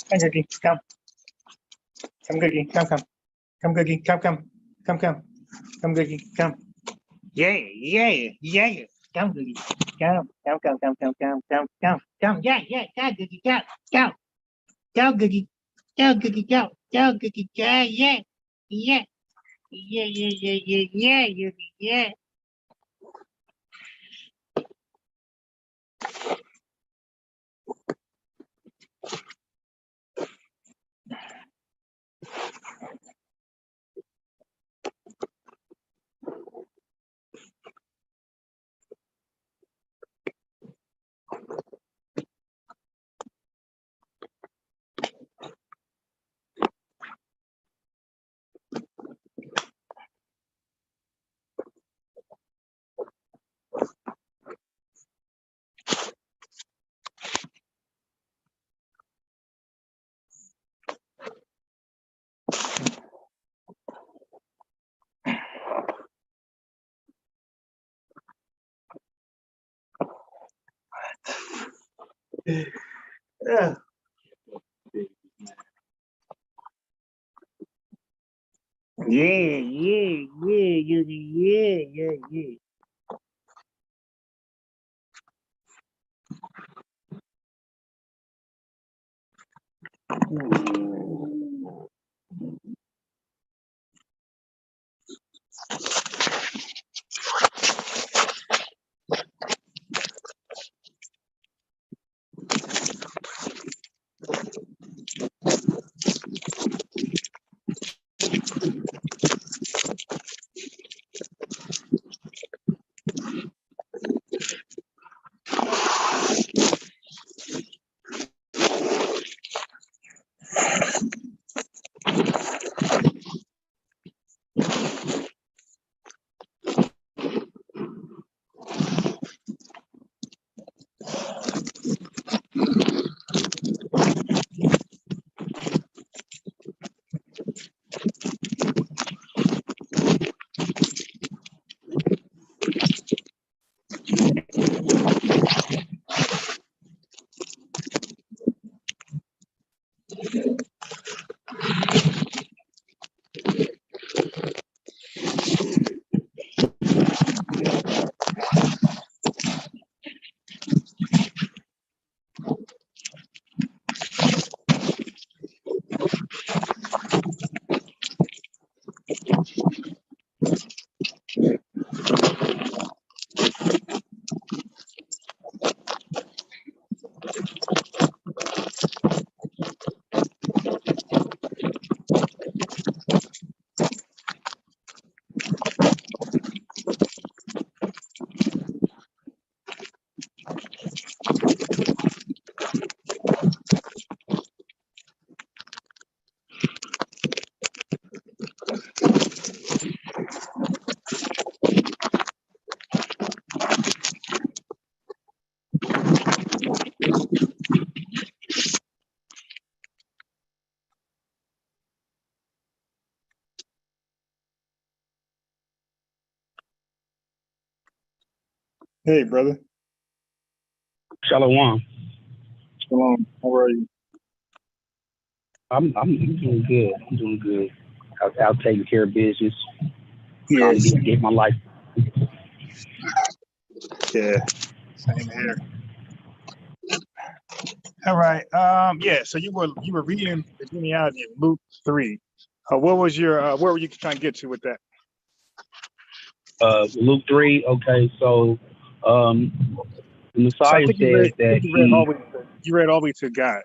Come, Cookie, come. Come, Cookie, come. Come, Cookie, come. Come, Cookie, come. Yeah. Come, Cookie, come. Come. Yeah, go, Cookie, go. Go, Cookie. Go, Cookie, go. Go, Cookie, go. Yeah. Yeah. Yeah. Yeah, yeah. Hey, brother. Shalom. Shalom. How are you? I'm doing good. I'm doing good. Out taking care of business, trying Yes. to get my life. Yeah. Same here. All right. Yeah. So you were reading the genealogy of Luke 3. What was your where were you trying to get to with that? Luke 3. Okay, so the So I Messiah think said that you read all the way to God.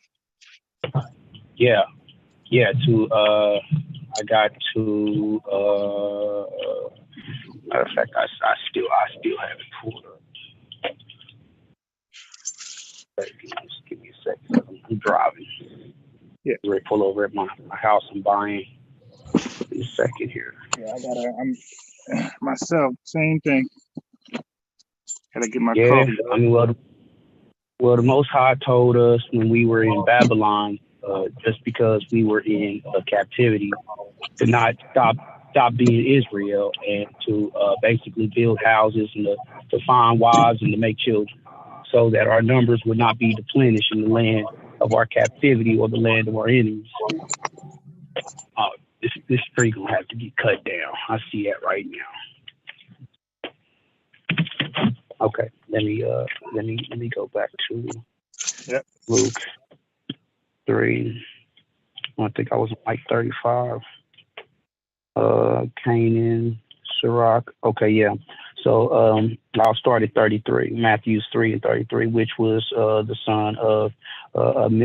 yeah. To I got to matter of fact, I still have it pulled up. Just give me a second. I'm driving. Yeah. Ready to pull over at my house. I'm buying. In a second here. Yeah, I'm myself, same thing. Gotta get my Yeah, coffee. I mean, the Most High told us when we were in Babylon, just because we were in captivity, to not stop being Israel and to basically build houses and to find wives and to make children, so that our numbers would not be deplenished in the land of our captivity or the land of our enemies. This tree gonna have to get cut down. I see that right now. Okay, let me go back to Luke 3. I think I was like 35. Canaan, Sirach. Okay, yeah. So I'll start at 33. Matthew 3 and 33, which was the son of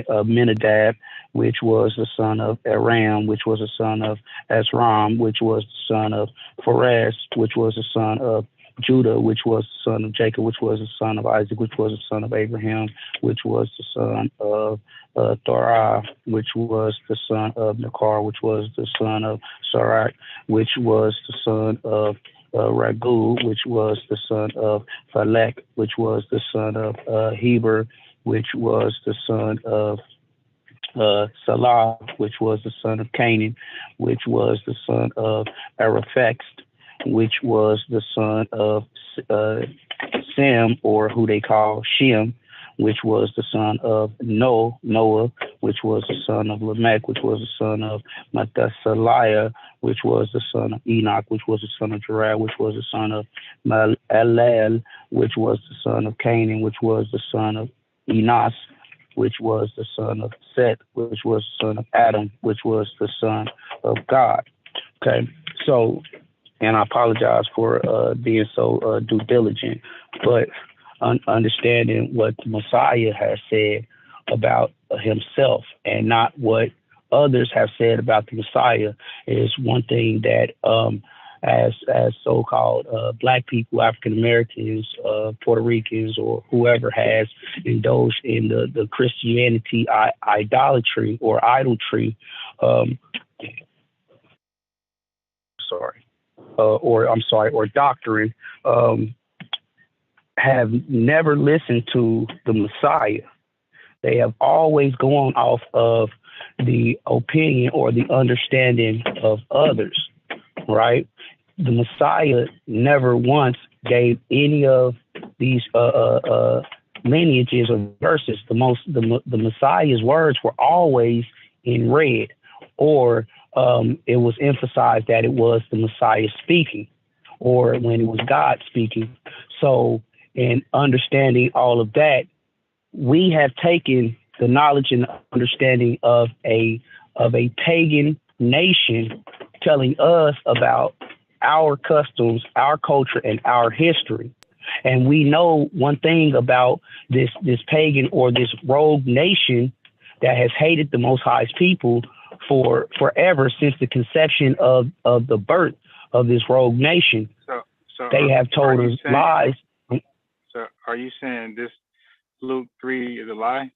Aminadab, which was the son of Aram, which was the son of Esrom, which was the son of Pharez, which was the son of Judah, which was the son of Jacob, which was the son of Isaac, which was the son of Abraham, which was the son of Thorah, which was the son of Nakar, which was the son of Sarak, which was the son of Ragu, which was the son of Phalek, which was the son of Heber, which was the son of Salah, which was the son of Canaan, which was the son of Araphax, which was the son of Sem, or who they call Shem, which was the son of Noah, which was the son of Lamech, which was the son of Methuselah, which was the son of Enoch, which was the son of Jared, which was the son of Malel, which was the son of Canaan, which was the son of Enos, which was the son of Seth, which was the son of Adam, which was the son of God. Okay, so, and I apologize for being so due diligent, but understanding what the Messiah has said about himself and not what others have said about the Messiah is one thing that as so-called Black people, African Americans, Puerto Ricans, or whoever has indulged in the Christianity idolatry or idolatry, or doctrine, have never listened to the Messiah. They have always gone off of the opinion or the understanding of others, right? The Messiah never once gave any of these lineages or verses. The Messiah's words were always in red, or it was emphasized that it was the Messiah speaking, or when it was God speaking. So, in understanding all of that, we have taken the knowledge and understanding of a pagan nation telling us about our customs, our culture, and our history. And we know one thing about this pagan or this rogue nation that has hated the Most High's people for forever, since the conception of the birth of this rogue nation. So they have told us lies. So are you saying this Luke 3 is a lie?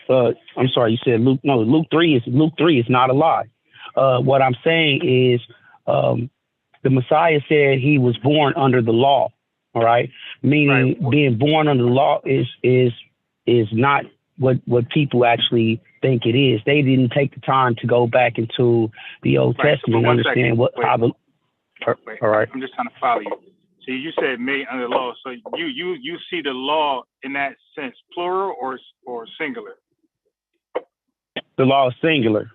I'm sorry, you said Luke. No, Luke 3 is not a lie. What I'm saying is the Messiah said he was born under the law. All right, meaning right. Being born under the law is not what people actually think it is. They didn't take the time to go back into the Old Testament and understand how the. All right, I'm just trying to follow you. So you said made under the law. So you see the law in that sense, plural or singular? The law is singular.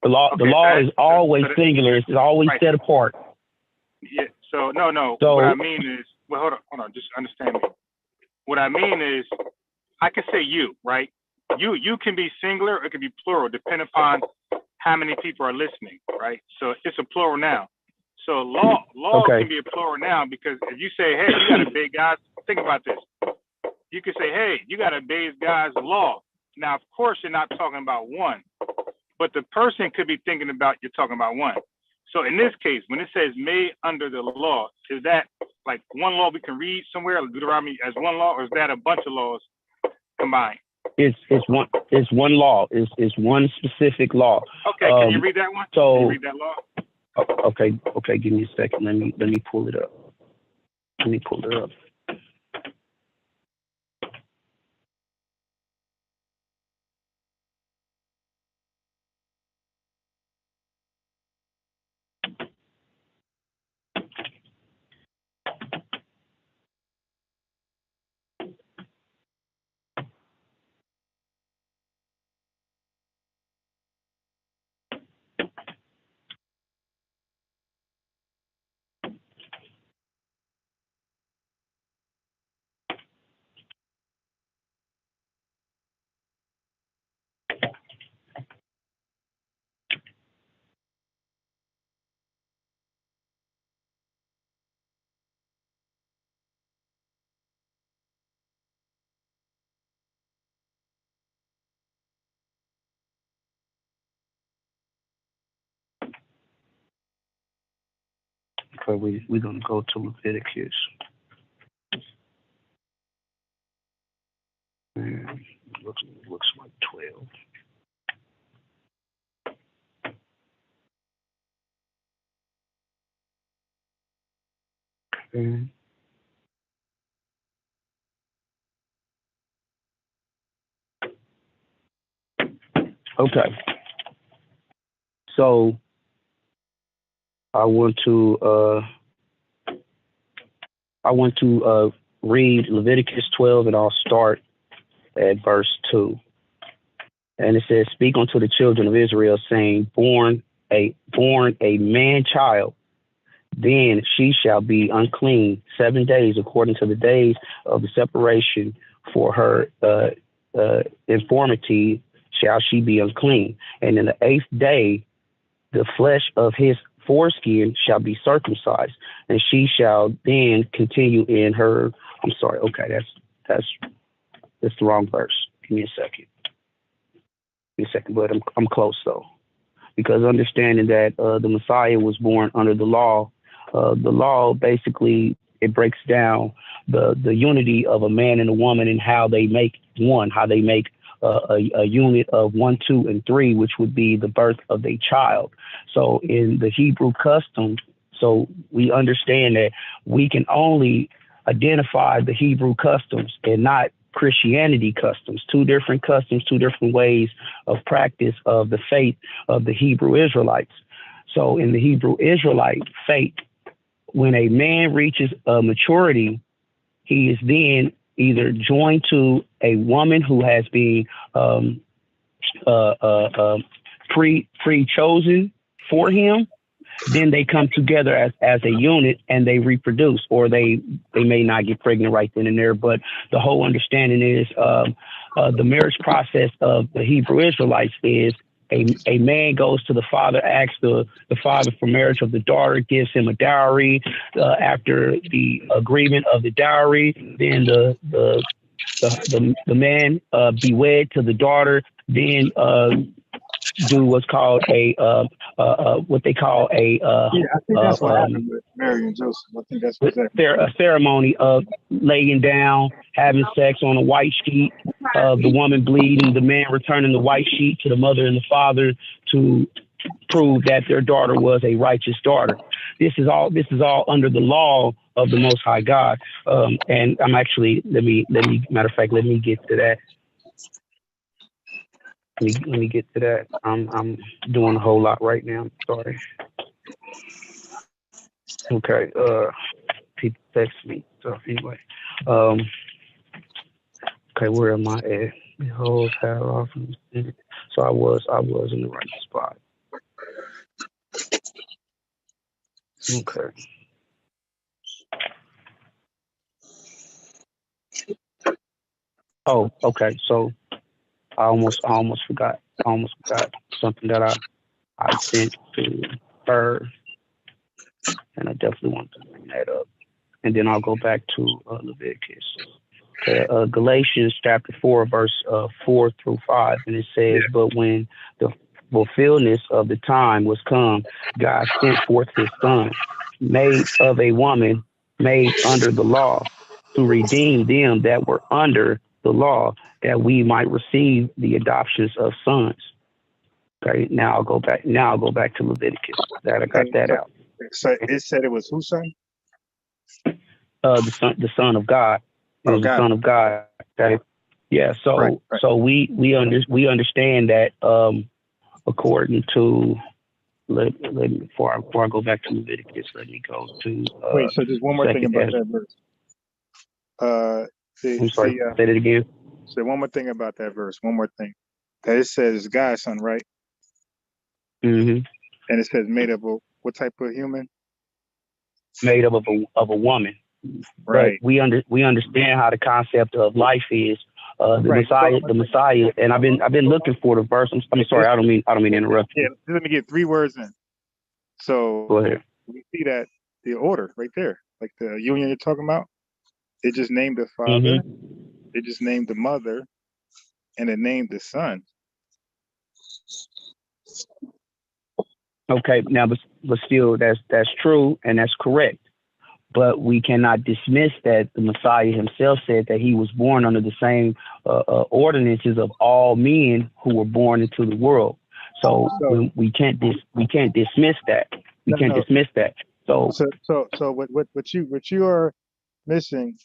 The law is always singular. It's always right. Set apart. Yeah. So no. So, what I mean is, well, hold on. Just understand me. What I mean is, I can say you, right? You can be singular. It can be plural, depending upon how many people are listening, right? So it's a plural noun. So law okay. Can be a plural noun, because if you say, hey, you got to obey God's, think about this. You can say, hey, you got to obey God's law. Now, of course, you're not talking about one, but the person could be thinking about you're talking about one. So in this case, when it says made under the law, is that like one law we can read somewhere, like Deuteronomy as one law, or is that a bunch of laws combined? It's one law. It's one specific law. Okay, can you read that one? So, can you read that law? Okay, give me a second. Let me pull it up. Okay, we're gonna go to Leviticus. And looks like 12. Okay. Okay. So I want to read Leviticus 12, and I'll start at verse 2. And it says, "Speak unto the children of Israel, saying, born a man child, then she shall be unclean 7 days, according to the days of the separation for her infirmity shall she be unclean. And in the 8th day, the flesh of his foreskin shall be circumcised, and she shall then continue in her." I'm sorry. Okay, that's the wrong verse. Give me a second. But I'm close though, because understanding that the Messiah was born under the law basically, it breaks down the unity of a man and a woman and how they make one, how they make a unit of 1, 2, and 3, which would be the birth of a child. So in the Hebrew custom, so we understand that we can only identify the Hebrew customs and not Christianity customs, 2 different customs, 2 different ways of practice of the faith of the Hebrew Israelites. So in the Hebrew Israelite faith, when a man reaches maturity, he is then either joined to a woman who has been pre-chosen for him. Then they come together as a unit and they reproduce, or they may not get pregnant right then and there. But the whole understanding is the marriage process of the Hebrew Israelites is a man goes to the father, asks the father for marriage of the daughter, gives him a dowry. After the agreement of the dowry, then the man be wed to the daughter, then do what's called what they call a I think that's what happened with Mary and Joseph. I think that's exactly a ceremony of laying down, having sex on a white sheet, the woman bleeding, the man returning the white sheet to the mother and the father to prove that their daughter was a righteous daughter. This is all under the law of the Most High God. And I'm actually let me matter of fact, let me get to that. Let me get to that. I'm doing a whole lot right now. Sorry. Okay. People text me. So anyway. Okay, where am I at? Behold, how often? So I was in the right spot. Okay. Oh, okay. So I almost forgot something that I sent to her, and I definitely want to bring that up. And then I'll go back to Leviticus. Okay, Galatians chapter 4, verse 4 through 5, and it says, "But when the fulfillment of the time was come, God sent forth his son, made of a woman, made under the law, to redeem them that were under the law, that we might receive the adoptions of sons." Okay, now I'll go back to Leviticus. That I got that out. So it said it was whose son? The son of God. It was the son of God. Okay. Yeah. So right. So we understand that according to let me before I go back to Leviticus, let me go to wait. So just one more thing about that verse. I'm sorry. Say it again. Say one more thing about that verse. One more thing. That it says God's son, right? Mm-hmm. And it says made of what type of human? Made up of a woman. Right. But we understand how the concept of life is. The Messiah, and I've been looking for the verse. I'm sorry, I don't mean to interrupt you. Yeah, let me get 3 words in. So go ahead. We see that the order right there, like the union you're talking about. It just named the father, it just named the mother, and it named the son. Okay, now but still that's true and that's correct. But we cannot dismiss that the Messiah himself said that he was born under the same ordinances of all men who were born into the world. So we can't dismiss that. We can't dismiss that. So what you are missing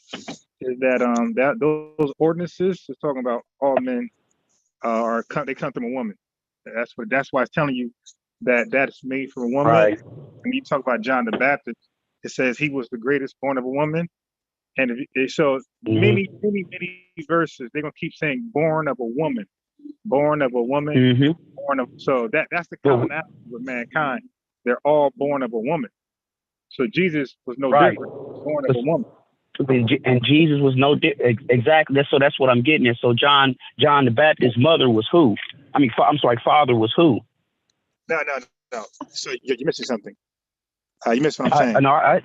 is that those ordinances is talking about all men they come from a woman. That's why it's telling you that's made from a woman. Right. When you talk about John the Baptist, it says he was the greatest born of a woman. And so many verses, they're gonna keep saying born of a woman, born of a woman, born of. So that's the commonality with mankind. They're all born of a woman. So Jesus was no different, born of a woman. And Jesus was no exactly. So that's what I'm getting at. So John the Baptist's mother was who? I mean, I'm sorry, father was who? No. So you're missing something. You missed what I'm saying. No, I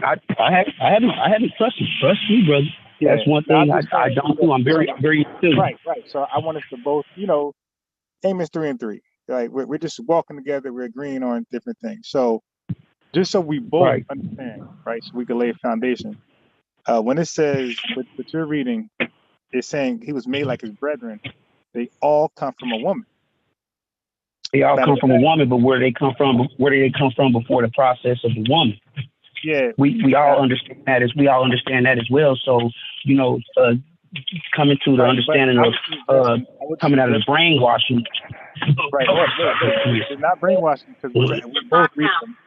haven't trust me, brother. Yeah, that's one thing I don't do. I'm very astute. Right. So I want us to both, Amos 3 and 3. Like we're just walking together. We're agreeing on different things. So just so we both understand, right? So we can lay a foundation. When it says what you're reading, it's saying he was made like his brethren. They all come from a woman. They all come from a woman, but where do they come from before the process of the woman? Yeah, we all understand that as well. So coming to the understanding of coming out of the brainwashing. Right. It's not brainwashing because we both read them.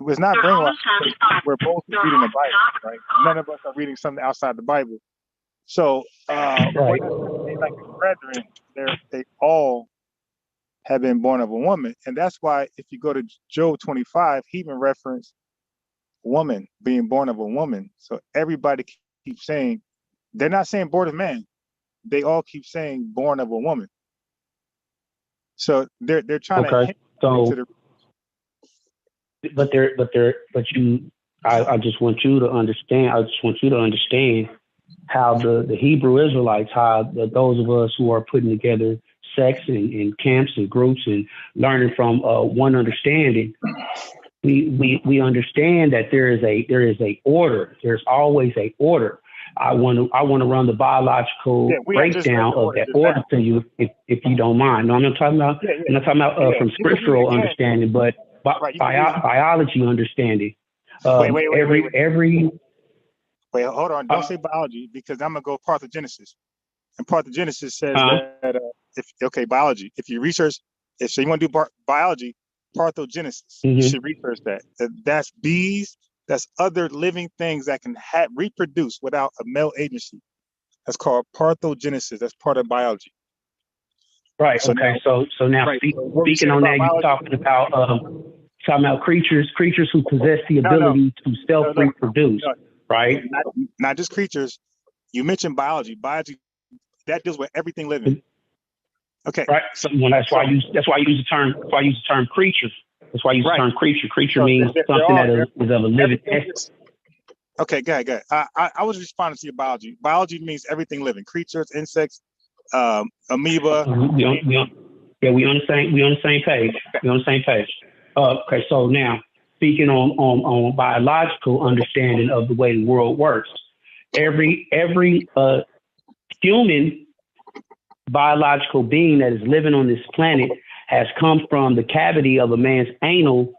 It's not brainwashing because we're both reading the Bible, right? None of us are reading something outside the Bible. So, like the brethren, they all have been born of a woman, and that's why if you go to Job 25, he even referenced woman being born of a woman. So everybody keeps saying they're not saying born of man; they all keep saying born of a woman. So they're trying to hint into the. I just want you to understand. I just want you to understand how the Hebrew Israelites, how those of us who are putting together sects and camps and groups and learning from one understanding, we understand that there is a order. There's always a order. I want to run the biological breakdown of that order to you, if you don't mind. No, I'm not talking about from scriptural understanding, but biology understanding. Wait, hold on. Don't say biology because I'm gonna go parthenogenesis. And parthenogenesis says that biology. If you research, if you want to do biology, parthenogenesis, you should research that. That's bees. That's other living things that can reproduce without a male agency. That's called parthenogenesis. That's part of biology. Right. So okay. Now, so now speaking on that, you're talking about creatures who possess the ability to self-reproduce, right? Not just creatures. You mentioned biology. Biology that deals with everything living. Okay. Right. So that's why I use the term creature. That's why I use the term creature. Creature means something that is of a living essence. Okay, go ahead. I was responding to your biology. Biology means everything living, creatures, insects, amoeba. We on the same page. Okay, so now speaking on biological understanding of the way the world works, every human biological being that is living on this planet has come from the cavity of a man's anal,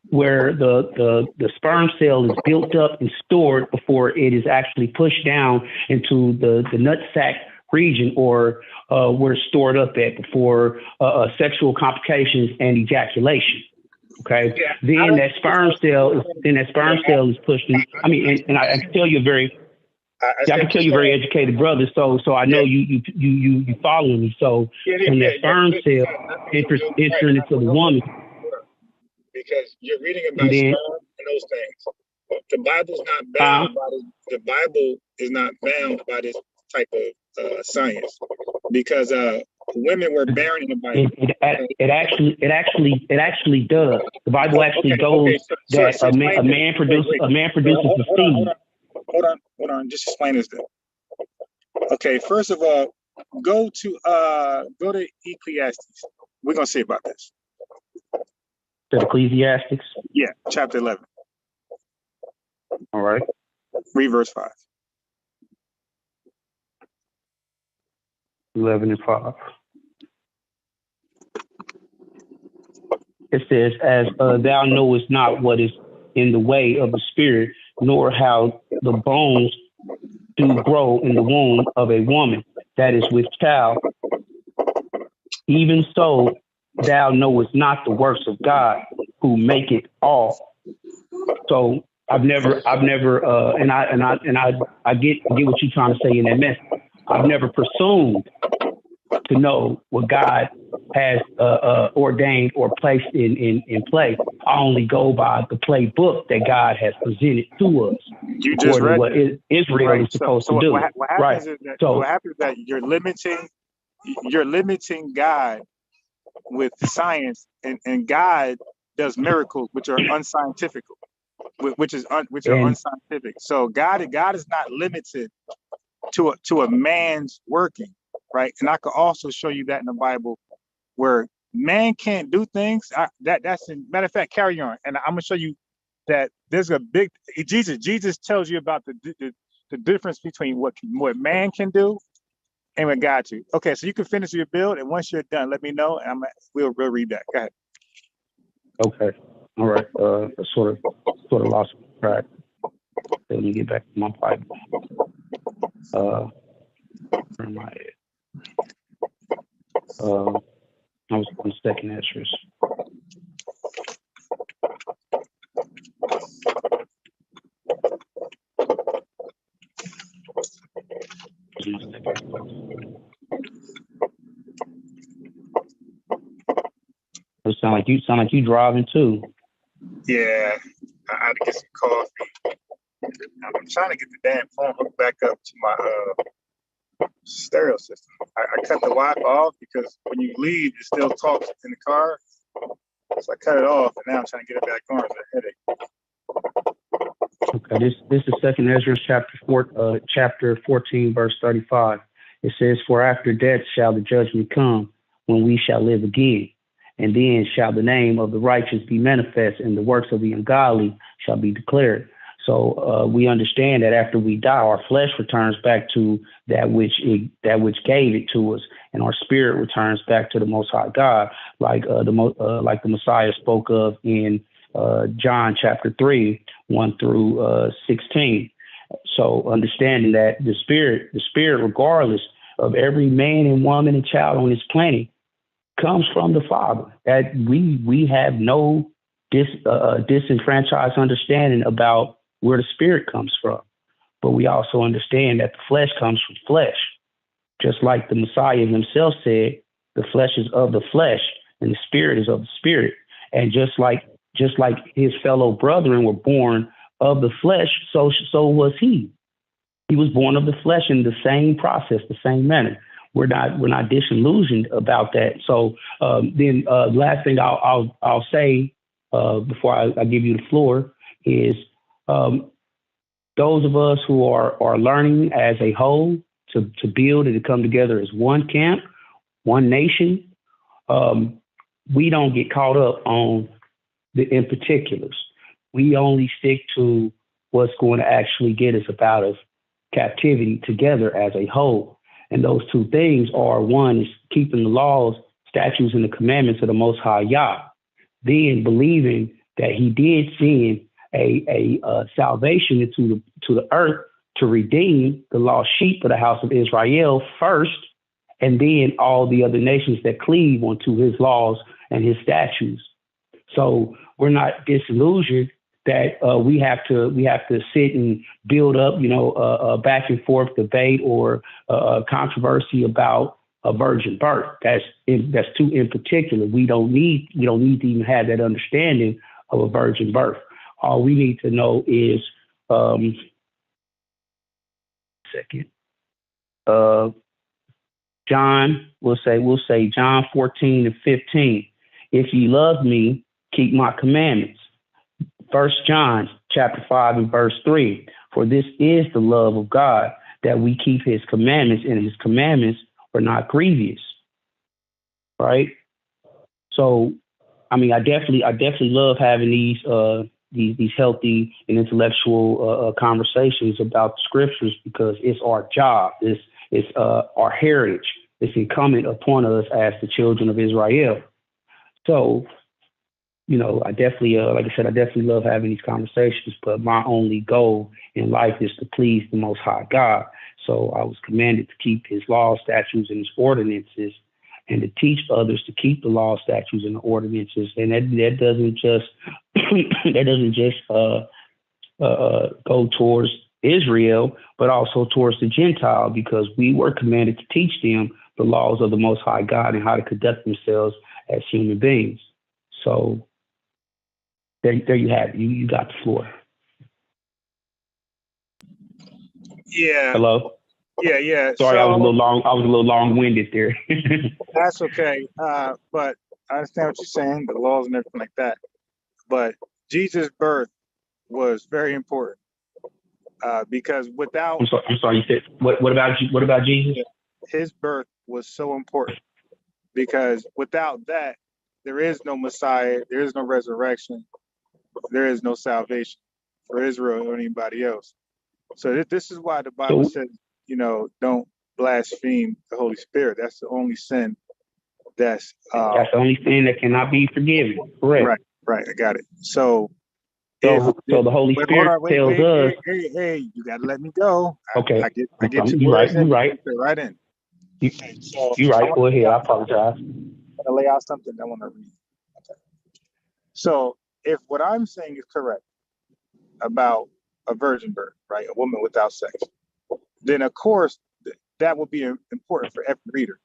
where the sperm cell is built up and stored before it is actually pushed down into the nutsack region, or where it's stored up at before sexual complications and ejaculation. Okay, then that sperm cell is pushed in. I mean, and I can tell you I can tell you very educated brother, so I know you following me. So when that sperm cell enters into the woman, because you're reading about sperm and those things. The Bible's not bound by this. The Bible is not bound by this type of science, because women were barren in the Bible. It actually does. The Bible actually goes that a man produces the seed. Hold on. Just explain this then. Okay, first of all, go to Ecclesiastes. We're gonna see about this. To Ecclesiastes? Yeah, chapter 11. All right. Read verse 5. 11 and 5. It says, as thou knowest not what is in the way of the spirit, nor how the bones do grow in the womb of a woman that is with child, even so thou knowest not the works of God, who make it all. So I've never, and I get what you're trying to say in that message. I've never presumed to know what God has ordained or placed in play. I only go by the playbook that God has presented to us. You just read what Israel is supposed to do. What happens is that, what happens is that you're limiting God with science, and God does miracles which are unscientific, which are unscientific. So God is not limited to a man's working, right? And I could also show you that in the Bible where man can't do things. That's in matter of fact, carry on. And I'm gonna show you that there's a big Jesus tells you about the difference between what man can do and what God do. Okay, so you can finish your build, and once you're done, let me know, and we'll read that. Go ahead. Okay. All right. I sort of lost track. Let me get back to my Bible. Where am I at? I was on second Esdras. It sound like you driving too. Yeah, I had to get some coffee. I'm trying to get the damn phone hooked back up to my stereo system. I cut the Wi-Fi off because when you leave, it still talks in the car. So I cut it off, and now I'm trying to get it back on. It's a headache. Okay, this is second Ezra chapter 14, verse 35. It says, "For after death shall the judgment come, when we shall live again. And then shall the name of the righteous be manifest, and the works of the ungodly shall be declared." So we understand that after we die, our flesh returns back to that which gave it to us, and our spirit returns back to the Most High God, like the Messiah spoke of in John chapter 3, 1 through 16. So understanding that the spirit, regardless of every man and woman and child on this planet, comes from the Father. That we have no disenfranchised understanding about where the spirit comes from. But we also understand that the flesh comes from flesh. Just like the Messiah himself said, the flesh is of the flesh and the spirit is of the spirit. And just like his fellow brethren were born of the flesh, so was he. He was born of the flesh in the same process, the same manner. We're not disillusioned about that. So then last thing I'll say before I give you the floor is those of us who are learning as a whole to build and to come together as one camp, one nation, we don't get caught up on in particulars. We only stick to what's going to actually get us out of captivity together as a whole. And those two things are, one is keeping the laws, statutes, and the commandments of the Most High Yah. Then believing that he did send a salvation into the earth to redeem the lost sheep of the house of Israel first, and then all the other nations that cleave onto his laws and his statutes. So we're not disillusioned that we have to sit and build up, a back and forth debate or controversy about a virgin birth. That's too in particular. We don't need to even have that understanding of a virgin birth. All we need to know is John, we'll say John 14 and 15. If ye love me, keep my commandments. 1 John chapter 5 and verse 3. For this is the love of God, that we keep his commandments, and his commandments are not grievous. Right? So, I definitely love having these healthy and intellectual conversations about the scriptures, because it's our job. It's our heritage. It's incumbent upon us as the children of Israel. So, I definitely, like I said, I definitely love having these conversations, but my only goal in life is to please the Most High God. So I was commanded to keep his laws, statutes, and his ordinances, and to teach others to keep the laws, statutes, and the ordinances. And that doesn't just go towards Israel, but also towards the Gentile, because we were commanded to teach them the laws of the Most High God and how to conduct themselves as human beings. So there you have it. You got the floor. Yeah. Hello. Yeah. Sorry, so, I was a little long-winded there. That's okay. But I understand what you're saying, the laws and everything like that. But Jesus' birth was very important because without I'm sorry. You said what about Jesus? his birth was so important because without that, there is no Messiah, there is no resurrection, there is no salvation for Israel or anybody else. So this is why the Bible says, don't blaspheme the Holy Spirit. That's the only sin that's the only sin that cannot be forgiven. Correct. Right. I got it. So the Holy Spirit tells us. Hey, you got to let me go. Okay. I get you right. You right. Right in. You right. Go ahead. I apologize. I'm gonna lay out something I want to read. Okay. So if what I'm saying is correct about a virgin birth, right, a woman without sex, then of course that would be important for every reader.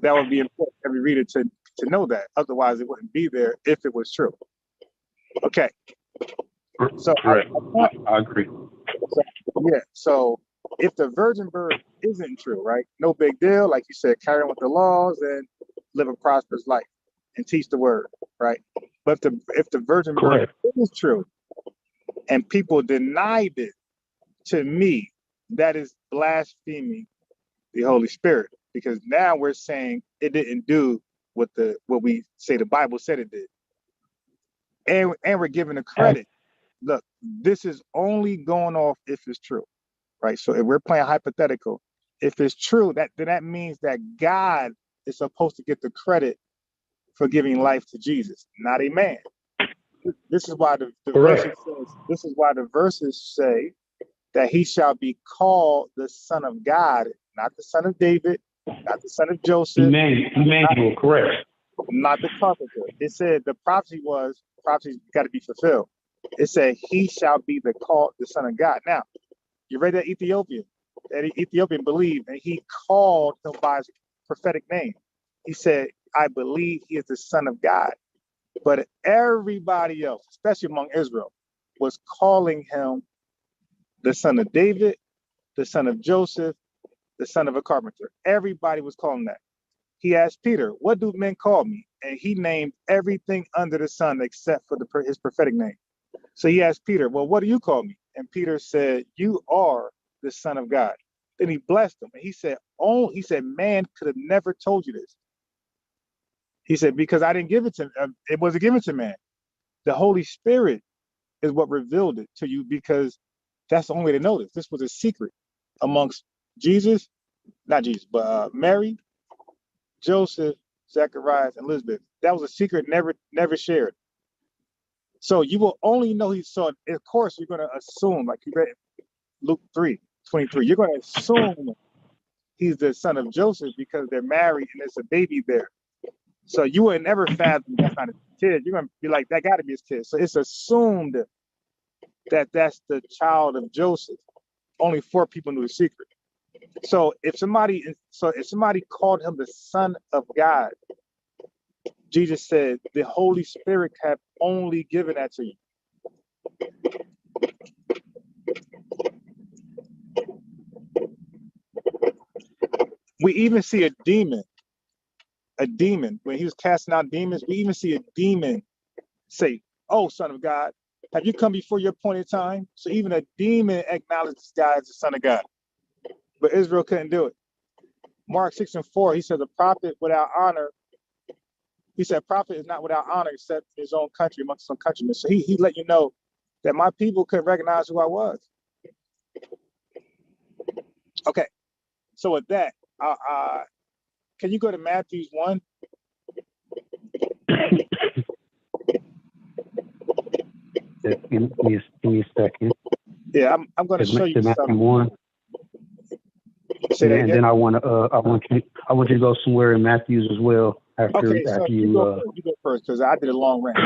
That would be important for every reader to know that. Otherwise, it wouldn't be there if it was true. Okay. So correct. I agree. So if the virgin birth isn't true, right? No big deal. Like you said, carry on with the laws and live a prosperous life and teach the word, right? But if the virgin birth is true and people denied it, to me, that is blaspheming the Holy Spirit, because now we're saying it didn't do what we say the Bible said it did. And we're giving the credit. Look, this is only going off if it's true, right? So if we're playing hypothetical, if it's true, then that means that God is supposed to get the credit for giving life to Jesus, not a man. This is why the verses says. This is why the verses say that he shall be called the Son of God, not the son of David, not the son of Joseph. Emmanuel, correct. Not the carpenter. It said the prophecy's got to be fulfilled. It said he shall be called the Son of God. Now, you read that Ethiopian believed, and he called him by his prophetic name. He said, I believe he is the Son of God. But everybody else, especially among Israel, was calling him the son of David, the son of Joseph, the son of a carpenter. Everybody was calling that. He asked Peter, what do men call me? And he named everything under the sun except for his prophetic name. So he asked Peter, well, what do you call me? And Peter said, you are the Son of God. Then he blessed him. And he said, man could have never told you this. He said, because I didn't give it to him. It wasn't given to man. The Holy Spirit is what revealed it to you, because that's the only way to know this. This was a secret amongst Mary, Joseph, Zacharias, and Elizabeth. That was a secret never shared. So you will only know he saw it. Of course, you're going to assume, like you read Luke 3:23, you're going to assume he's the son of Joseph because they're married and there's a baby there. So you would never fathom that's not his kid. You're going to be like, that got to be his kid. So it's assumed that that's the child of Joseph. Only 4 people knew the secret. So if somebody called him the Son of God, Jesus said, the Holy Spirit have only given that to you. We even see a demon, when he was casting out demons, we even see a demon say, oh, Son of God, have you come before your appointed time? So even a demon acknowledged this guy as the Son of God. But Israel couldn't do it. Mark 6:4, he said, the prophet without honor, he said, prophet is not without honor except in his own country, amongst some countrymen. So he let you know that my people couldn't recognize who I was. Okay, so with that, can you go to Matthew 1? Give me a second. Yeah, I'm going to show you something. 1. And then I want you to go somewhere in Matthew's as well. After you go first, because I did a long rant.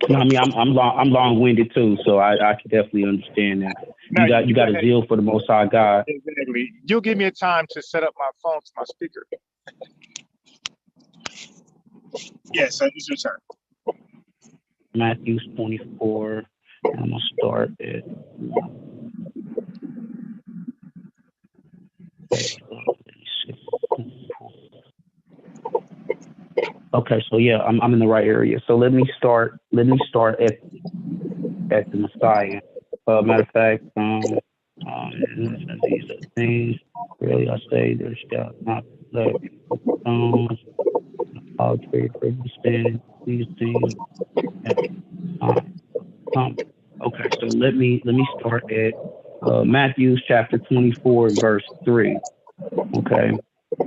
No, I mean I'm long-winded too, so I can definitely understand that. No, You got a zeal for the Most High God. Exactly. You'll give me a time to set up my phone to my speaker. Yes, so it's your turn. Matthew 24. And I'm gonna start at. Okay, so yeah, I'm in the right area. So let me start at the Messiah. Matter of fact, these are things. Really, I say there shall not let stones. All trade for understanding these things. Okay, so let me start at Matthew chapter 24, verse 3. Okay,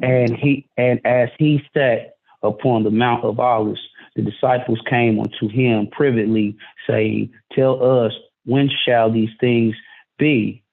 and as he sat upon the Mount of Olives, the disciples came unto him privately, saying, Tell us, when shall these things be?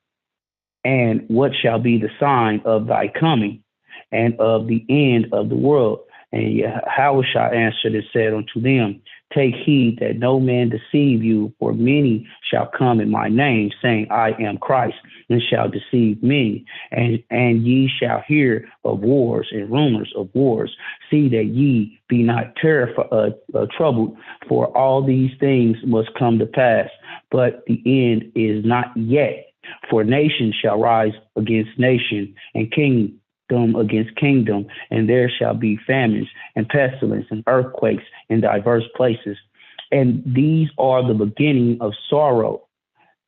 And what shall be the sign of thy coming and of the end of the world? And Yahsharalah answered and said unto them, Take heed that no man deceive you, for many shall come in my name, saying, I am Christ, and shall deceive many. And ye shall hear of wars and rumors of wars. See that ye be not troubled, for all these things must come to pass, but the end is not yet. For nation shall rise against nation, and kingdom against kingdom, and there shall be famines and pestilence and earthquakes in diverse places. And these are the beginning of sorrow.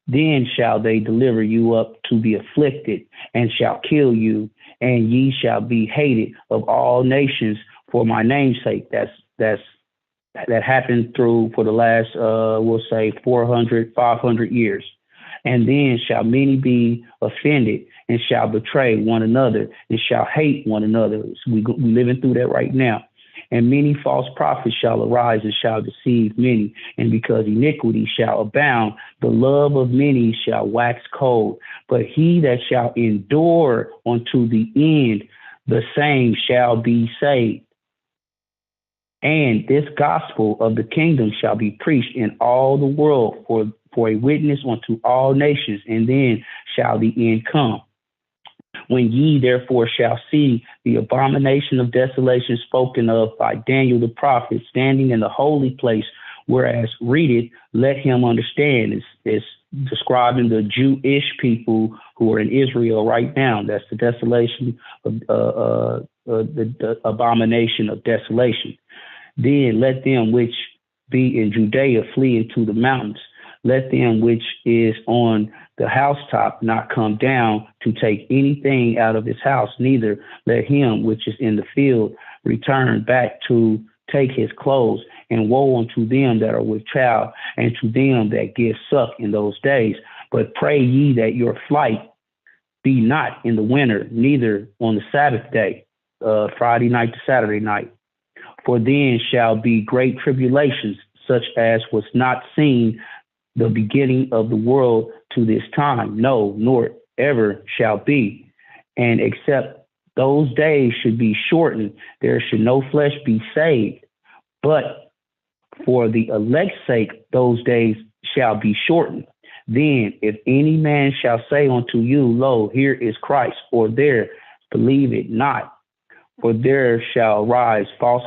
Then shall they deliver you up to be afflicted, and shall kill you, and ye shall be hated of all nations for my name's sake. That happened for the last, we'll say 400, 500 years. And then shall many be offended, and shall betray one another, and shall hate one another. So we living through that right now. And many false prophets shall arise and shall deceive many. And because iniquity shall abound, the love of many shall wax cold. But he that shall endure unto the end, the same shall be saved. And this gospel of the kingdom shall be preached in all the world for a witness unto all nations, and then shall the end come. When ye therefore shall see the abomination of desolation spoken of by Daniel the prophet standing in the holy place, whereas read it, let him understand. It's describing the Jewish people who are in Israel right now. That's the desolation of the abomination of desolation. Then let them which be in Judea flee into the mountains. Let them which is on the housetop not come down to take anything out of his house, neither let him which is in the field return back to take his clothes. And woe unto them that are with child, and to them that give suck in those days. But pray ye that your flight be not in the winter, neither on the Sabbath day, Friday night to Saturday night. For then shall be great tribulations, such as was not seen the beginning of the world to this time, no, nor ever shall be. And except those days should be shortened, there should no flesh be saved. But for the elect's sake, those days shall be shortened. Then if any man shall say unto you, Lo, here is Christ, or there, believe it not. For there shall rise false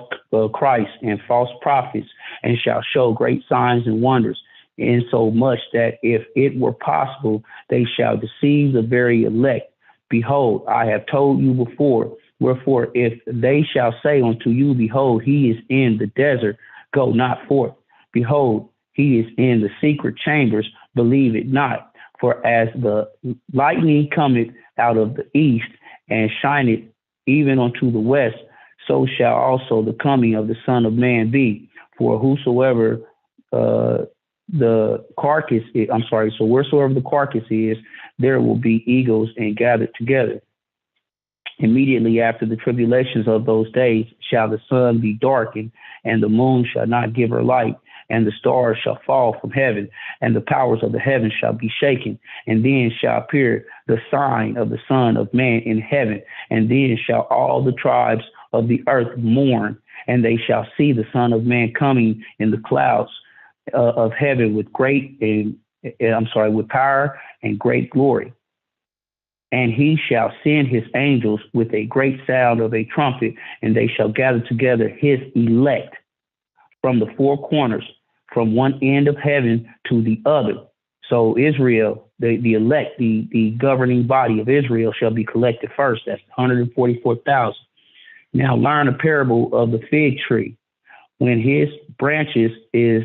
Christ and false prophets, and shall show great signs and wonders, insomuch that if it were possible, they shall deceive the very elect. Behold, I have told you before. Wherefore, if they shall say unto you, Behold, he is in the desert, go not forth. Behold, he is in the secret chambers, believe it not. For as the lightning cometh out of the east, and shineth even unto the west, so shall also the coming of the Son of Man be. For whosoever the carcass is, so wheresoever the carcass is, there will be eagles and gathered together. Immediately after the tribulations of those days shall the sun be darkened, and the moon shall not give her light, and the stars shall fall from heaven, and the powers of the heavens shall be shaken. And then shall appear the sign of the Son of Man in heaven. And then shall all the tribes of the earth mourn, and they shall see the Son of Man coming in the clouds of heaven with with power and great glory. And he shall send his angels with a great sound of a trumpet, and they shall gather together his elect from the four corners, from one end of heaven to the other. So Israel, the elect, the governing body of Israel shall be collected first. That's 144,000. Now learn a parable of the fig tree. When his branches is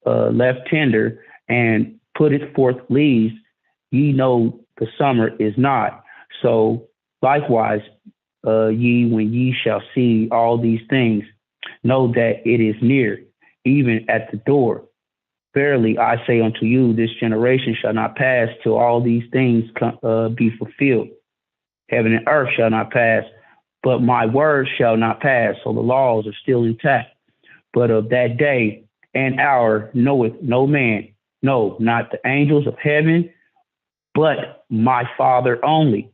left tender and putteth forth leaves, ye know the summer is not. So likewise, ye, when ye shall see all these things, know that it is near, even at the door. Verily, I say unto you, this generation shall not pass till all these things be fulfilled. Heaven and earth shall not pass, but my word shall not pass. So the laws are still intact. But of that day and hour knoweth no man, no, not the angels of heaven, but my Father only.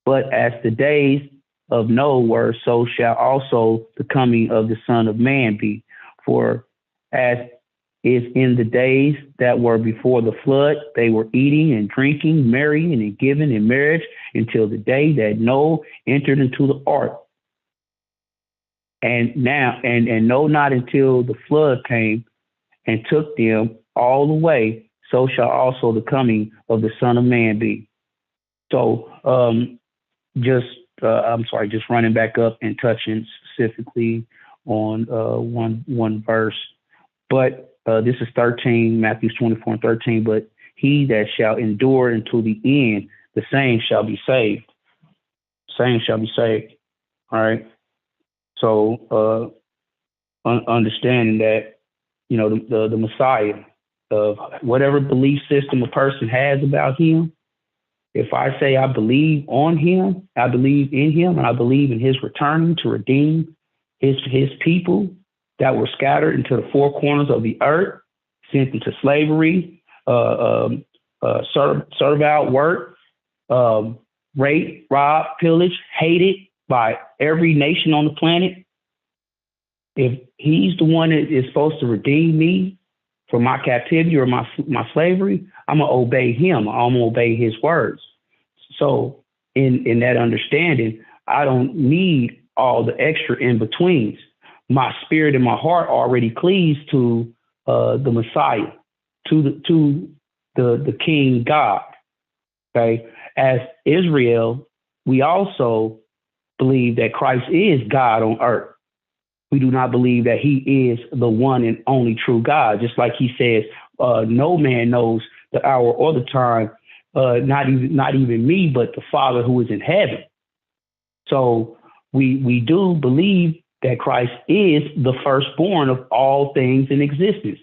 But as the days of Noah were, so shall also the coming of the Son of Man be. For as is in the days that were before the flood, they were eating and drinking, marrying and giving in marriage until the day that Noah entered into the ark. And now, and no, not until the flood came and took them all away, so shall also the coming of the Son of Man be. So, just running back up and touching specifically on one verse, but this is 13, Matthew 24 and 13. But he that shall endure until the end, the same shall be saved. Same shall be saved. All right. So understanding that, the Messiah, of whatever belief system a person has about him, if I say I believe on him, I believe in him, and I believe in his returning to redeem his people that were scattered into the four corners of the earth, sent into slavery, servile work, rape, rob, pillage, hated by every nation on the planet. If he's the one that is supposed to redeem me from my captivity or my slavery, I'm going to obey him. I'm going to obey his words. So in that understanding, I don't need all the extra in-betweens. My spirit and my heart already cleaves to the Messiah, to the King God. Okay, as Israel, we also believe that Christ is God on earth. We do not believe that he is the one and only true God. Just like he says, no man knows the hour or the time, not even me, but the Father who is in heaven. So we do believe that Christ is the firstborn of all things in existence.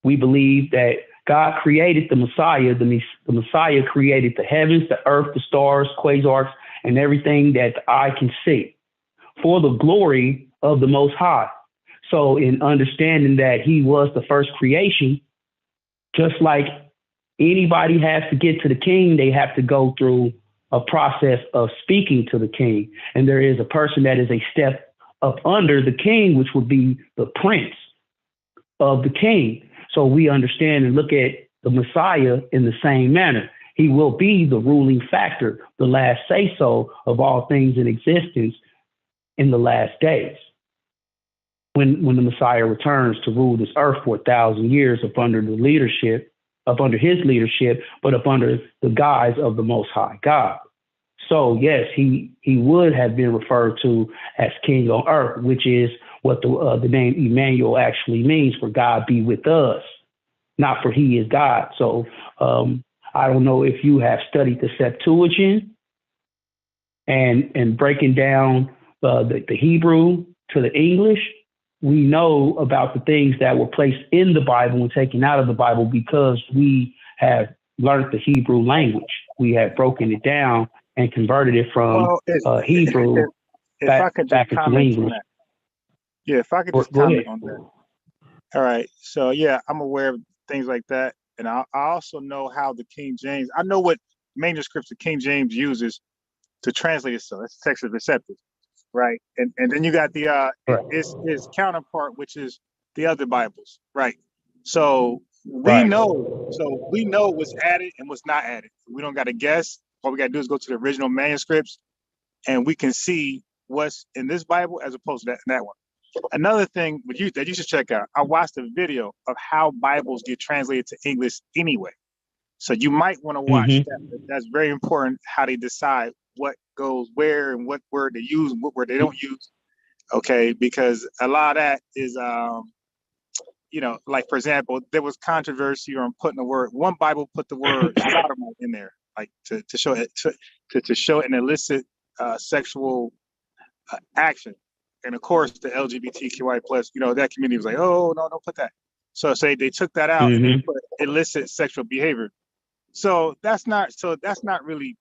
We believe that God created the Messiah. The Messiah created the heavens, the earth, the stars, quasars, and everything that the eye can see for the glory of the Most High. So in understanding that he was the first creation, just like anybody has to get to the king, they have to go through a process of speaking to the king. And there is a person that is a step up under the king, which would be the prince of the king. So we understand and look at the Messiah in the same manner. He will be the ruling factor, the last say-so of all things in existence in the last days. When the Messiah returns to rule this earth for 1,000 years up under his leadership, but up under the guise of the Most High God. So yes, he would have been referred to as King on earth, which is what the name Emmanuel actually means, for God be with us, not for he is God. So I don't know if you have studied the Septuagint and breaking down the Hebrew to the English. We know about the things that were placed in the Bible and taken out of the Bible because we have learned the Hebrew language. We have broken it down and converted it from Hebrew back into English. Yeah, if I could just comment on that. All right. So, yeah, I'm aware of things like that. And I also know how the King James, I know what manuscripts the King James uses to translate itself. It's textually receptive, right? And then you got the his counterpart, which is the other Bibles, right? So we Right. know what's added and what's not added. We don't got to guess. All we got to do is go to the original manuscripts, and we can see what's in this Bible as opposed to that one. Another thing that you should check out, I watched a video of how Bibles get translated to English anyway. So you might want to watch that. That's very important, how they decide what goes where and what word they use and what word they don't use. Okay, because a lot of that is, like, for example, there was controversy on putting the word, one Bible put the word sodomite in there, like to show it, to show an illicit sexual action. And of course, the LGBTQI plus, that community was like, oh, no, don't put that. So say they took that out and they put illicit sexual behavior. So that's not really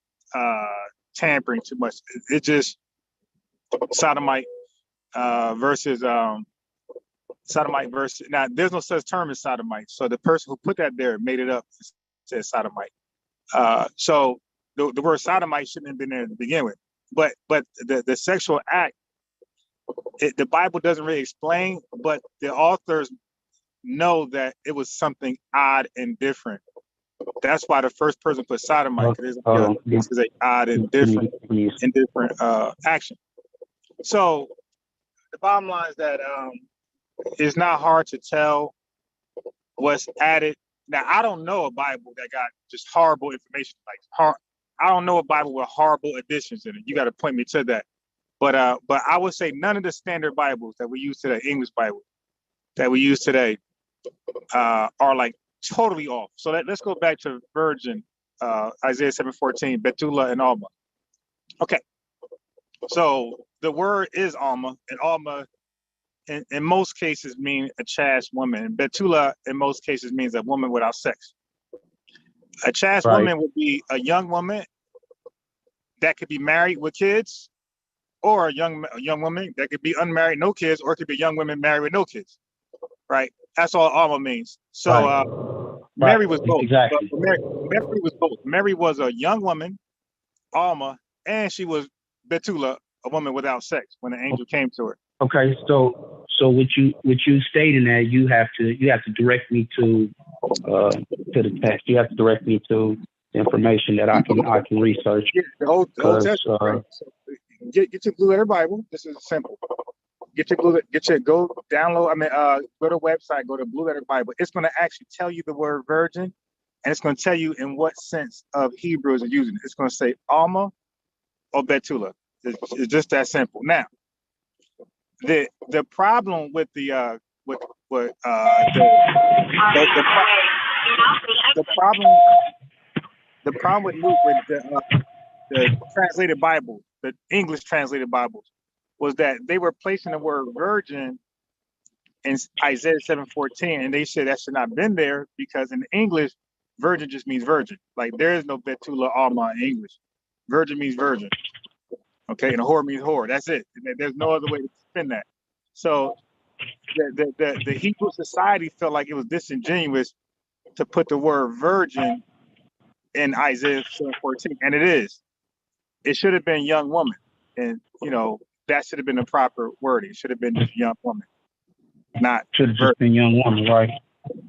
tampering too much. It's just sodomite versus sodomite versus, now there's no such term as sodomite. So the person who put that there made it up, said sodomite. So the word sodomite shouldn't have been there to begin with. But the sexual act, the Bible doesn't really explain, but the authors know that it was something odd and different. That's why the first person put sodomite, because this is an odd and different action. So the bottom line is that it's not hard to tell what's added. Now, I don't know a Bible that got just horrible information, I don't know a Bible with horrible additions in it. You got to point me to that. But I would say none of the standard Bibles that we use today, English Bible that we use today, are like totally off. So let's go back to virgin, Isaiah 7:14, Betula and Alma. Okay, so the word is Alma, and Alma in most cases mean a chaste woman, and Betula in most cases means a woman without sex. A chaste woman would be a young woman that could be married with kids, or a young woman that could be unmarried, no kids, or it could be a young woman married with no kids. Right? That's all Alma means. So Mary was both. Exactly. Mary was both. Mary was a young woman, Alma, and she was Betula, a woman without sex, when the angel came to her. Okay, so what you stating that you have to direct me to the text. You have to direct me to the information that I can research. Yeah, the Old Testament. Right? So get your Blue Letter Bible. This is simple. Go download. Go to the website. Go to Blue Letter Bible. It's going to actually tell you the word virgin, and it's going to tell you in what sense of Hebrews are using it. It's going to say Alma or Betula. It's just that simple. Now, the problem with the problem with the translated Bible, the English translated Bibles, was that they were placing the word virgin in Isaiah 7:14, and they said that should not have been there because in English, virgin just means virgin. Like there is no Betula Alma in English. Virgin means virgin. Okay, and a whore means whore. That's it. There's no other way to spin that. So the Hebrew society felt like it was disingenuous to put the word virgin in Isaiah 7:14, and it is. It should have been young woman, and that should have been the proper wording. It should have been just young woman, not should have just been young woman, right?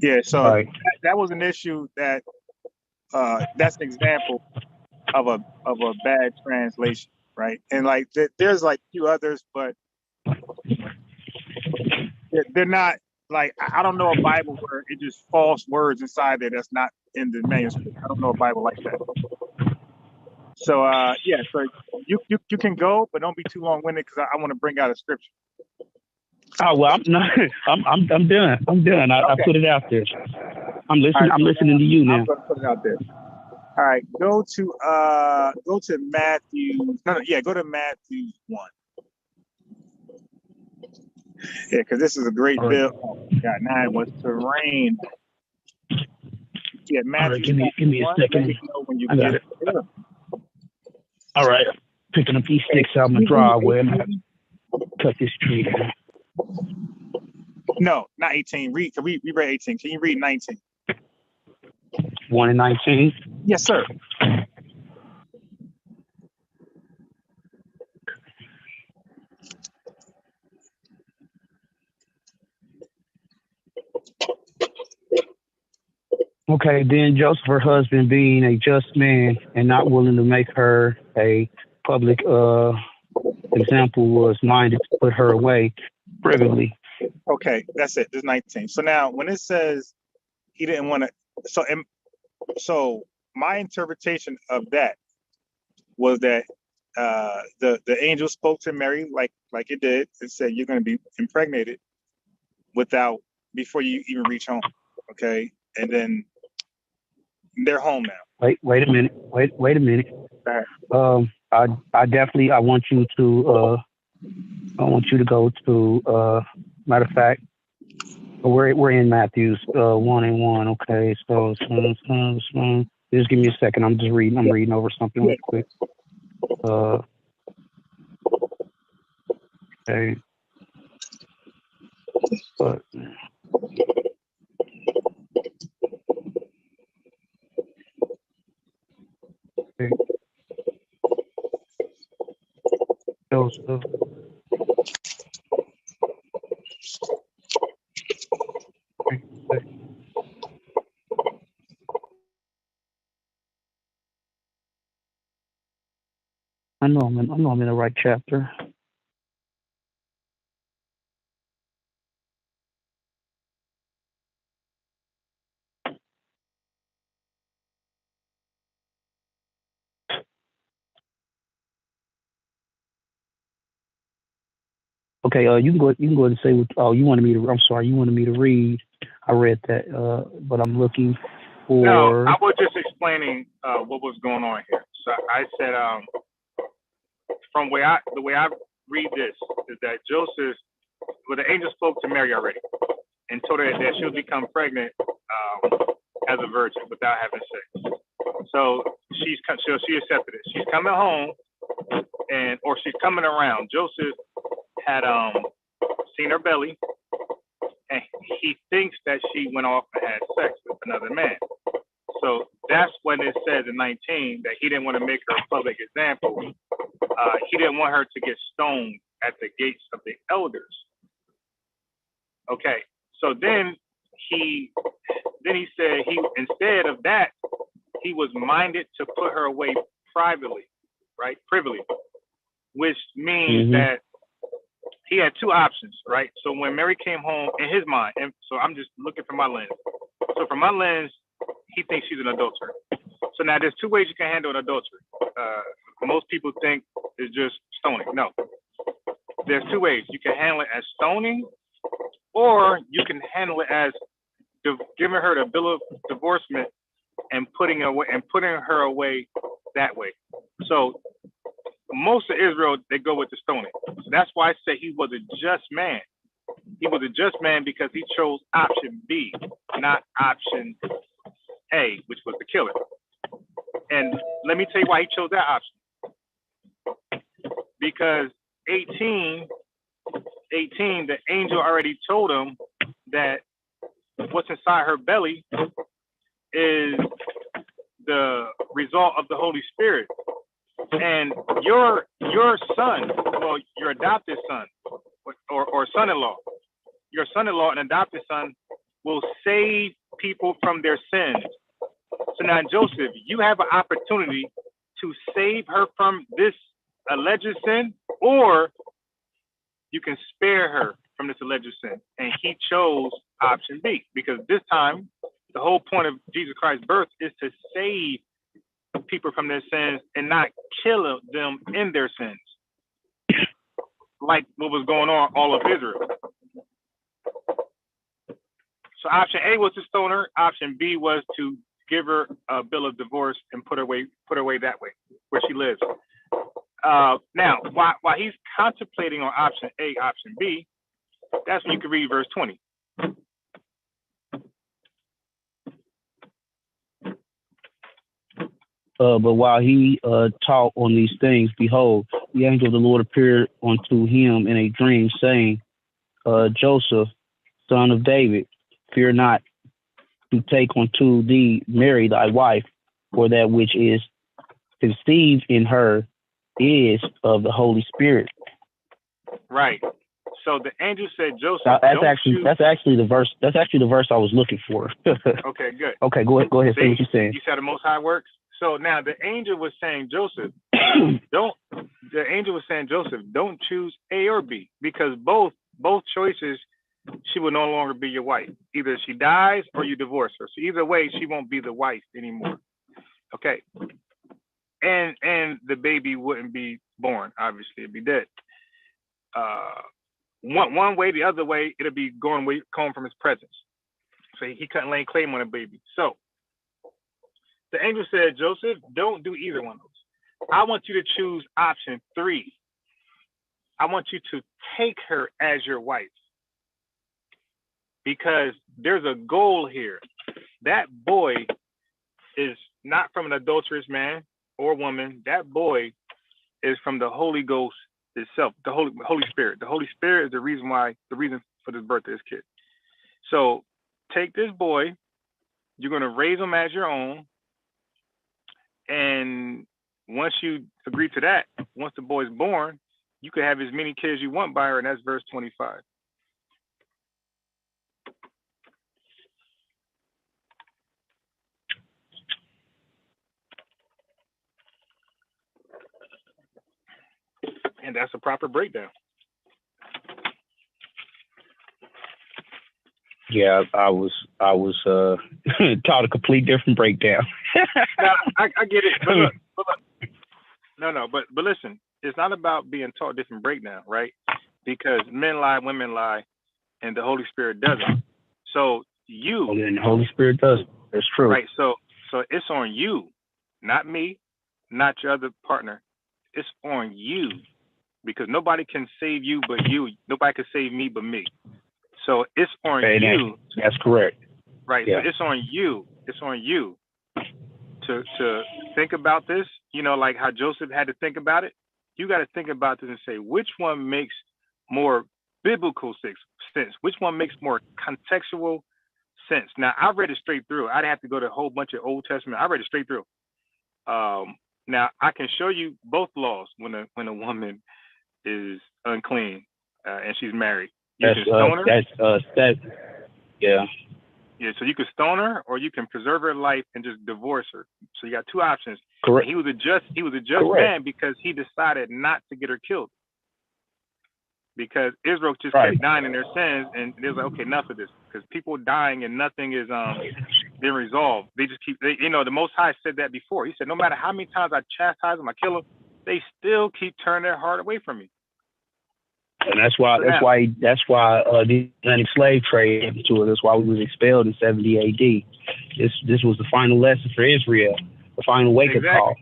Yeah. So that was an issue that that's an example of a bad translation, right? And like there's like a few others, but they're not like, I don't know a Bible where it just false words inside there that's not in the manuscript. I don't know a Bible like that. So so you can go, but don't be too long-winded because I want to bring out a scripture. Oh well, I'm not. I'm done. I'm done. I put it out there. I'm listening. I'm listening to you now. I'm going to put it out there. All right, go to Matthew. Go to Matthew 1. Yeah, because this is a great bill. Oh, God, 9 was to reign. Yeah, Matthew. Right, give me a second. When you I got get it. All right, picking up these sticks out of my driveway. I'm gonna cut this tree down. No, not 18. We read 18. Can you read 19? 1 and 19. Yes, sir. Okay, then Joseph, her husband, being a just man and not willing to make her a public example, was minded to put her away privily. Okay, that's it. This is 19. So now, when it says he didn't want to, so my interpretation of that was that the angel spoke to Mary like it did and said, "You're going to be impregnated before you even reach home." Okay, and then they're home now. Wait a minute. Wait a minute. I definitely want you to go to matter of fact, we're in Matthew's 1:1. Okay, so just give me a second. I'm reading over something real quick. Okay. But okay. Joseph. I know I'm in the right chapter. Okay, you can go ahead and say what you wanted me to. I'm sorry, you wanted me to read. I read that, but I'm looking for. No, I was just explaining what was going on here. So I said, the way I read this is that Joseph, the angel spoke to Mary already and told her that she'll become pregnant as a virgin without having sex. So she accepted it. She's coming home, or she's coming around. Joseph had seen her belly, and he thinks that she went off and had sex with another man. So that's when it says in 19 that he didn't want to make her a public example. He didn't want her to get stoned at the gates of the elders. Okay, so then he said instead of that, he was minded to put her away privately, right? Privily, which means that he had two options, right? So when Mary came home, in his mind, and so I'm just looking from my lens. So from my lens, he thinks she's an adulterer. So now there's two ways you can handle an adultery. Most people think it's just stoning. No, there's two ways. You can handle it as stoning, or you can handle it as giving her the bill of divorcement and putting her away that way. So most of Israel, they go with the stoning. So that's why I say he was a just man. He was a just man because he chose option B, not option A, which was the killer. And let me tell you why he chose that option. Because 18, the angel already told him that what's inside her belly is the result of the Holy Spirit. And your son, well, your adopted son or son-in-law, your son-in-law and adopted son will save people from their sins. So now, Joseph, you have an opportunity to save her from this alleged sin, or you can spare her from this alleged sin. And he chose option B, because this time, the whole point of Jesus Christ's birth is to save people from their sins and not kill them in their sins, like what was going on all of Israel. So option A was to stone her. Option B was to give her a bill of divorce and put her away that way, where she lives. Now, while he's contemplating on option A, option B, that's when you can read verse 20. But while he taught on these things, behold, the angel of the Lord appeared unto him in a dream, saying, Joseph, son of David, fear not to take unto thee Mary thy wife, for that which is conceived in her is of the Holy Spirit. Right. So the angel said, Joseph, that's actually the verse. That's actually the verse I was looking for. Okay, good. Okay, go ahead. Go ahead. Say what you're saying. You said the Most High works. So now the angel was saying, Joseph, don't choose A or B, because both choices, she will no longer be your wife. Either she dies or you divorce her. So either way, she won't be the wife anymore. Okay. And the baby wouldn't be born. Obviously, it'd be dead. One way, the other way, it'll be going from his presence. So he couldn't lay claim on a baby. So the angel said, Joseph, don't do either one of those. I want you to choose option 3. I want you to take her as your wife, because there's a goal here. That boy is not from an adulterous man or woman. That boy is from the Holy Ghost itself, the Holy Spirit. The Holy Spirit is the reason for this birth of this kid. So take this boy, you're going to raise him as your own. And once you agree to that, once the boy's born, you can have as many kids you want by her, and that's verse 25. And that's a proper breakdown. Yeah, I was taught a complete different breakdown. Now, I get it, but look, but listen, it's not about being taught a different breakdown, right? Because men lie, women lie, and the Holy Spirit doesn't. So you, and the Holy Spirit does. That's true, right? So it's on you, not me, not your other partner. It's on you, because nobody can save you but you. Nobody can save me but me. So it's on you. That's correct. Right. Yeah. So it's on you. It's on you to think about this. You know, like how Joseph had to think about it. You got to think about this and say, which one makes more biblical sense? Which one makes more contextual sense? Now, I read it straight through. I'd have to go to a whole bunch of Old Testament. I read it straight through. Now, I can show you both laws when a woman is unclean and she's married. You can stone her. Yeah, so you can stone her, or you can preserve her life and just divorce her. So you got two options. Correct. And he was a just man, because he decided not to get her killed. Because Israel just kept dying in their sins, and it was like, okay, enough of this. Because people dying and nothing is being resolved. They just keep, the Most High said that before. He said, no matter how many times I chastise them, I kill them, they still keep turning their heart away from me. And that's why the Atlantic slave trade happened to us. That's why we was expelled in 70 AD. This was the final lesson for Israel, the final wake-up call.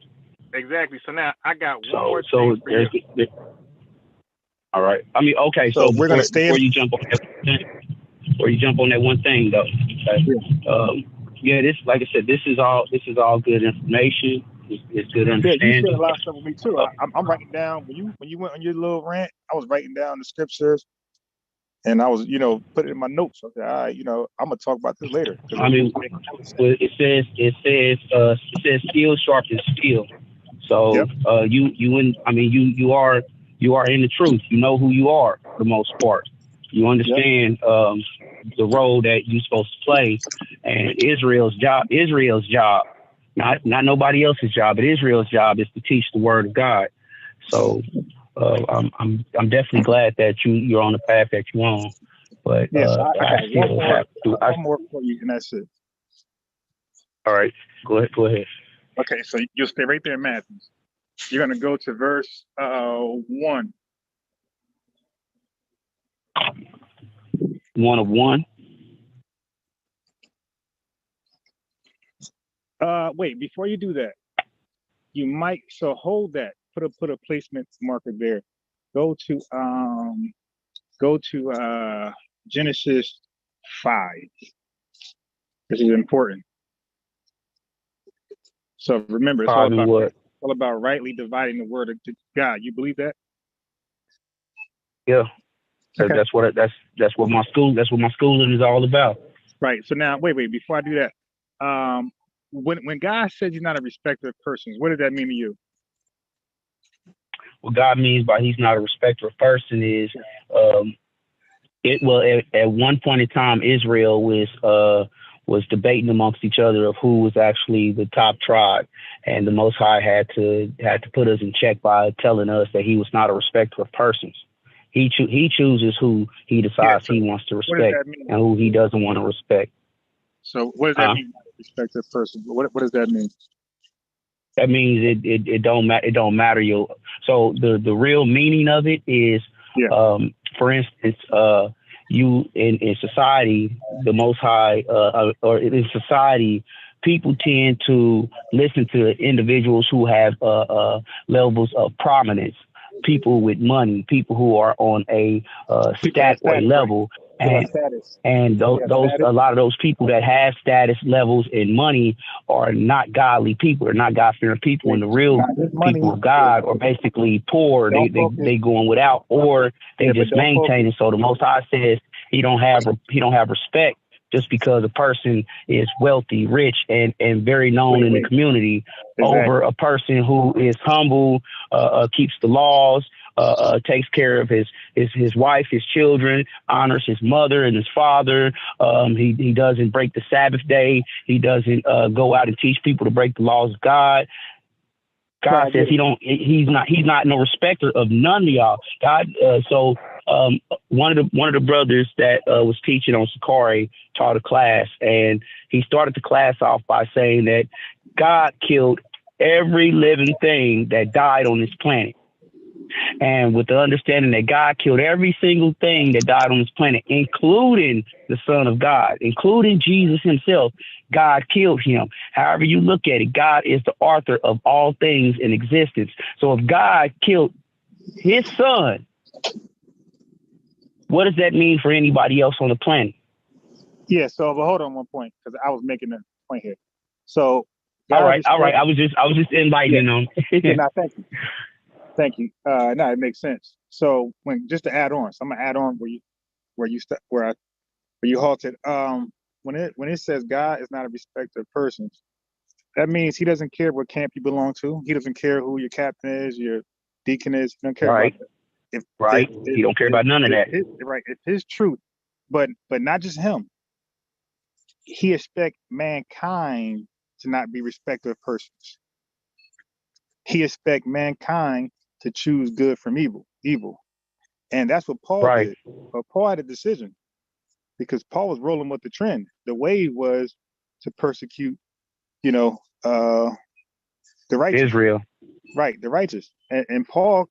Exactly. So now I got one more thing for you. All right. I mean, okay. So we're going to stay before you jump on that one thing, though. This, like I said, this is all good information. It's good understanding. Yeah, you said a lot of stuff with me too. I'm writing down when you went on your little rant. I was writing down the scriptures, and I was put it in my notes. Okay, all right, I'm gonna talk about this later. I mean, it says steel sharpens steel. So yep. you are in the truth. You know who you are for the most part. You understand the role that you're supposed to play, and Israel's job. Not nobody else's job, but Israel's job is to teach the word of God. So I'm definitely glad that you're on the path that you're on. But yes, I got one more for you, and that's it. All right, go ahead. Okay, so you'll stay right there in Matthew. You're gonna go to verse 1. 1 of 1. Wait, before you do that, you might hold that. Put a placement marker there. Go to Genesis 5. This is important. So remember, it's all about rightly dividing the word of God. You believe that? Yeah. Okay. That's what my schooling is all about. Right. So now, wait. Before I do that, when God says He's not a respecter of persons, what does that mean to you? What God means by He's not a respecter of person is At one point in time, Israel was debating amongst each other of who was actually the top tribe, and the Most High had to put us in check by telling us that He was not a respecter of persons. He chooses who He decides He wants to respect and who He doesn't want to respect. So what does that mean? Respecter of persons. What does that mean? That means it don't matter. It don't matter. So the real meaning of it is, for instance, you in society, the Most High, or in society, people tend to listen to individuals who have levels of prominence, people with money, people who are on a stat or level. And those a lot of those people that have status levels and money are not godly people, are not God-fearing people. And the real people of God are basically poor. They going without, or they just maintaining. So the Most High says he don't have respect just because a person is wealthy, rich, and very known in the community over a person who is humble, keeps the laws, takes care of his wife, his children, honors his mother and his father. He doesn't break the Sabbath day. He doesn't go out and teach people to break the laws of God. God says he's not no respecter of none of y'all. God, one of the brothers that was teaching on Sakari taught a class, and he started the class off by saying that God killed every living thing that died on this planet. And with the understanding that God killed every single thing that died on this planet, including the Son of God, including Jesus himself, God killed him. However you look at it, God is the author of all things in existence. So if God killed his son, what does that mean for anybody else on the planet? Yeah, so but hold on one point, because I was making a point here. So all right. I was just enlightening them. No, thank you. No, it makes sense. So just to add on, so I'm gonna add on where you halted. When it says God is not a respecter of persons, that means he doesn't care what camp you belong to. He doesn't care who your captain is, your deacon is. He don't care about that. He don't care about none of that. It's his truth, but not just him. He expects mankind to not be respecter of persons. He expects mankind to choose good from evil. And that's what Paul did. But Paul had a decision, because Paul was rolling with the trend. The wave was to persecute, the righteous. Israel. Right, the righteous. And Paul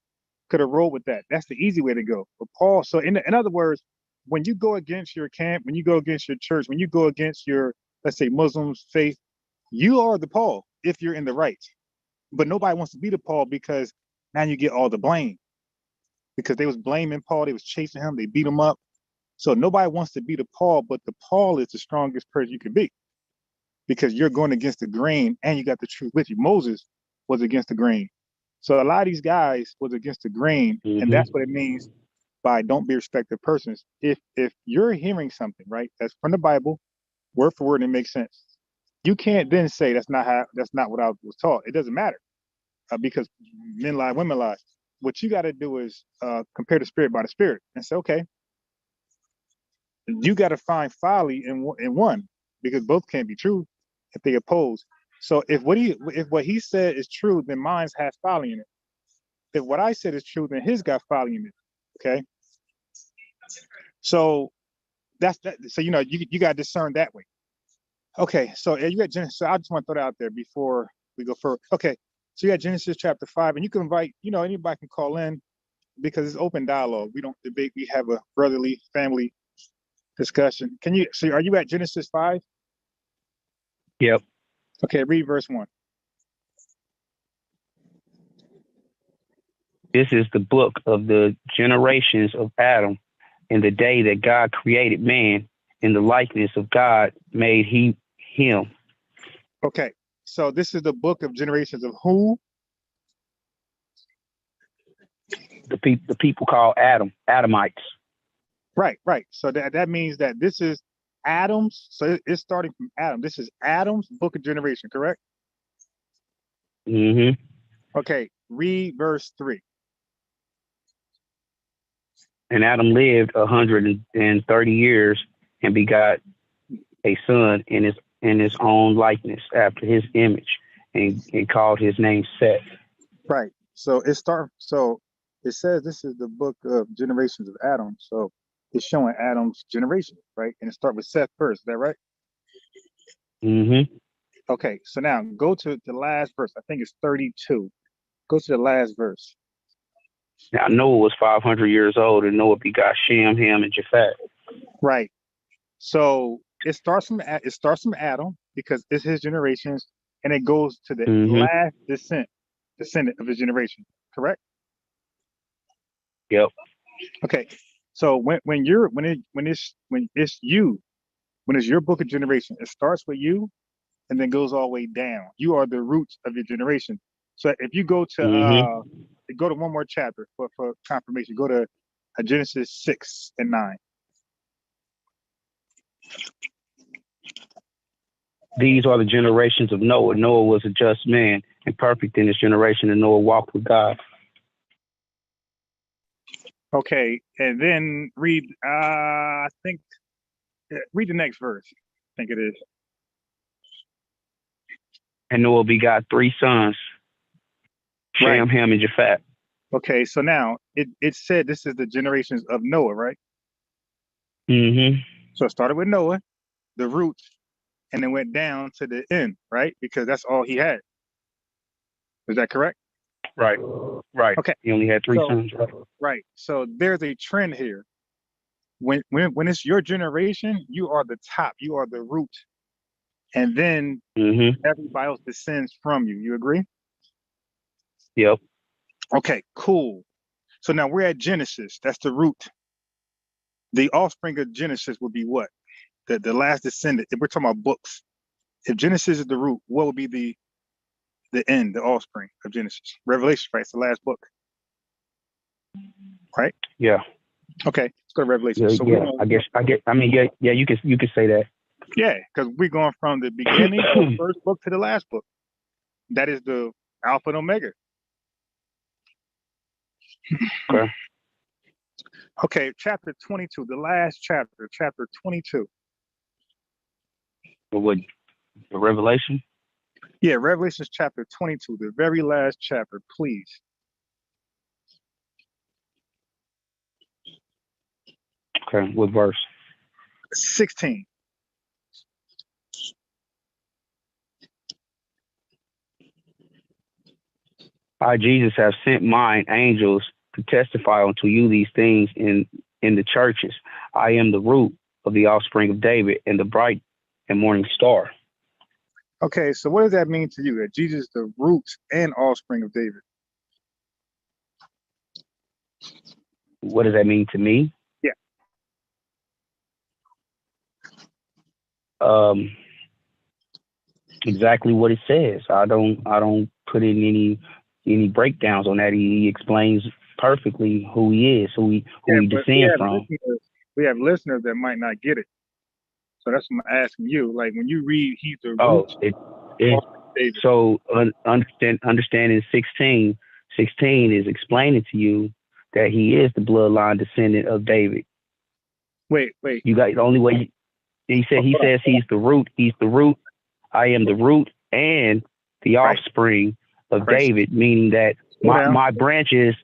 could have rolled with that. That's the easy way to go. But Paul, so in other words, when you go against your camp, when you go against your church, when you go against your, let's say, Muslims' faith, you are the Paul if you're in the right. But nobody wants to be the Paul, because now you get all the blame. Because they was blaming Paul, they was chasing him, they beat him up. So nobody wants to be the Paul, but the Paul is the strongest person you can be, because you're going against the grain and you got the truth with you. Moses was against the grain. So a lot of these guys was against the grain, and that's what it means by don't be respected persons. If you're hearing something, right, that's from the Bible, word for word, and it makes sense, you can't then say that's not what I was taught. It doesn't matter, because men lie, women lie. What you got to do is compare the spirit by the spirit and say, okay, you got to find folly in one, because both can't be true if they oppose. So if what he said is true, then mine has folly in it. If what I said is true, then his got folly in it. Okay. So that's that. So you got to discern that way. Okay. So you got Genesis. So I just want to throw that out there before we go further. Okay. So you got Genesis chapter 5, and you can invite, anybody can call in, because it's open dialogue. We don't debate. We have a brotherly family discussion. So are you at Genesis 5? Yep. Okay, read verse 1. This is the book of the generations of Adam. In the day that God created man, in the likeness of God made he him. Okay, so this is the book of generations of who? The people called Adamites. Right. So that means that this is Adam's. So it's starting from Adam. This is Adam's book of generation, correct? Mm-hmm. Okay, read verse 3. And Adam lived 130 years and begot a son in his own likeness after his image, and called his name Seth. Right. So it says this is the book of generations of Adam. So it's showing Adam's generation, right? And it starts with Seth first. Is that right? Mm-hmm. Okay. So now go to the last verse. I think it's 32. Go to the last verse. Now Noah was 500 years old, and Noah begot Shem, Ham, and Japheth. Right. So it starts from Adam because it's his generations, and it goes to the last descendant of his generation. Correct? Yep. Okay. So when it's your book of generation, it starts with you, and then goes all the way down. You are the roots of your generation. So if you go to go to one more chapter for confirmation, go to Genesis 6 and 9. These are the generations of Noah. Noah was a just man and perfect in his generation, and Noah walked with God. Okay, and then read read the next verse. I think it is. And Noah begot 3 sons, Shem, Ham, and Japheth. Okay, so now it said this is the generations of Noah, right? Mm-hmm. So it started with Noah, the roots, and then went down to the end, right? Because that's all he had. Is that correct? Right. Okay. He only had 3 sons, right? Right. So there's a trend here. When it's your generation, you are the top, you are the root, and then everybody else descends from you. You agree? Yep. Okay, cool. So now we're at Genesis. That's the root. The offspring of Genesis would be what? The last descendant. If we're talking about books, if Genesis is the root, what would be the end, the offspring of Genesis? Revelation, right? It's the last book, right? Yeah. Okay, let's go to Revelation. Yeah, so yeah. You can say that. Yeah, because we're going from the beginning of the first book to the last book. That is the Alpha and Omega. Okay. Okay, chapter 22, the last chapter, chapter 22. What? The Revelation? Yeah, Revelation chapter 22, the very last chapter, please. Okay, what verse? 16. I, Jesus, have sent mine angels to testify unto you these things in the churches. I am the root of the offspring of David and the bright and morning star. Okay, so what does that mean to you, that Jesus is the root and offspring of David? What does that mean to me? Yeah. Exactly what it says. I don't put in any breakdowns on that. He explains perfectly who he is, who he descends from. We have listeners that might not get it. So that's what I'm asking you. Like when you read, he's the root. So understanding 16 is explaining to you that he is the bloodline descendant of David. Wait. You got the only way. He says he's the root. He's the root. I am the root and the offspring of David, meaning that my branches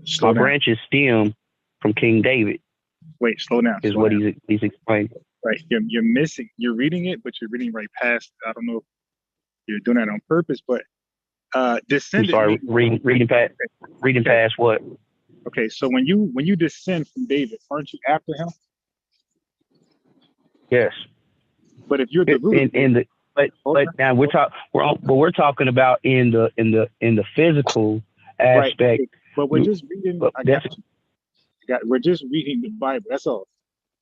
stem from King David. Wait, slow down. Is what he's explaining. Right. You're missing. You're reading it, but you're reading right past. I don't know if you're doing that on purpose, but descendant. I'm sorry, reading past what? Okay, so when you descend from David, aren't you after him? Yes. But if you're the root, but now we're talking about in the physical aspect. Right. But we're just reading. We're just reading the Bible. That's all.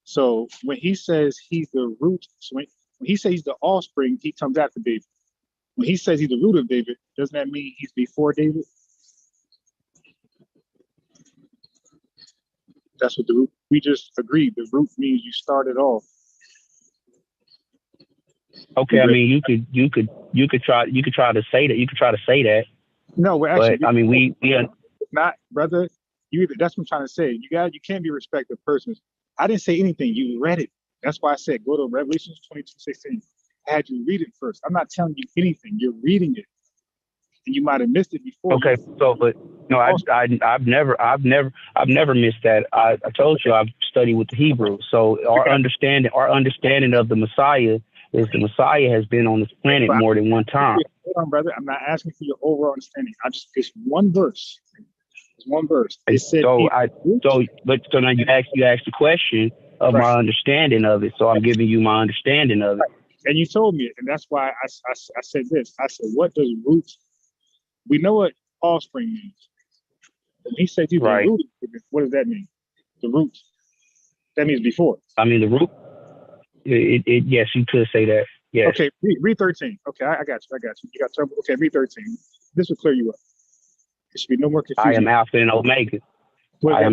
So when he says he's the root, so when he says he's the offspring, he comes after David. When he says he's the root of David, doesn't that mean he's before David? That's what the root. We just agreed. The root means you started off. Okay, I mean you could try to say that. You could try to say that. No, we're actually. But I mean we not, brother. That's what I'm trying to say. You can't be respected persons. I didn't say anything. You read it. That's why I said go to Revelation 22:16. I had you read it first. I'm not telling you anything. You're reading it, and you might have missed it before. Okay, so but no, I've never missed that. I told you I've studied with the Hebrew. So our understanding of the Messiah is the Messiah has been on this planet more than one time. Hold on, brother. I'm not asking for your overall understanding. It's one verse. It's one verse. It said, so now you asked the question of my understanding of it. So I'm giving you my understanding of it. And you told me it, and that's why I said this. I said, what does root? We know what offspring means. And he said, right. Rooted. What does that mean? The root. That means before. I mean, the root. Yes, you could say that. Yes. Okay, read 13. Okay, I got you. You got trouble. Okay, read 13. This will clear you up. There should be no more confusion. I am Alpha and Omega. I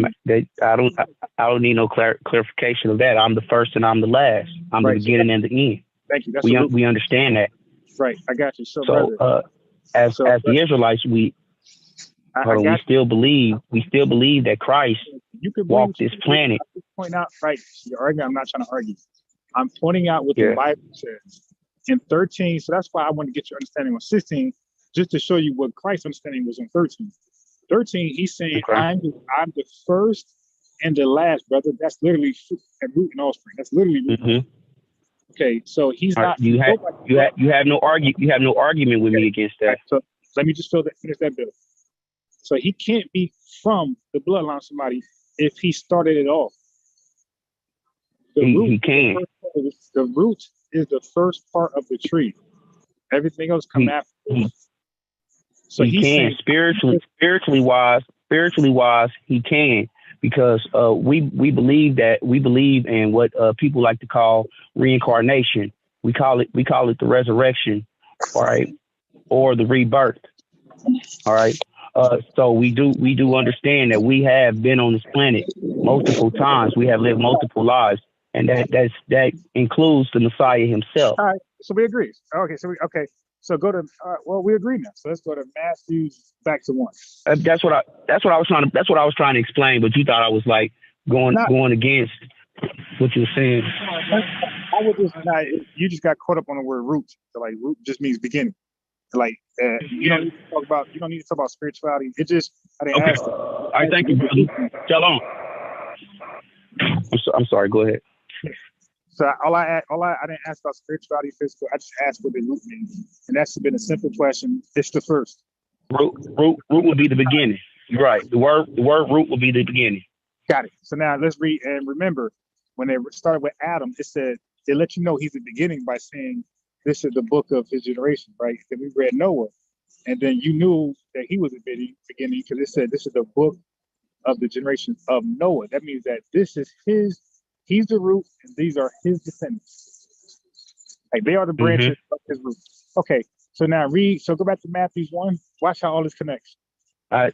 don't need no clarification of that. I'm the first and I'm the last. I'm the beginning and the end. Thank you. We understand that. Right, I got you. So as the Israelites, we still believe that Christ walked this planet. Point out, right? You're arguing. I'm not trying to argue. I'm pointing out what the Bible says in 13. So that's why I want to get your understanding on 16, just to show you what Christ's understanding was on 13. 13, he's saying, I'm the first and the last, brother. That's literally root and offspring. That's literally root. Mm-hmm. Okay, so he's not. You have no argument with me against that. So let me just finish that bill. So he can't be from the bloodline of somebody if he started it off. He can. The root is the first part of the tree. Everything else come after. So he can spiritually wise, he can, because we believe in what people like to call reincarnation. We call it the resurrection, all right, or the rebirth. All right. So we do understand that we have been on this planet multiple times. We have lived multiple lives. And that includes the Messiah himself. All right, so we agree. So go to we agree now. So let's go to Matthew back to 1. That's what I was trying to explain. But you thought I was like going against what you were saying. I would just you just got caught up on the word root. So like root just means beginning. Like you don't need to talk about spirituality. I didn't ask that. All right, thank you, brother. Shalom. I'm sorry. Go ahead. So I didn't ask about spirituality, physical. I just asked what the root means, and that's been a simple question. It's the first. Root will be the beginning. You're right. The word root will be the beginning. Got it. So now let's read and remember when they started with Adam, it said they let you know he's the beginning by saying this is the book of his generation, right? Then we read Noah, and then you knew that he was the beginning because it said this is the book of the generation of Noah. That means that this is he's the root, and these are his descendants. Like they are the branches of his root. Okay, so now go back to Matthew 1. Watch how all this connects. I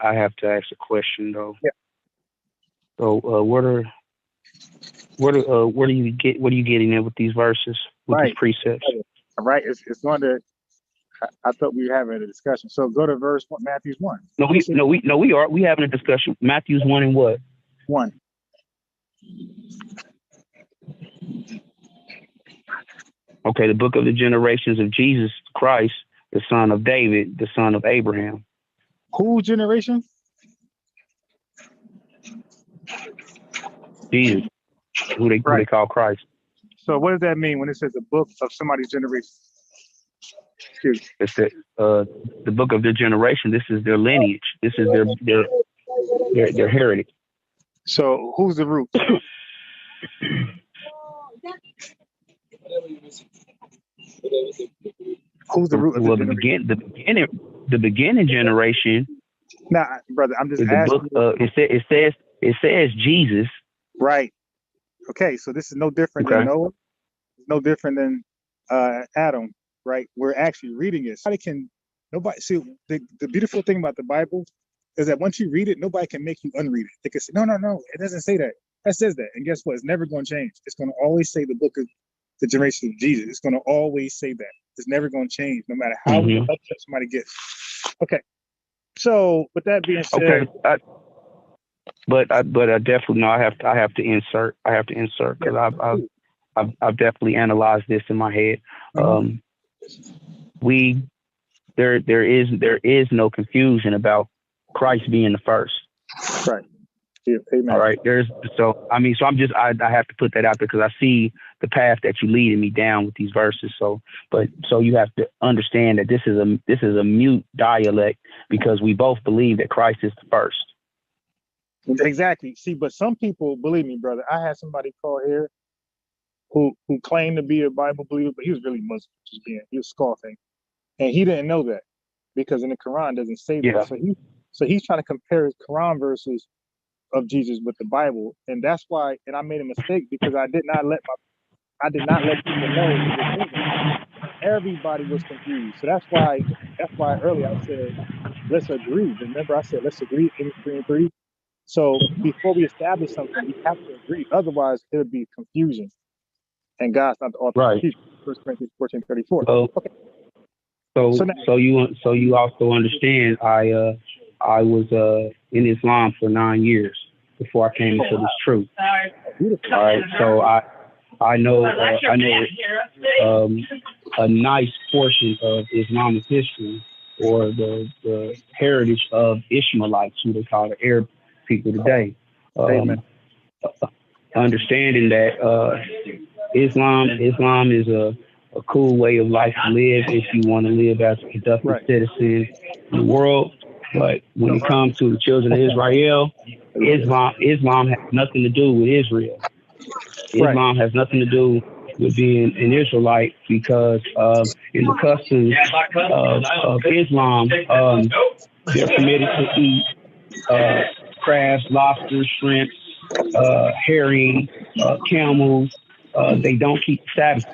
have to ask a question though. Yeah. So what are you getting at with these verses, with these precepts? All right, it's going to. I thought we were having a discussion. So go to verse 1, Matthew 1. We having a discussion. Matthew 1 and what? 1. Okay, the book of the generations of Jesus Christ, the son of David, the son of Abraham. Whose generation? Jesus, who they call Christ. So what does that mean when it says the book of somebody's generation? It's the book of their generation. This is their lineage. This is their heritage. So who's the root? Who's the root of the beginning generation? Nah, brother, I'm just asking. It says Jesus. Right. Okay, so this is no different than Noah. It's no different than Adam. Right. We're actually reading it. Nobody see the beautiful thing about the Bible is that once you read it, nobody can make you unread it. They can say, no, it doesn't say that. That says that. And guess what? It's never going to change. It's going to always say the book of the generation of Jesus. It's going to always say that. It's never going to change, no matter how upset somebody gets. Okay. So with that being said, okay, but I definitely know I have to insert because I've definitely analyzed this in my head. There is no confusion about Christ being the first. Right. Yeah, amen. All right. I have to put that out there because I see the path that you're leading me down with these verses. So you have to understand that this is a mute dialect because we both believe that Christ is the first. Exactly. See, but some people, believe me, brother, I had somebody call here who claimed to be a Bible believer, but he was really Muslim, he was scoffing. And he didn't know that because in the Quran doesn't say that. So he's trying to compare his Quran verses of Jesus with the Bible. And that's why, and I made a mistake because I did not let people know everybody was confused. So that's why earlier I said, let's agree. Remember I said, let's agree and agree. So before we establish something, we have to agree. Otherwise, it'll be confusion. And God's not the author of confusion. 1 Corinthians 14:34. Okay. So you also understand I was in Islam for 9 years before I came into this truth. All right. So I know a nice portion of Islamic history or the heritage of Ishmaelites, who they call the Arab people today. Understanding that Islam is a cool way of life to live if you want to live as a productive citizen in the world. But when it comes to the children of Israel, Islam has nothing to do with Israel. Islam has nothing to do with being an Israelite because in the customs of Islam, they're permitted to eat crabs, lobsters, shrimps, herring, camels. They don't keep the Sabbath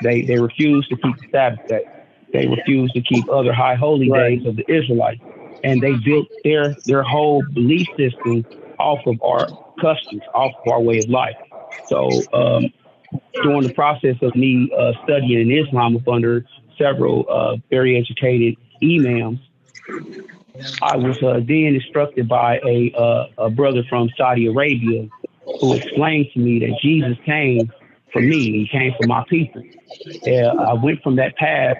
day. They refuse to keep the Sabbath day. They refuse to keep other high holy days of the Israelites. And they built their whole belief system off of our customs, off of our way of life. So during the process of me studying in Islam up under several very educated imams, I was then instructed by a brother from Saudi Arabia who explained to me that Jesus came for me. He came for my people. I went from that path,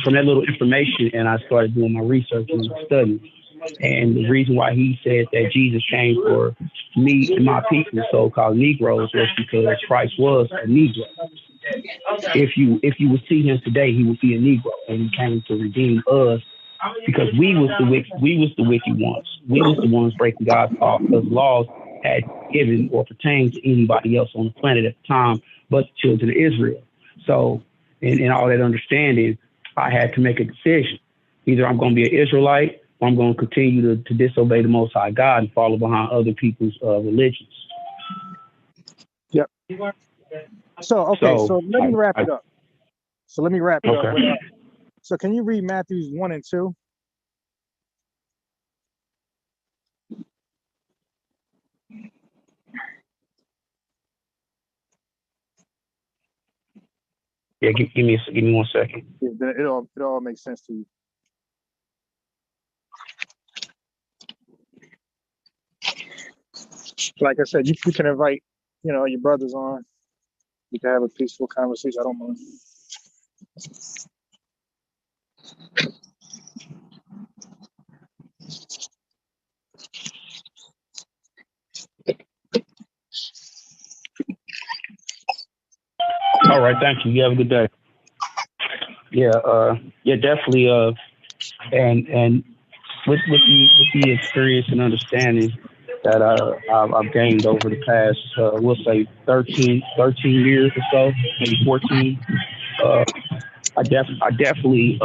from that little information, and I started doing my research and study. And the reason why he said that Jesus came for me and my people, so-called Negroes, was because Christ was a Negro. If you would see him today, he would be a Negro, and he came to redeem us because we was the wicked ones. We was the ones breaking God's law because laws had given or pertained to anybody else on the planet at the time but the children of Israel. So in all that understanding, I had to make a decision. Either I'm going to be an Israelite or I'm going to continue to disobey the Most High God and follow behind other people's religions. Yep. So let me wrap it up. Okay. So can you read Matthews 1 and 2? Yeah, give me 1 second. It all makes sense to you. Like I said, you can invite, your brothers on. We can have a peaceful conversation. I don't mind. All right, thank you. You have a good day. Yeah, definitely. And with the experience and understanding that I've gained over the past, we'll say 13 years or so, maybe 14. I definitely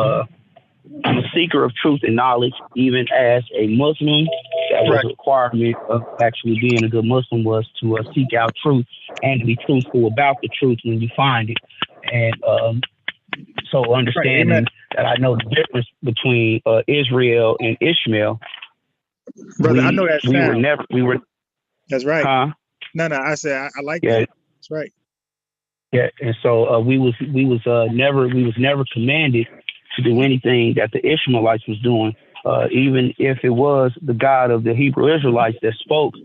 I'm a seeker of truth and knowledge, even as a Muslim. That was a requirement of actually being a good Muslim, was to seek out truth and to be truthful about the truth when you find it. And so understanding that I know the difference between Israel and Ishmael. Brother, I know that sound. That's right. Huh? No, I said I like that. That's right. Yeah, and so we was never commanded to do anything that the Ishmaelites was doing even if it was the God of the Hebrew Israelites that spoke, you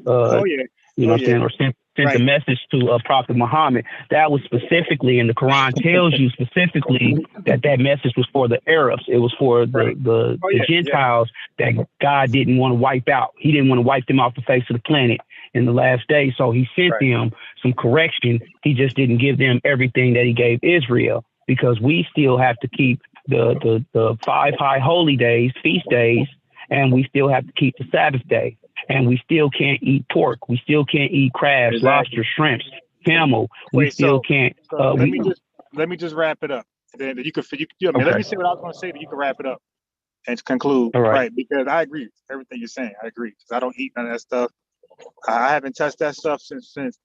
know what I'm saying, or sent the message to Prophet Muhammad, that was specifically, and the Quran tells you specifically that message was for the Arabs. It was for the Gentiles that God didn't want to wipe out. He didn't want to wipe them off the face of the planet in the last days. So he sent them some correction. He just didn't give them everything that he gave Israel, because we still have to keep the 5 high holy days, feast days, and we still have to keep the Sabbath day. And we still can't eat pork. We still can't eat crabs, lobster, shrimps, camel. We still can't. Let me just wrap it up. Then you can. Let me say what I was going to say. That you can wrap it up and conclude. All right. Because I agree with everything you're saying. I agree, because I don't eat none of that stuff. I haven't touched that stuff since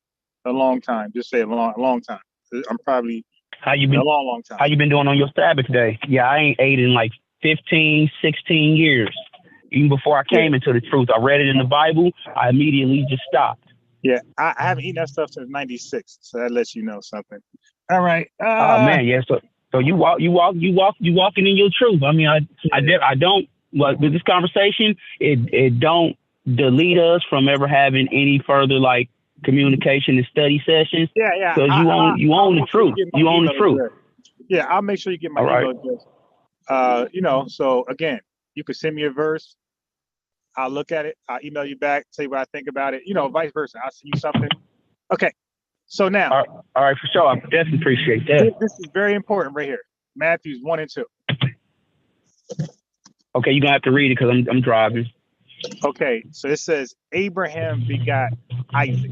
a long time. Just say a long time. I'm probably a long time. How you been doing on your Sabbath day? Yeah, I ain't ate in like 15, 16 years. Even before I came into the truth, I read it in the Bible. I immediately just stopped. Yeah, I haven't eaten that stuff since '96, so that lets you know something. All right. Oh man, yeah. So you walking in your truth. I mean, I don't. Well, with this conversation, it don't delete us from ever having any further like communication and study sessions. Yeah. Because you own the truth. You own the truth. Yeah, I'll make sure you get my email address. So again, you can send me a verse. I'll look at it. I'll email you back, tell you what I think about it. Vice versa. I'll send you something. Okay. So now. All right, for sure. I definitely appreciate that. This is very important right here. Matthews 1 and 2. Okay, you're gonna have to read it because I'm driving. Okay, so it says Abraham begot Isaac.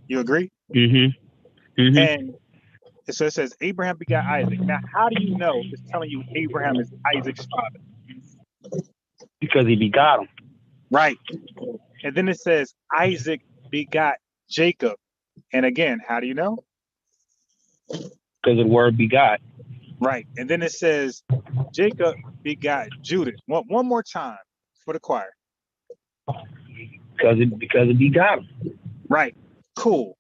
You agree? Mm-hmm. And so it says Abraham begot Isaac. Now, how do you know it's telling you Abraham is Isaac's father? Because he begot him. Right. And then it says Isaac begot Jacob. And again, how do you know? Because of the word begot. Right. And then it says Jacob begot Judah. One more time for the choir. Because it begot him. Right. Cool.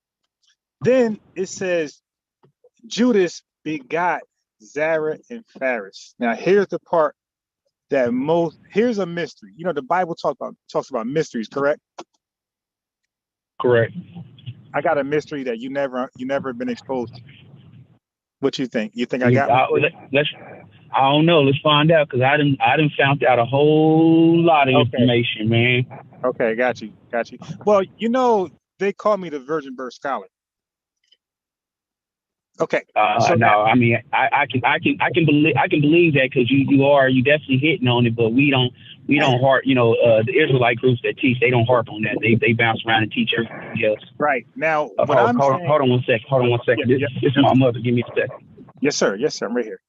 Then it says Judas begot Zerah and Phares. Now here's the part here's a mystery. The Bible talks about mysteries, correct? Correct. I got a mystery that you never been exposed to. What you think? You think I got one? I don't know. Let's find out, because I done found out a whole lot of information, man. Okay, got you. Well, they call me the Virgin Birth Scholar. Okay. I mean, I can believe that, because you definitely hitting on it, but we don't harp. The Israelite groups that teach, they don't harp on that. They bounce around and teach everything else. Right. Now, hold on one second. This is my mother. Give me a second. Yes, sir. I'm right here.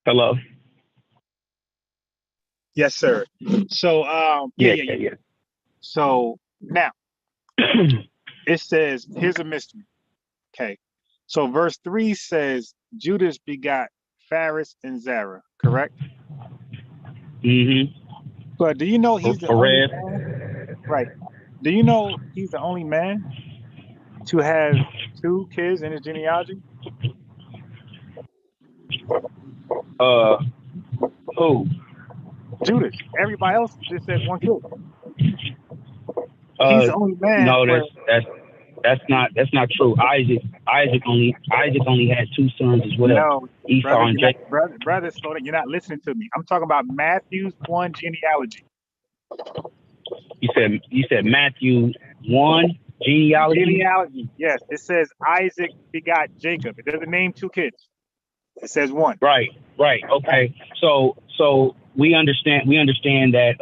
Hello. Yes, sir. So, yeah. So now it says, here's a mystery. Okay. So verse 3 says Judas begot Phares and Zerah, correct? Mm-hmm. But do you know he's the only man? Right. Do you know he's the only man to have 2 kids in his genealogy? Who? Judas. Everybody else just said 1 kid. He's the only man. No, that's not true. Isaac only had two sons as well. No, Esau brother, and Jacob. Brother, slow down. You're not listening to me. I'm talking about Matthew's 1 genealogy. You said Matthew 1 genealogy? Genealogy, yes. It says Isaac begot Jacob. It doesn't name two kids. It says one. Right. Okay. So we understand that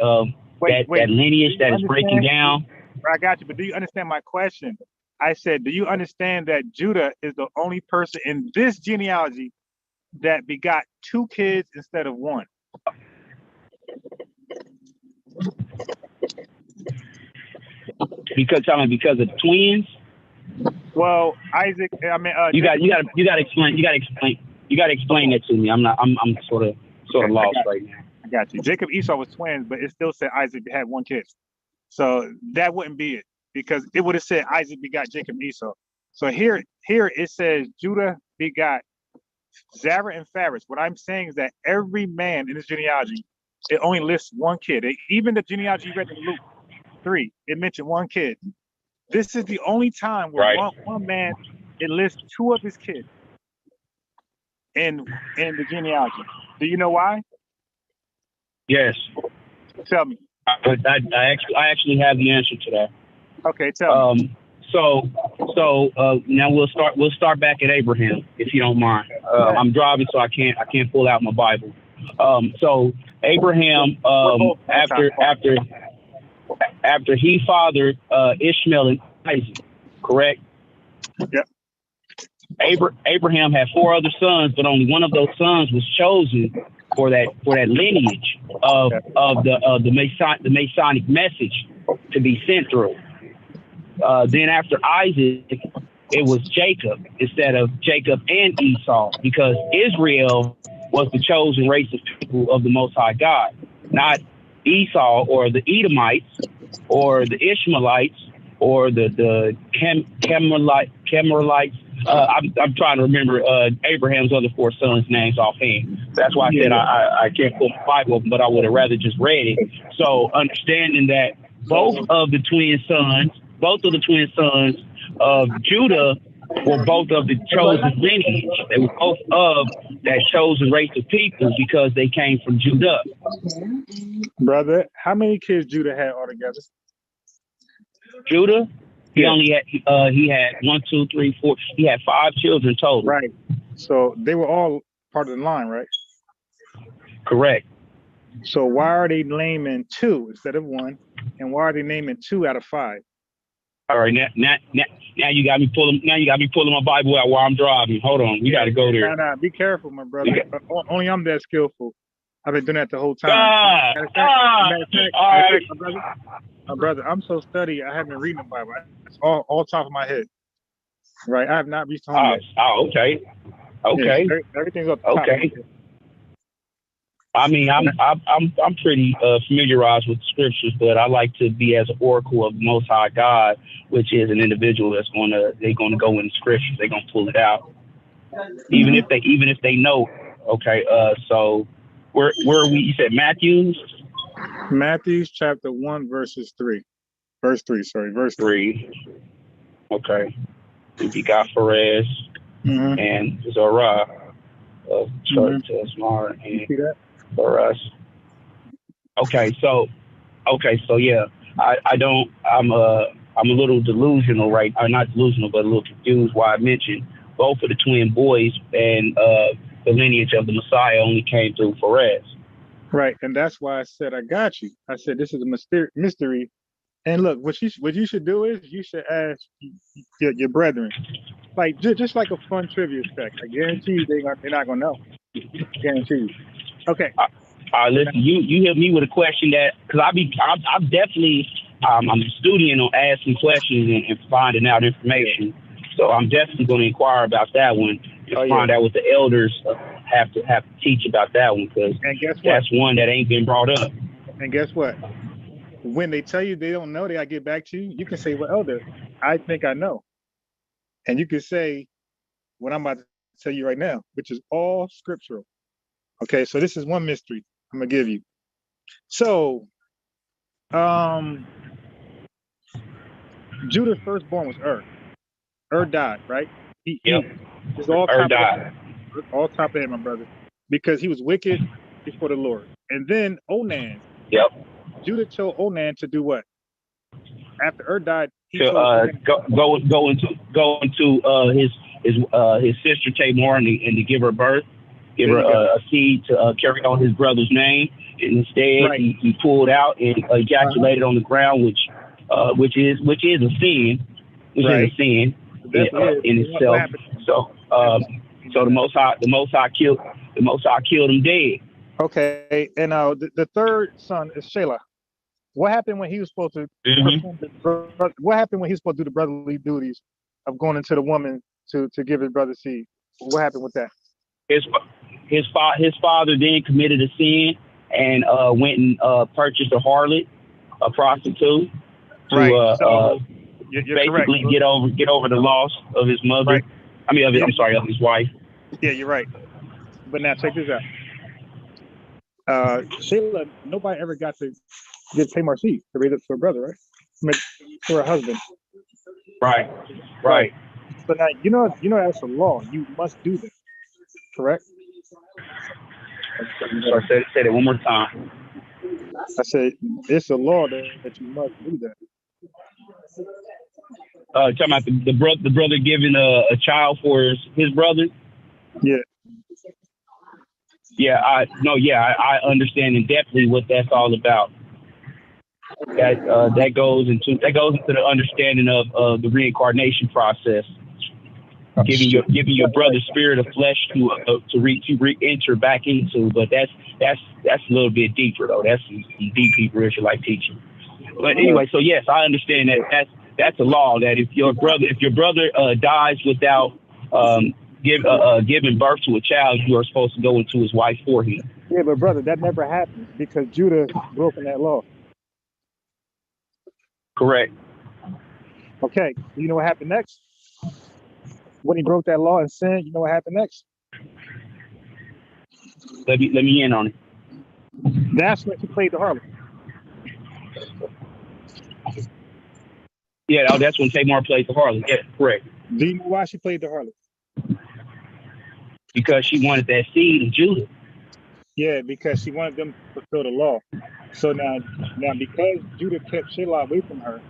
that lineage that is breaking down. I got you, but do you understand my question? I said, do you understand that Judah is the only person in this genealogy that begot two kids instead of one? Because of twins. Well, Isaac. I mean, you got to explain that to me. I'm sort of lost right now. I got you. Jacob, Esau was twins, but it still said Isaac had one kid. So that wouldn't be it, because it would have said Isaac begot Jacob and Esau. So here it says Judah begot Zerah and Phares. What I'm saying is that every man in this genealogy, it only lists one kid. Even the genealogy you read in Luke 3, it mentioned one kid. This is the only time where one man, it lists two of his kids in the genealogy. Do you know why? Yes. Tell me. I actually have the answer to that. Okay, tell me. So now we'll start back at Abraham, if you don't mind. I'm driving, so I can't pull out my Bible. So Abraham, after he fathered Ishmael and Isaac, correct? Yep. Abraham had four other sons, but only one of those sons was chosen for that lineage of the Masonic message to be sent through. Then after Isaac, it was Jacob instead of Jacob and Esau, because Israel was the chosen race of people of the Most High God, not Esau or the Edomites or the Ishmaelites or the Chemerites. I'm trying to remember Abraham's other four sons' names offhand. That's why I said I can't pull my Bible open, but I would have rather just read it. So understanding that both of the twin sons of Judah were both of the chosen lineage. They were both of that chosen race of people because they came from Judah. Brother, how many kids Judah had altogether? Judah? He only had he had 1, 2, 3, 4. He had 5 children total. Right. So they were all part of the line, right? Correct. So why are they naming 2 instead of 1? And why are they naming 2 out of 5? All right, now you got me pulling. Now you got me pulling my Bible out while I'm driving. Hold on, we got to go there. Nah, be careful, my brother. Only I'm that skillful. I've been doing that the whole time. Matter of fact, my brother, I'm so studied. I haven't been reading the Bible. It's all top of my head. Right, I have not reached home yet. Oh, okay. Yeah, everything's up top. Okay. I mean, I'm pretty familiarized with the scriptures, but I like to be as an oracle of the Most High God, which is an individual they're gonna go in the scriptures. They're gonna pull it out, even if they know. Okay. So where we? You said Matthew chapter 1 verse 3. Verse 3. Okay. You got Phares and Zerah of Tamar and Phares. Okay, so yeah, I'm a little delusional, right? Not delusional, but a little confused why I mentioned both of the twin boys and the lineage of the Messiah only came through Phares. Right, and that's why I said I got you. I said this is a mystery. And look, what you should do is you should ask your brethren, like just like a fun trivia fact. I guarantee you they're not gonna know. Guarantee you. Okay. Listen, you hit me with a question that, because I'm definitely I'm studying on asking questions and finding out information. So I'm definitely going to inquire about that one and find out what the elders have to teach about that one, because that's one that ain't been brought up. And guess what? When they tell you they don't know, they gotta get back to you. You can say, "Well, elder, I think I know," and you can say what I'm about to tell you right now, which is all scriptural. Okay, so this is one mystery I'm gonna give you. So, Judah's firstborn was died, right? He is all top of him, my brother, because he was wicked before the Lord. And then Onan. Yep. Judah chose Onan to do what? After died, he to go into his sister Tamar and to give her birth, give her a seed to carry on his brother's name. And instead, he pulled out and ejaculated on the ground, which is a sin, in itself. So the Most High killed him dead. Okay, and the third son is Shelah. What happened when he was supposed to? What happened when he was supposed to do the brotherly duties of going into the woman to give his brother seed? What happened with that? His father then committed a sin and went and purchased a harlot, a prostitute, to basically get over the loss of his mother. Right. I mean, of his wife. Yeah, you're right. But now check this out. Shelah, nobody ever got to get Tamar seed to raise up to her brother, right? I mean, to her husband. Right. So now you know that's a law. You must do that, correct? So I said it one more time. I said it's a law that you must do that. Talking about the brother giving a child for his brother. Yeah. Yeah, I understand in depthly what that's all about. That goes into the understanding of the reincarnation process, giving your brother spirit of flesh to re-enter back into. But that's a little bit deeper though. That's some deep Hebrew Israelite teaching. But anyway, so yes, I understand that's a law that if your brother dies without giving birth to a child, you are supposed to go into his wife for him. Yeah, but brother, that never happened because Judah broken that law. Correct. Okay, you know what happened next? When he broke that law and sinned, you know what happened next? Let me in on it. That's when he played the harlot. Yeah, that's when Tamar played the harlot. Yeah, correct. Do you know why she played the harlot? Because she wanted that seed of Judah. Yeah, because she wanted them to fulfill the law. So now because Judah kept Shelah away from her,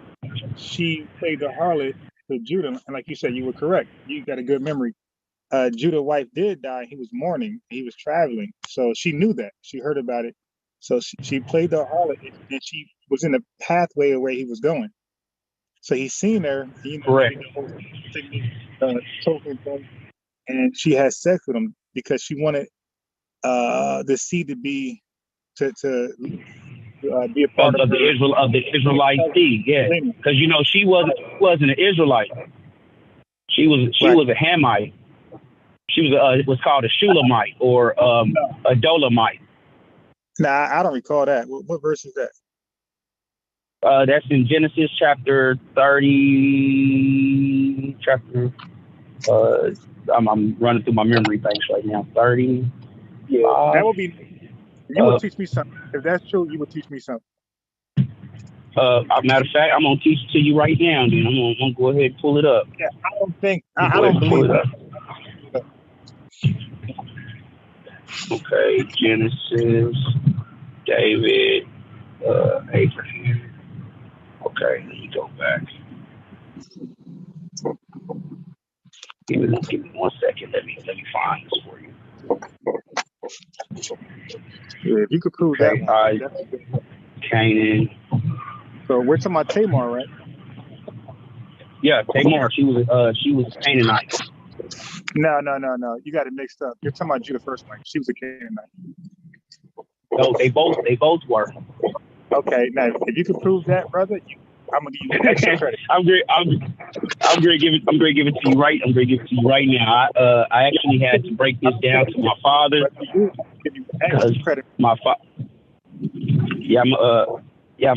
she played the harlot to Judah. And like you said, you were correct. You got a good memory. Judah's wife did die. He was mourning. He was traveling. So she knew that. She heard about it. So she played the harlot, and she was in the pathway of where he was going. So he seen her. Correct. And she had sex with him because she wanted the seed to be be a part of the Israelite seed. Yeah, because she wasn't an Israelite. She was a Hamite. She was it was called a Shulamite or a Dolamite. Nah, I don't recall that. What verse is that? That's in Genesis chapter 30. I'm running through my memory banks right now. 30. Yeah, that would be. You would teach me something. If that's true, you would teach me something. Matter of fact, I'm gonna teach it to you right now. Then I'm gonna go ahead and pull it up. Yeah, I don't believe that. Okay, Genesis, David, Abraham. Okay, let me go back. Give me 1 second. Let me find this for you. Yeah, if you could prove that one. Canaan. So we're talking about Tamar, right? Yeah, Tamar. She was a Canaanite. No. You got it mixed up. You're talking about Judah first wife. She was a Canaanite. No, they both were. Okay, now if you could prove that, brother, I'm gonna give you extra credit. I'm gonna give it to you right. I'm gonna give it to you right now. I actually had to break this down to my father. My father. Yeah, I'm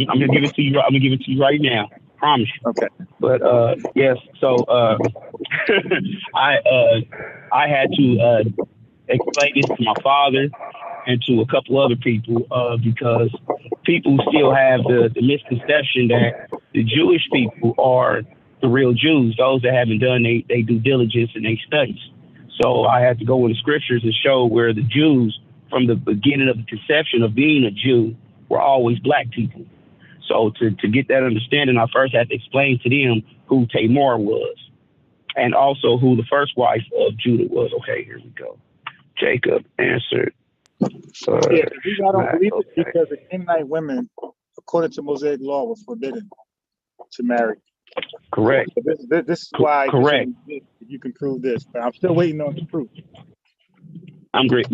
gonna give it to you. I'm gonna give it to you right now. Promise you. Okay. But yes. So I had to explain this to my father and to a couple other people because people still have the misconception that The Jewish people are the real Jews, those that haven't done they due diligence and they studies. So I had to go in the scriptures and show where the Jews, from the beginning of the conception of being a Jew, were always black people. So to get that understanding, I first had to explain to them who Tamar was, and also who the first wife of Judah was. Okay, here we go. Jacob answered. Yeah, the reason I don't believe it is because the Canaanite women, according to Mosaic law, were forbidden to marry. Correct. So this is why. Correct. You can prove this, but I'm still waiting on the proof. I'm great.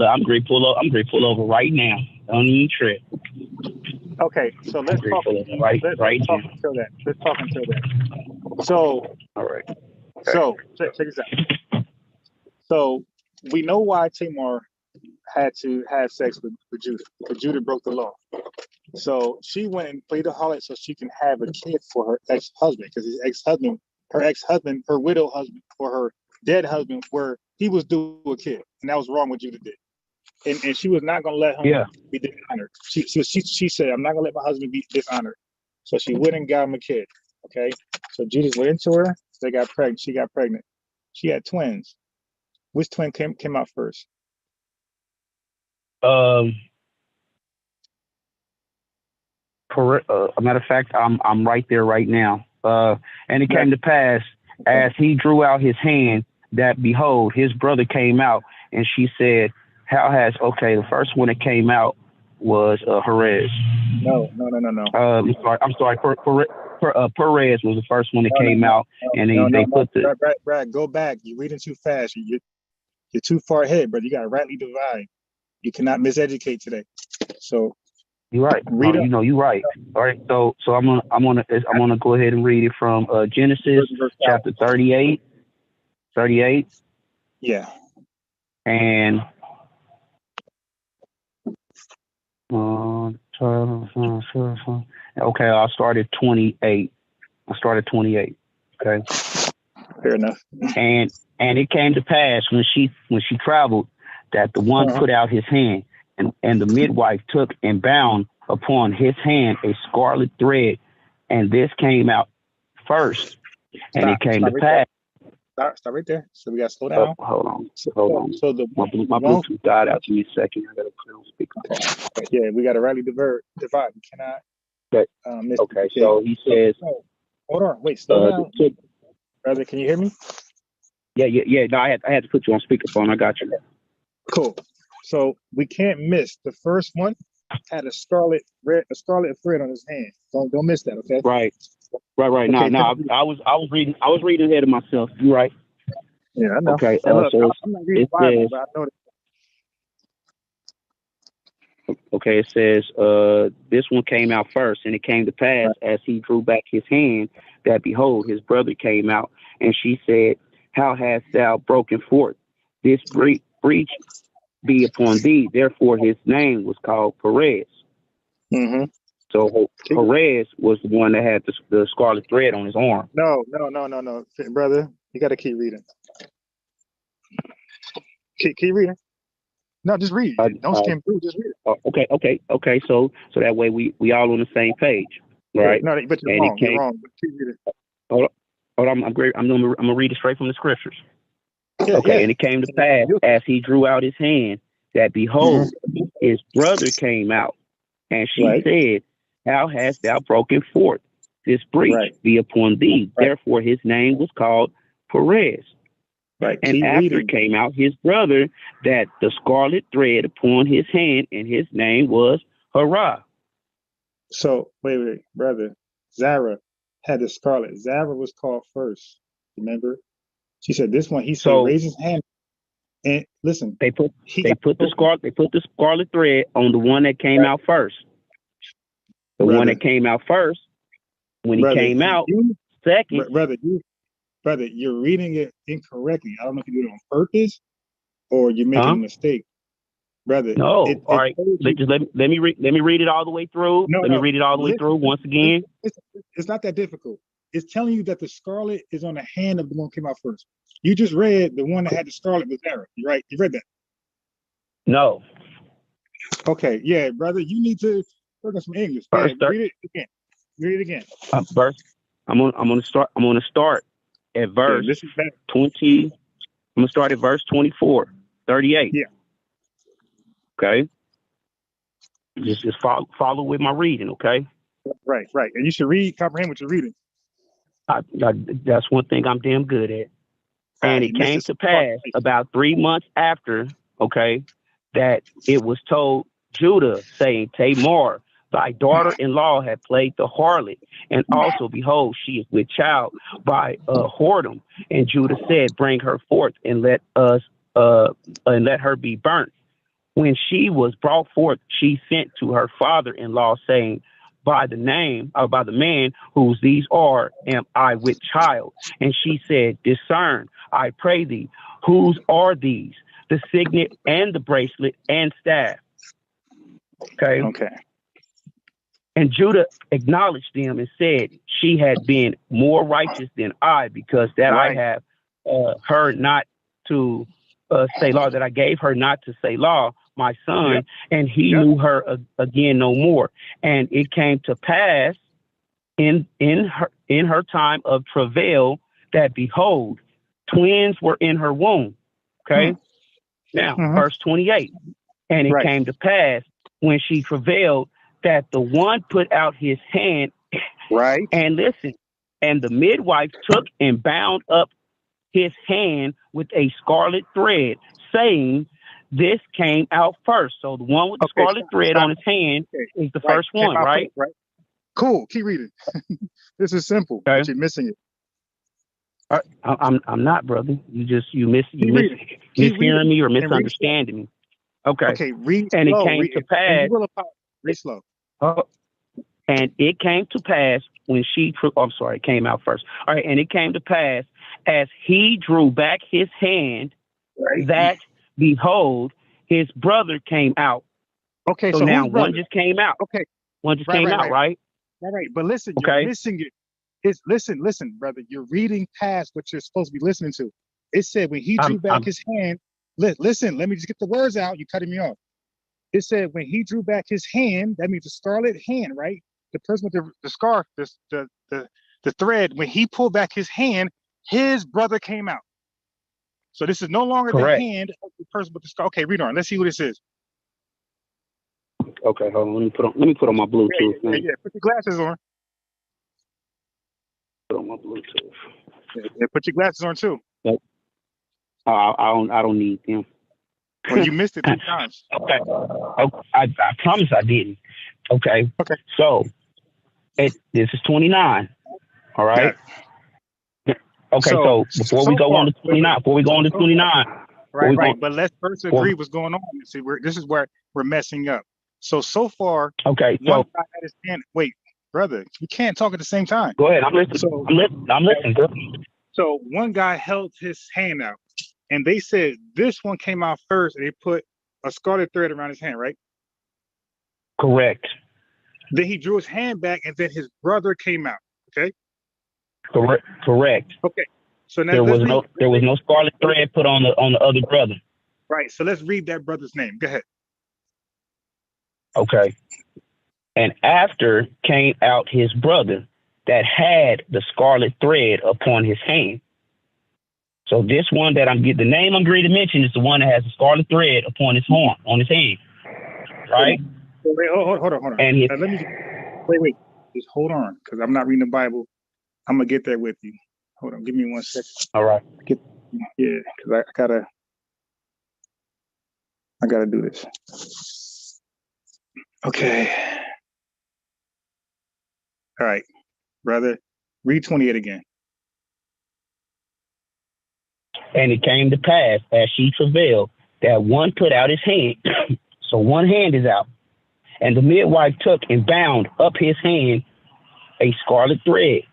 Pull over right now. Don't even trip. Okay, so let's talk. Let's talk until that. Let's talk until that. So, all right. Okay. So check this out. So we know why Tamar had to have sex with Judah, because Judah broke the law. So she went and played a harlot so she can have a kid for her ex-husband, because her ex-husband, her widow husband, or her dead husband, he was due a kid, and that was wrong what Judah did. And she was not going to let him be dishonored. She said, I'm not going to let my husband be dishonored. So she went and got him a kid. Okay. So Judas went into her. They got pregnant. She got pregnant. She had twins. Which twin came out first? Correct. A matter of fact, I'm right there right now. And it came to pass as he drew out his hand that behold, his brother came out, and she said, the first one that came out was Perez. No. I'm sorry. Perez was the first one that came out, and they put the. Brad, go back. You're reading too fast. You're too far ahead, brother. You got to rightly divide. You cannot miseducate today. So you're right. You're right. All right. So I'm gonna go ahead and read it from Genesis chapter 38. 38. Yeah. And okay, I started 28. Okay. Fair enough. And it came to pass when she traveled that the one put out his hand, and the midwife took and bound upon his hand a scarlet thread, and this came out first. And it came to pass. Stop right there. So we got to slow down. Hold on. So my Bluetooth died out. Give me a second. I got to put on speaker. Yeah, we got to rightly divide. You cannot. Okay. So he says. Hold on. Wait. Slow down. Brother, can you hear me? Yeah. No, I had to put you on speakerphone. I got you. Cool. So we can't miss the first one had a scarlet thread on his hand. Don't miss that. Okay. Right. Okay, no. I was reading ahead of myself. You're right. Yeah, I know. Okay. Look, I'm not reading the Bible, but I know that. Okay, it says, this one came out first, and it came to pass as he drew back his hand that behold, his brother came out, and she said, how hast thou broken forth? This breach be upon thee. Therefore his name was called Perez. Mm-hmm. So Perez was the one that had the scarlet thread on his arm. No, brother, you got to keep reading. Keep reading. No, just read. Don't skim through. Just read it. Okay. So that way we all on the same page, right? No, but you're wrong. You're wrong. But keep reading. Hold on. I'm gonna read it straight from the scriptures. Okay. And it came to pass as he drew out his hand that behold, his brother came out, and she said, how hast thou broken forth? This breach be upon thee. Therefore his name was called Perez. Right. And after came out his brother that the scarlet thread upon his hand, and his name was Hurrah. So wait, brother. Zara had the scarlet. Zara was called first. Remember? She said this one. He said raise his hand. And listen, they put the scarlet thread on the one that came out first. The one that came out first, when he came out second. Brother, you're reading it incorrectly. I don't know if you do it on purpose or you're making a mistake. Brother. No. All right. Let me read it all the way through. Let me read it all the way through once again. It's not that difficult. It's telling you that the scarlet is on the hand of the one who came out first. You just read the one that had the scarlet was Zara, right? You read that? No. Okay, yeah, brother. You need to work on some English. Read it again. Read it again. Verse. I'm gonna start at verse 20. I'm gonna start at verse 24, 38. Yeah. Okay. Just follow with my reading, okay? Right. And you should comprehend what you're reading. That's one thing I'm damn good at. And it came to pass about 3 months after, okay, that it was told Judah, saying, Tamar, thy daughter-in-law had played the harlot, and also, behold, she is with child by whoredom. And Judah said, bring her forth and let her be burnt. When she was brought forth, she sent to her father-in-law, saying, by the man whose these are, am I with child? And she said, discern, I pray thee, whose are these? The signet and the bracelet and staff. Okay. And Judah acknowledged them and said, she had been more righteous than I, because that I have her not to say law, that I gave her not to say law, my son, and he knew her again no more. And it came to pass in her time of travail that, behold, twins were in her womb. Okay. Now, verse 28. And it came to pass when she travailed that the one put out his hand. Right. And listen, and the midwife took and bound up his hand with a scarlet thread, saying, this came out first. So the one with the scarlet thread on his hand is the first one, right? Right. Cool. Keep reading. This is simple. But you're missing it. I'm not, brother. You mishearing me or misunderstanding me. Okay. Read and slow. It came to pass. Read slow. And it came to pass when she. It came out first. All right. And it came to pass as he drew back his hand, that behold, his brother came out. Okay. So now one just came out. Okay. One just came out, right? Right. But listen, you're missing it. It's listen, brother. You're reading past what you're supposed to be listening to. It said when he drew back his hand. Listen, let me just get the words out. You're cutting me off. It said when he drew back his hand, that means the scarlet hand, right? The person with the scarf, the thread. When he pulled back his hand, his brother came out. So this is no longer the hand of the person with the scarf. Okay, read on. Let's see who this is. Okay, hold on. Let me put on my Bluetooth. Yeah, put your glasses on. Put on my Bluetooth. Yeah, put your glasses on too. I don't need them. Well, you missed it 3 times. Okay. I promise I didn't. Okay. So this is 29. All right. Yeah. Okay. So before we go on to 29, right. But let's first agree what's going on. See, this is where we're messing up. So far. Okay. One guy had his hand. Wait, brother, we can't talk at the same time. Go ahead. I'm listening. I'm listening. Bro. So one guy held his hand out. And they said this one came out first, and they put a scarlet thread around his hand, right? Correct. Then he drew his hand back, and then his brother came out. Okay. Correct. Okay. So now there was no scarlet thread put on the other brother. Right. So let's read that brother's name. Go ahead. Okay. And after came out his brother that had the scarlet thread upon his hand. So this one that the name I'm going to mention is the one that has the scarlet thread upon his horn, on his hand, right? Wait, hold on. And let me wait. Just hold on, because I'm not reading the Bible. I'm gonna get there with you. Hold on, give me 1 second. All right. Because I gotta do this. Okay. All right, brother. Read 28 again. And it came to pass as she travailed that one put out his hand. So one hand is out. And the midwife took and bound up his hand a scarlet thread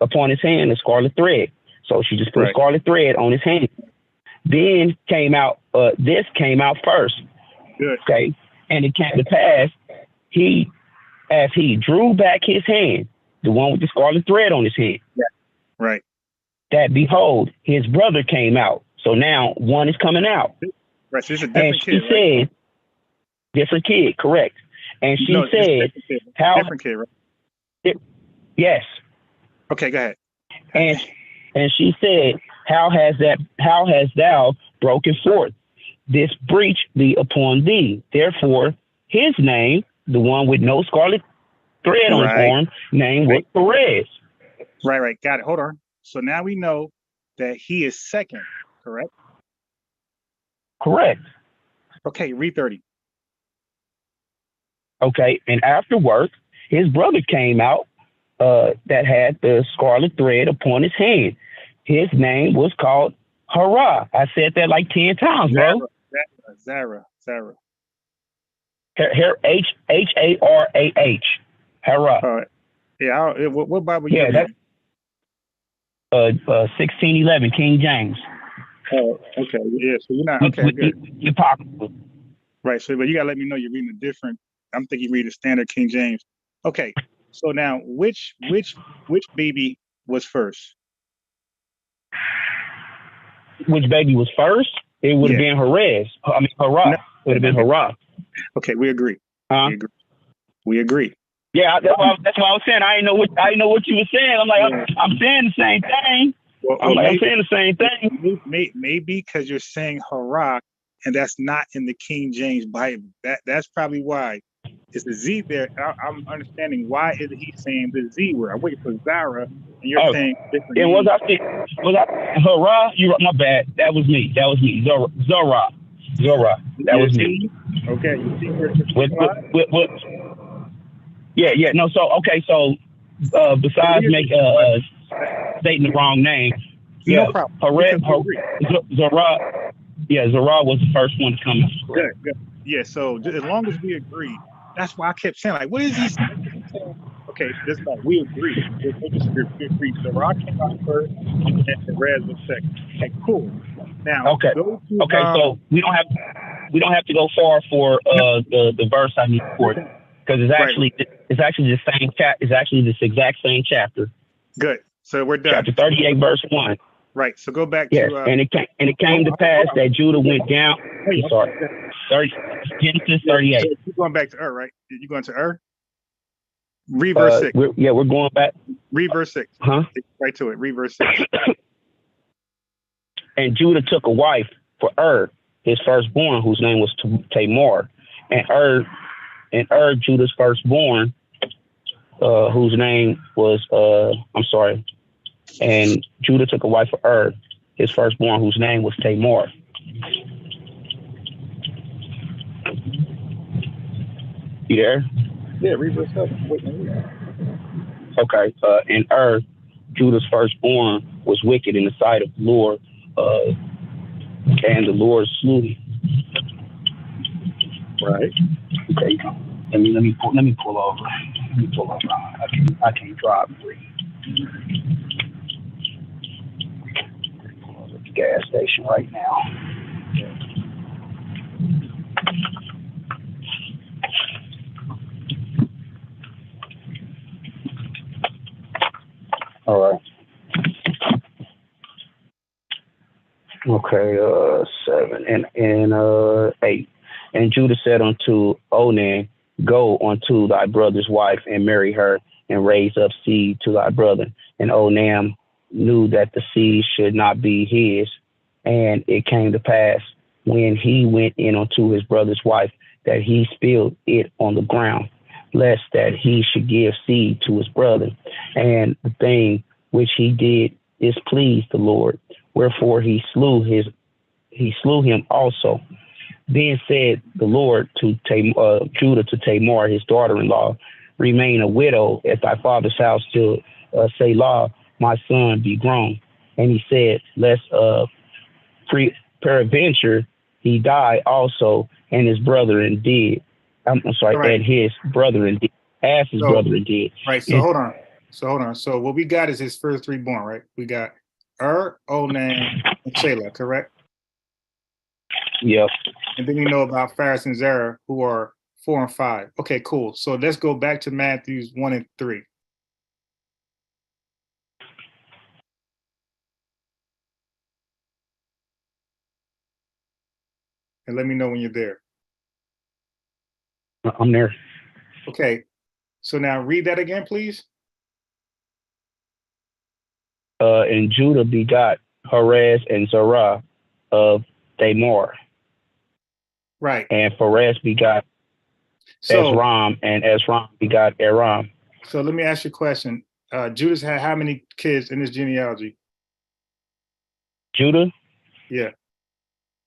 upon his hand, a scarlet thread. So she just put a scarlet thread on his hand. Then this came out first. Good. Okay. And it came to pass, as he drew back his hand, the one with the scarlet thread on his hand. Yeah. Right. That behold, his brother came out. So now one is coming out. Right. So it's a different kid. Said, different kid, correct. And she said, different kid, right? Yes. Okay, go ahead. And she said, how has thou broken forth this breach be upon thee? Therefore, his name, the one with no scarlet thread on his arm, name was Perez. Right. Got it. Hold on. So now we know that he is second, correct? Correct. Okay, read 30. Okay, and afterwards, his brother came out that had the scarlet thread upon his hand. His name was called Hara. I said that like 10 times, bro. Zara. Harah. Hara. Yeah. What Bible you reading? That's 1611 King James. Oh, okay. Yeah. So you're not okay. Good. Apocryphal. Right. So, but you gotta let me know you're reading a different. I'm thinking you read the standard King James. Okay. So now, which baby was first? Which baby was first? It would have been Hara. No. It would have been Hara. Okay, we agree. We agree. Yeah, that's why I was saying. I didn't know what you were saying. I'm like, I'm saying the same thing. I'm saying the same thing. Maybe because you're saying Hara, and that's not in the King James Bible. That's probably why. It's the Z there. I'm understanding why is he saying the Z word. I'm waiting for Zara, and you're saying different. And was I Hara? My bad. That was me. Zora. That was me. Okay. You see where Yeah. No. So besides stating the wrong name, no problem. Zara. Yeah, Zara was the first one to come out. Good. Yeah. So as long as we agree, that's why I kept saying, like, what is he saying? Okay, this is like we agree. We agree. Zara came out first, and Perez was second. Okay, cool. Now, so we don't have to go far for the verse I need for it, because it's actually the same it's actually this exact same chapter. Good. So we're done. Chapter 38, verse 1. Right. So go back to and it came to pass that Judah went down. I'm sorry. Genesis 38. You're going back to right? You going to Read verse 6. We're going back. Read verse 6. Huh? Right to it. Read verse 6. And Judah took a wife for his firstborn, whose name was Tamar. And Judah's firstborn, whose name was and Judah took a wife for his firstborn, whose name was Tamar. You there? Yeah, read verse 7. Okay. And Judah's firstborn, was wicked in the sight of the Lord, and the Lord slew him. Right. Okay. Let me pull over. I can't drive free. Pull over at the gas station right now. All right. Okay, 7 and 8. And Judah said unto Onan, Go unto thy brother's wife and marry her, and raise up seed to thy brother. And Onan knew that the seed should not be his. And it came to pass, when he went in unto his brother's wife, that he spilled it on the ground, lest that he should give seed to his brother. And the thing which he did displeased the Lord. Wherefore he slew him also. Then said the Lord to Judah to Tamar, his daughter-in-law, Remain a widow at thy father's house till Selah, my son, be grown. And he said, Lest peradventure he die also, and his brethren did. And his brethren did, as his brethren did. Right. So hold on. So what we got is his first three born, right? We got Onan, and Shelah, correct? Yep. And then we know about Phares and Zerah, who are 4 and 5. Okay, cool. So let's go back to Matthews 1 and 3. And let me know when you're there. I'm there. Okay. So now read that again, please. And Judah begot Perez and Zerah of Tamar. Right. And Perez begot Esrom, and Esrom begot Aram. So let me ask you a question. Judas had how many kids in his genealogy? Judah? Yeah.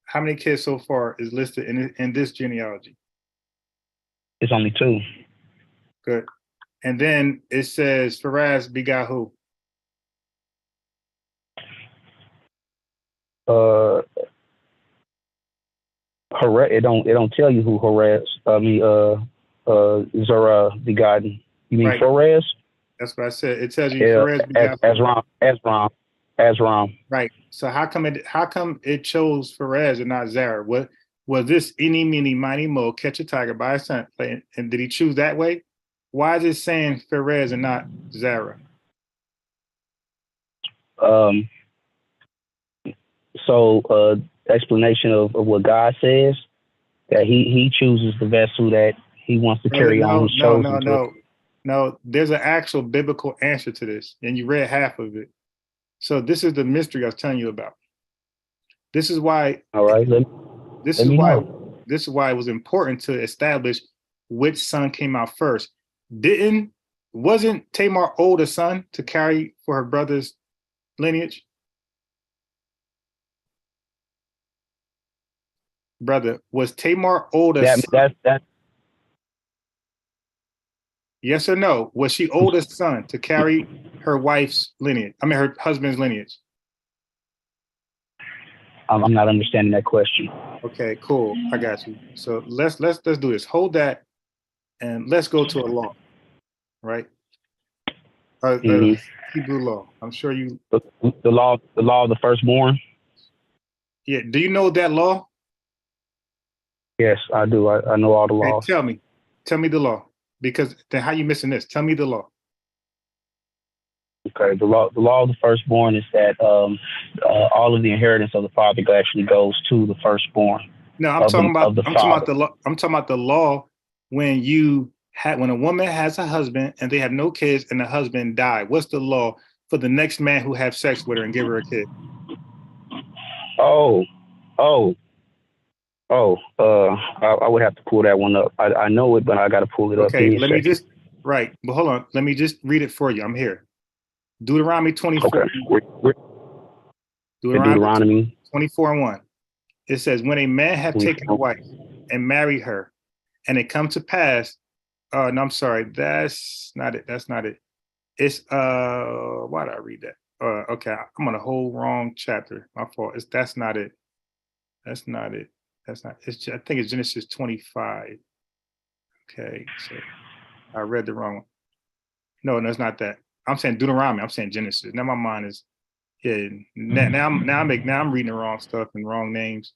How many kids so far is listed in this genealogy? It's only 2. Good. And then it says Perez begot who? Perez, it don't tell you who Zerah begotten. You mean Perez? That's what I said. It tells you Perez begot Esrom. Right. So how come it chose Perez and not Zerah? What was this eeny, meeny, miny, mo, catch a tiger by a scent? And did he choose that way? Why is it saying Perez and not Zerah? Explanation of what God says, that he chooses the vessel that he wants to carry on. No. There's an actual biblical answer to this, and you read half of it. So this is the mystery I was telling you about. This is why. All right. This is why it was important to establish which son came out first. Wasn't Tamar older son to carry for her brother's lineage? Brother, was Tamar older son? Yes or no? Was she oldest son to carry her wife's lineage? I mean, her husband's lineage. I'm not understanding that question. Okay, cool. I got you. So let's do this. Hold that, and let's go to a law, right? Hebrew law. I'm sure you. The law of the firstborn. Yeah. Do you know that law? Yes, I do. I know all the laws. Hey, tell me the law. Because then how you missing this? Tell me the law. Okay, the law of the firstborn is that all of the inheritance of the father actually goes to the firstborn. No, I'm talking about the law when a woman has a husband and they have no kids and the husband died. What's the law for the next man who have sex with her and give her a kid? I would have to pull that one up. I know it, but I got to pull it up. Okay, but hold on. Let me just read it for you. I'm here. Deuteronomy 24. Okay. Deuteronomy 24:1. It says, when a man have taken a wife and married her, and it come to pass, no, I'm sorry, that's not it. It's why did I read that? Okay, I'm on a whole wrong chapter. My fault. That's not it. I think it's Genesis 25. Okay, so I read the wrong one. No, it's not that. I'm saying Deuteronomy. I'm saying Genesis. Now my mind is, now I'm reading the wrong stuff and wrong names.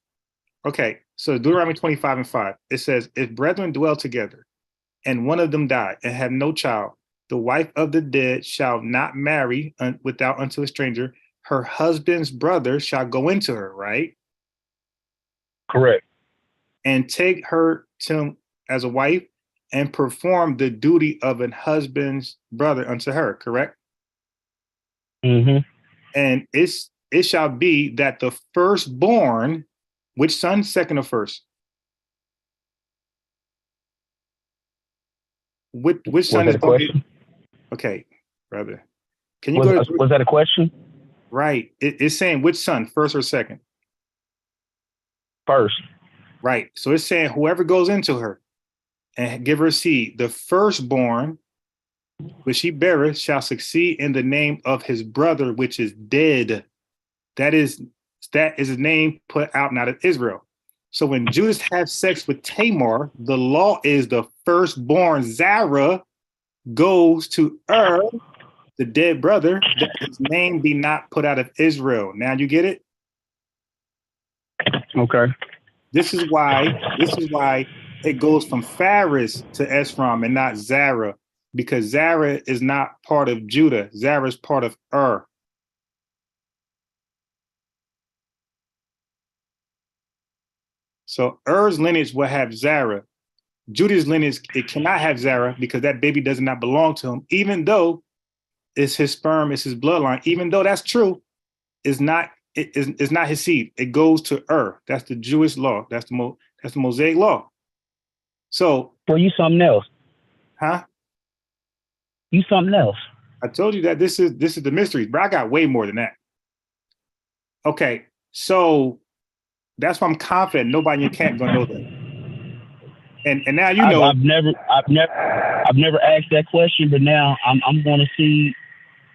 Okay, so Deuteronomy 25:5. It says, if brethren dwell together, and one of them die and have no child, the wife of the dead shall not marry without unto a stranger. Her husband's brother shall go into her, right? Correct. And take her as a wife and perform the duty of an husband's brother unto her, correct? Mm-hmm. And it shall be that the firstborn, which son, second or first? Which son is the question? Okay, brother. Can you was that a question? Right. It's saying which son, first or second? First. Right. So it's saying whoever goes into her and give her seed, the firstborn, which he beareth, shall succeed in the name of his brother, which is dead. That is his name put out not of Israel. So when Judas had sex with Tamar, the law is the firstborn Zerah goes to the dead brother, that his name be not put out of Israel. Now you get it? Okay. This is why it goes from Phares to Esrom and not Zerah, because Zerah is not part of Judah. Zerah is part of So Er's lineage will have Zerah, Judah's lineage, it cannot have Zerah because that baby does not belong to him, even though it's his sperm, it's his bloodline. Even though that's true, it's not his seed. It goes to That's the Jewish law. That's the Mosaic law. So, well, you something else. Huh? You something else. I told you that this is the mysteries, but I got way more than that. Okay, so that's why I'm confident nobody in your camp gonna know that. And now you know. I've never asked that question, but now I'm going to see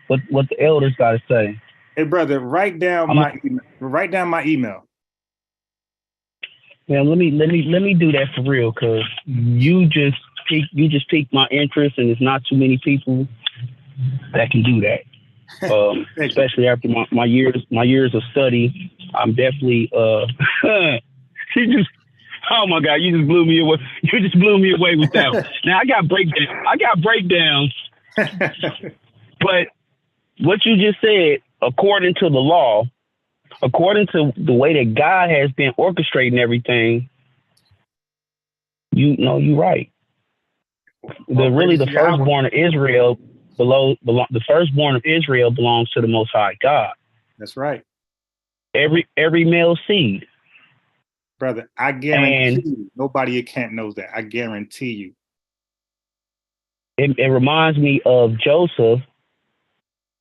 what the elders got to say. Hey, brother, write down my email. Yeah, let me do that for real, because you just piqued my interest, and there's not too many people that can do that. Especially after my years of study, I'm definitely oh my God, you just blew me away. You just blew me away with that one. Now I got breakdowns. But what you just said, according to the law, according to the way that God has been orchestrating everything, you're right. The firstborn of Israel the firstborn of Israel belongs to the Most High God. That's right. Every male seed. Brother, I guarantee you, nobody at camp knows that. I guarantee you. It reminds me of Joseph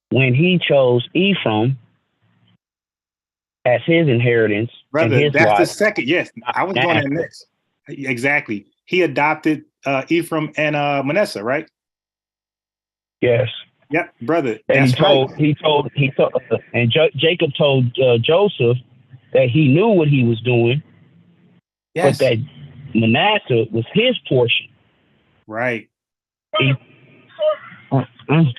when he chose Ephraim as his inheritance. Brother, and his that's wife. The second. Yes, I was going there next. Exactly. He adopted Ephraim and Manasseh, right? Yes. Yep, brother. And That's he told, and Jacob told Joseph that he knew what he was doing. Yes. But that Manasseh was his portion. Right.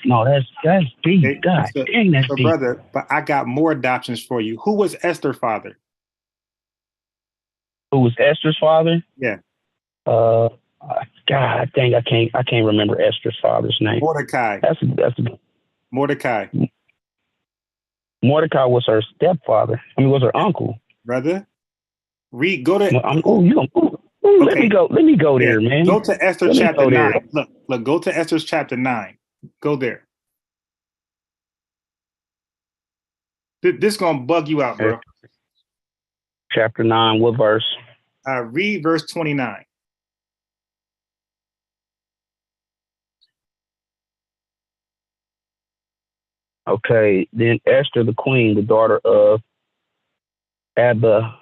No, that's deep. God dang, that's deep. Brother, but I got more adoptions for you. Who was Esther's father? Who was Esther's father? Yeah. God dang, I can't remember Esther's father's name. Mordecai. That's Mordecai. Mordecai was her stepfather. Was her uncle. Brother, go to. Okay. Let me go there, man. Go to Esther chapter 9. Look. Go to Esther's chapter 9. Go there. This gonna bug you out, bro. Chapter 9. What verse? Read verse 29. Okay. Then Esther the queen, the daughter of Abihail,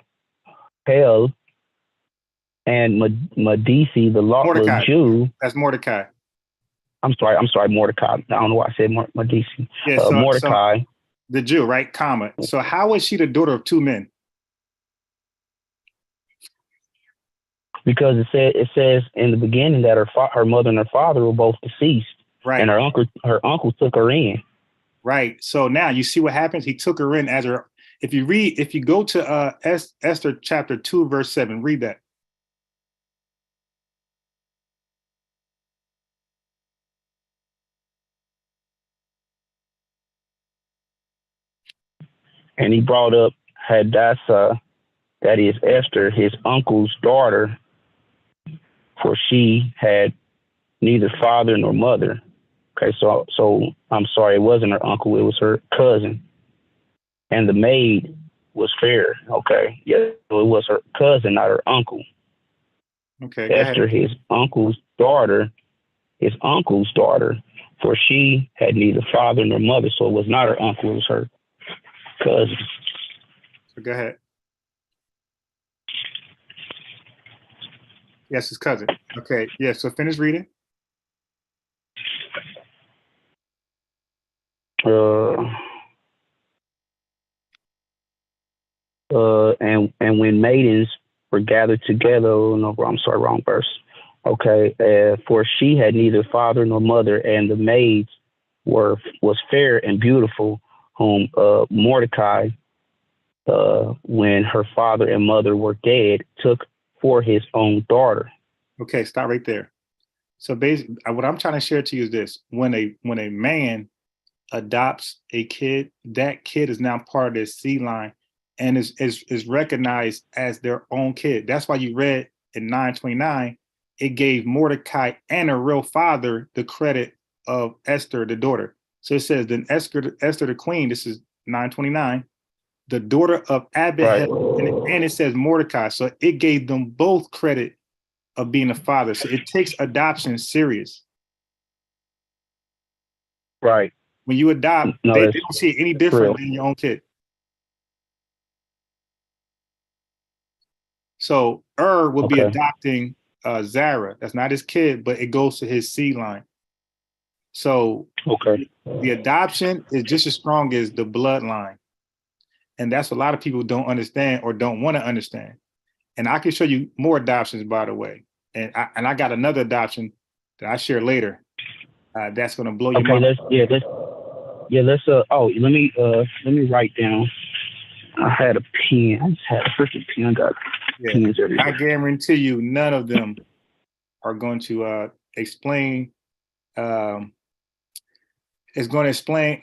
and Madisi, the lawless Jew. That's Mordecai. I'm sorry, Mordecai. I don't know why I said Madisi. Yeah, Mordecai. So the Jew, right? Comma. So how is she the daughter of two men? Because it says in the beginning that her mother and her father were both deceased. Right. And her uncle took her in. Right. So now you see what happens. He took her in as her. If you go to Esther chapter 2, verse 7, read that. And he brought up Hadassah, that is Esther, his uncle's daughter, for she had neither father nor mother. Okay, so I'm sorry, it wasn't her uncle, it was her cousin. And the maid was fair. Okay, yeah, so it was her cousin, not her uncle. Okay, Esther, his uncle's daughter, for she had neither father nor mother, so it was not her uncle, it was her cousin. So go ahead. Yes, his cousin. Okay, yeah, so finish reading. And when maidens were gathered together, no, I'm sorry, wrong verse. Okay, for she had neither father nor mother, and the maids was fair and beautiful, whom Mordecai, when her father and mother were dead, took for his own daughter. Okay, stop right there. So basically, what I'm trying to share to you is this: when a man adopts a kid, that kid is now part of their seed line and is recognized as their own kid. That's why you read in 9:29, it gave Mordecai and her real father the credit of Esther, the daughter. So it says, then Esther the queen, this is 929, the daughter of Abihail, and it says Mordecai. So it gave them both credit of being a father. So it takes adoption serious. Right. When you adopt, they don't see it any different than your own kid. So will be adopting Zara. That's not his kid, but it goes to his seed line. So the adoption is just as strong as the bloodline. And that's what a lot of people don't understand or don't want to understand. And I can show you more adoptions, by the way. And I got another adoption that I share later. That's going to blow your mind. Let's let me write down. I had a pen. I just had a freaking pen. I got pens everywhere. I guarantee you, none of them are going to explain. It's going to explain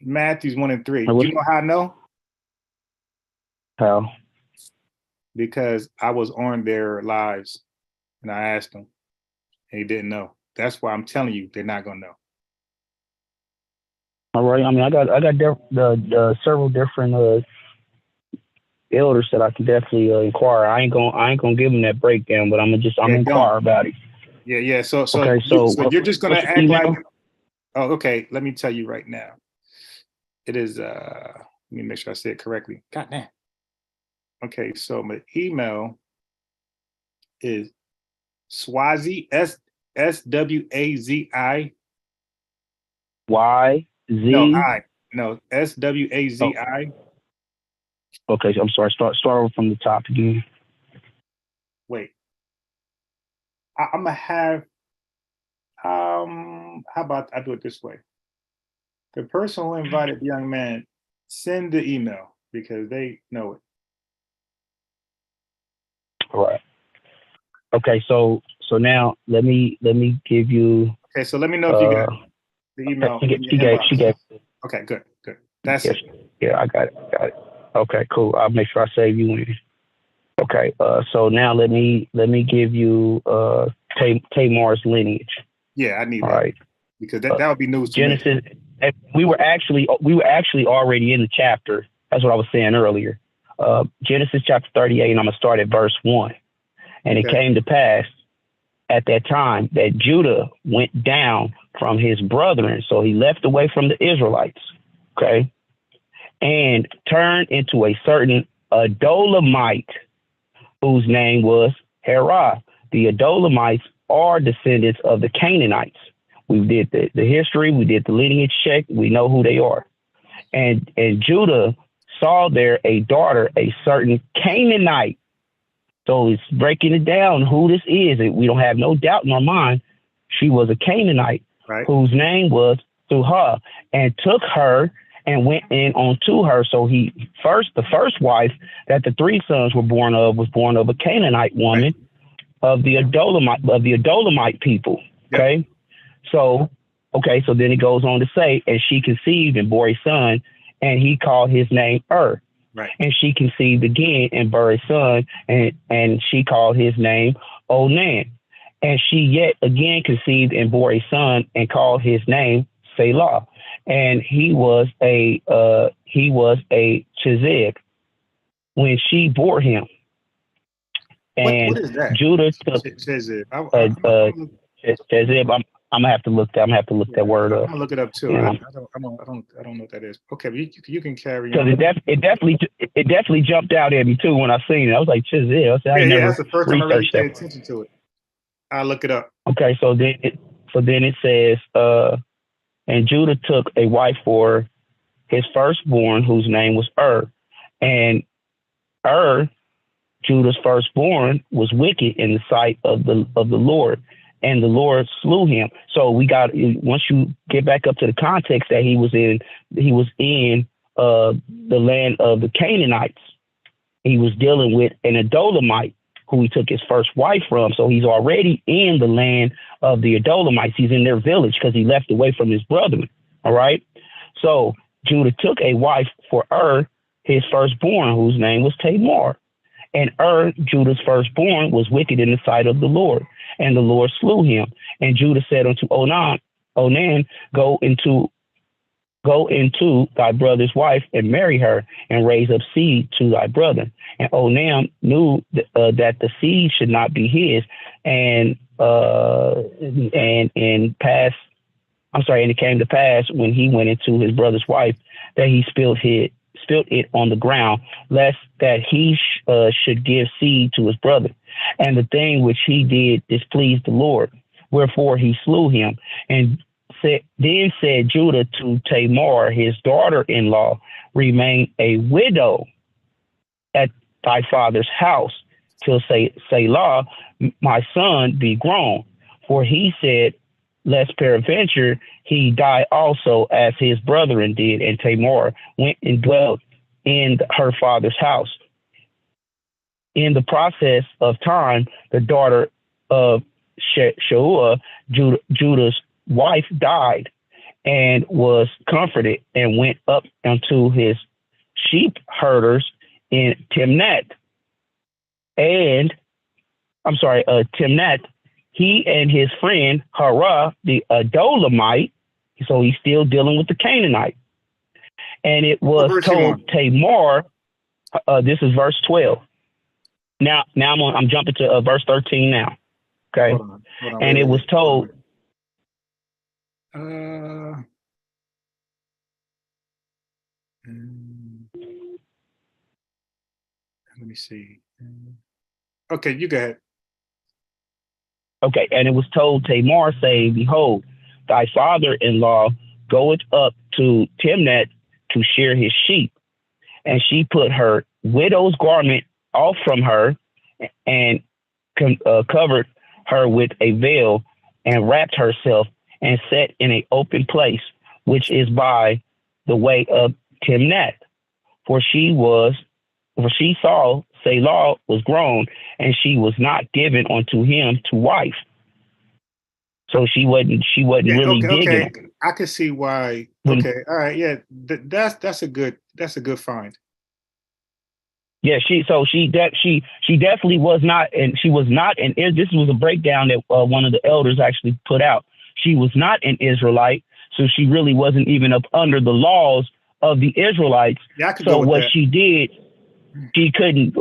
Matthews 1 and 3. Do you know how I know? How? Because I was on their lives and I asked them, and he didn't know. That's why I'm telling you, they're not going to know. All right. I mean, I got several different elders that I can definitely inquire. I ain't gonna give them that breakdown, but I'm gonna inquire about it. Yeah. So you're just gonna act like. Oh, okay. Let me tell you right now. It is. Let me make sure I say it correctly. God damn. Okay, so my email is Swazi SWAZI. SWAZI. Okay, so I'm sorry. Start over from the top again. Wait, I'm gonna have. How about I do it this way? The person who invited the young man, send the email because they know it. All right. Okay, so now let me give you. Okay, so let me know if you got the email. She gave. Okay, good. That's it. Yeah, I got it. Okay, cool. I'll make sure I save you in. Okay, so now let me give you Tamar's lineage. Yeah, I need that. Right. Because that would be news to Genesis. me. We were actually already in the chapter. That's what I was saying earlier. Genesis chapter 38, and I'm gonna start at verse 1. And it came to pass at that time that Judah went down from his brethren, so he left away from the Israelites. Okay. And turned into a certain Adulamite, whose name was Herah. The Adulamites are descendants of the Canaanites. We did the history, we did the lineage check, we know who they are. And Judah saw there a daughter, a certain Canaanite. So it's breaking it down who this is. We don't have no doubt in our mind. She was a Canaanite, whose name was Suha, and took her and went in onto her. So the first wife that the three sons were born of was born of a Canaanite woman of the Adulamite people. Okay. So then it goes on to say, and she conceived and bore a son, and he called his name Right. And she conceived again and bore a son, and she called his name Onan. And she yet again conceived and bore a son and called his name Selah. And he was a Chizib when she bore him. And what is that? Judah took Chizib. I'm gonna have to look that word up. I'm gonna look it up too. I don't know what that is. Okay, but you can carry on. Because it definitely jumped out at me too when I seen it. I was like, Chizib. That's the first time I really paid attention to it. I'll look it up. Okay, so then it says, and Judah took a wife for his firstborn, whose name was and Judah's firstborn, was wicked in the sight of the Lord, and the Lord slew him. So once you get back up to the context that he was in the land of the Canaanites. He was dealing with an Adulamite who he took his first wife from. So he's already in the land of the Adulamites. He's in their village because he left away from his brethren. All right. So Judah took a wife for his firstborn, whose name was Tamar. And Judah's firstborn, was wicked in the sight of the Lord, and the Lord slew him. And Judah said unto Onan, go into thy brother's wife and marry her, and raise up seed to thy brother. And Onan knew that the seed should not be his, and it came to pass when he went into his brother's wife that he spilt it on the ground, lest that he should give seed to his brother. And the thing which he did displeased the Lord, wherefore he slew him. And then said Judah to Tamar, his daughter-in-law, remain a widow at thy father's house till Selah, my son, be grown. For he said, lest peradventure he die also, as his brethren did. And Tamar went and dwelt in her father's house. In the process of time, the daughter of Shua, Judah's wife, died, and was comforted, and went up unto his sheep herders in Timnath. Timnath, he and his friend Harah the Adulamite, so he's still dealing with the Canaanite. And it was told Tamar, this is verse 12. Now I'm jumping to verse 13 now. Okay. Hold on, and it was told. Let me see. Okay, you go ahead. Okay, and it was told Tamar, saying, behold, thy father-in-law goeth up to Timnath to shear his sheep. And she put her widow's garment off from her, and covered her with a veil, and wrapped herself, and sat in an open place, which is by the way of Timnath. For she saw Selah was grown, and she was not given unto him to wife. So she wasn't really digging. Okay, I can see why. Okay, all right, yeah, that's a good find. Yeah, she definitely was not, and she was not an. This was a breakdown that one of the elders actually put out. She was not an Israelite, so she really wasn't even up under the laws of the Israelites. Yeah, I could so go with what that. She did, she couldn't.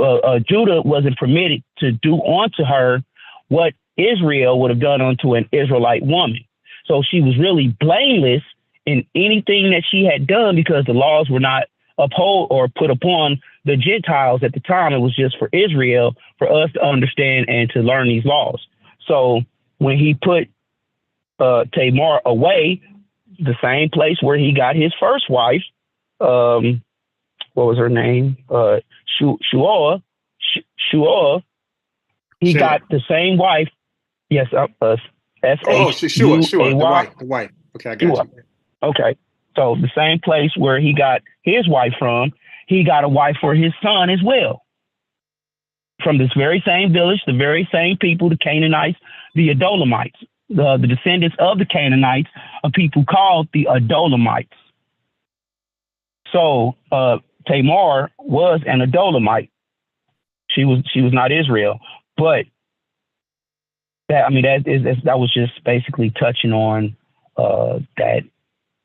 Judah wasn't permitted to do unto her what Israel would have done unto an Israelite woman. So she was really blameless in anything that she had done, because the laws were not upheld or put upon the Gentiles at the time. It was just for Israel, for us to understand and to learn these laws. So when he put Tamar away, the same place where he got his first wife, what was her name? Shua. He got the same wife. Yes, Shua, the wife. Okay, I got you. Okay, so the same place where he got his wife from, he got a wife for his son as well. From this very same village, the very same people, the Canaanites, the Adulamites, the descendants of the Canaanites, a people called the Adulamites. So Tamar was an Adulamite. She was not Israel, but that was just basically touching on that.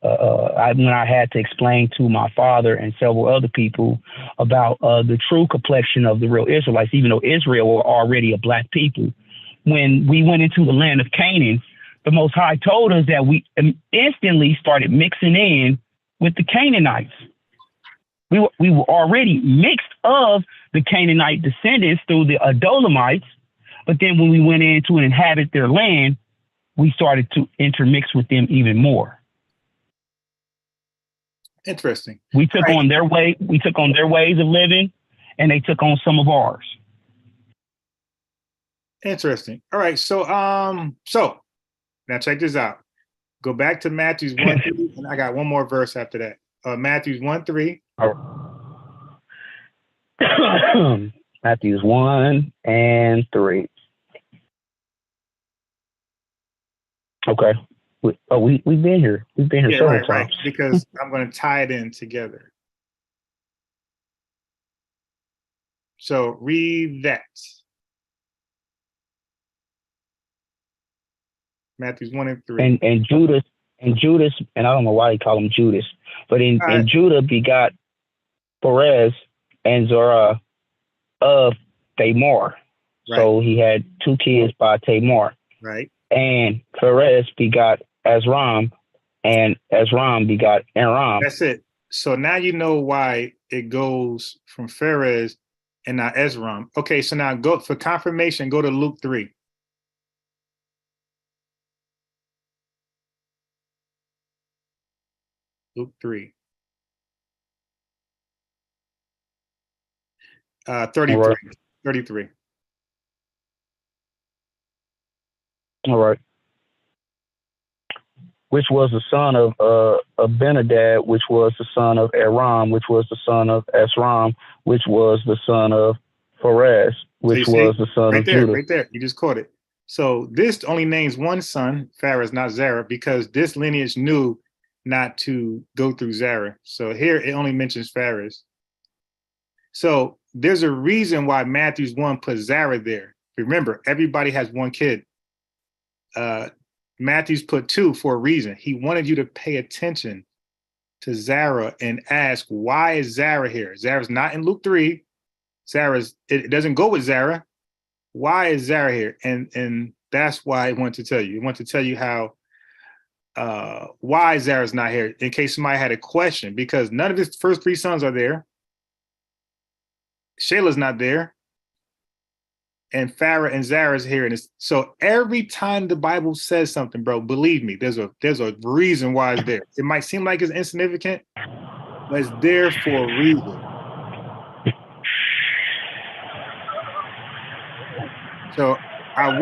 When I had to explain to my father and several other people about the true complexion of the real Israelites, even though Israel were already a black people, when we went into the land of Canaan, the Most High told us that we instantly started mixing in with the Canaanites. We were already mixed of the Canaanite descendants through the Adulamites, but then when we went in to inhabit their land, we started to intermix with them even more. Interesting. We took on their way. We took on their ways of living, and they took on some of ours. Interesting. All right. So now check this out. Go back to Matthews 1:3, and I got one more verse after that. Matthews 1:3. Matthews 1 and 3. Okay. We've been here. We've been here several times. Right. Because I'm going to tie it in together. So read that. Matthews 1 and 3. And Judas, and I don't know why he call him Judas, but in Judah begot Perez and Zerah of Tamar. Right. So he had 2 kids by Tamar. Right. And Perez begot Azram, and Azram begot Aram. That's it. So now you know why it goes from Perez and not Ezram. Okay, so now go for confirmation, go to Luke 3. Luke 3. 33. Right. 33. All right. Which was the son of Benadad, which was the son of Aram, which was the son of Esram, which was the son of Perez, which was the son of Judah. Right there, you just caught it. So this only names one son, Pharez, not Zerah, because this lineage knew not to go through Zerah. So here it only mentions Pharez. So there's a reason why Matthew's 1 put Zerah there. Remember, everybody has 1 kid. Matthew's put 2 for a reason. He wanted you to pay attention to Zerah and ask, why is Zerah here? Zerah's not in Luke 3. It doesn't go with Zerah. Why is Zerah here? And that's why I want to tell you. I want to tell you how why Zerah's not here, in case somebody had a question, because none of his first 3 sons are there. Shelah's not there. And Farah and Zerah's here. And so every time the Bible says something, bro, believe me, there's a reason why it's there. It might seem like it's insignificant, but it's there for a reason. So I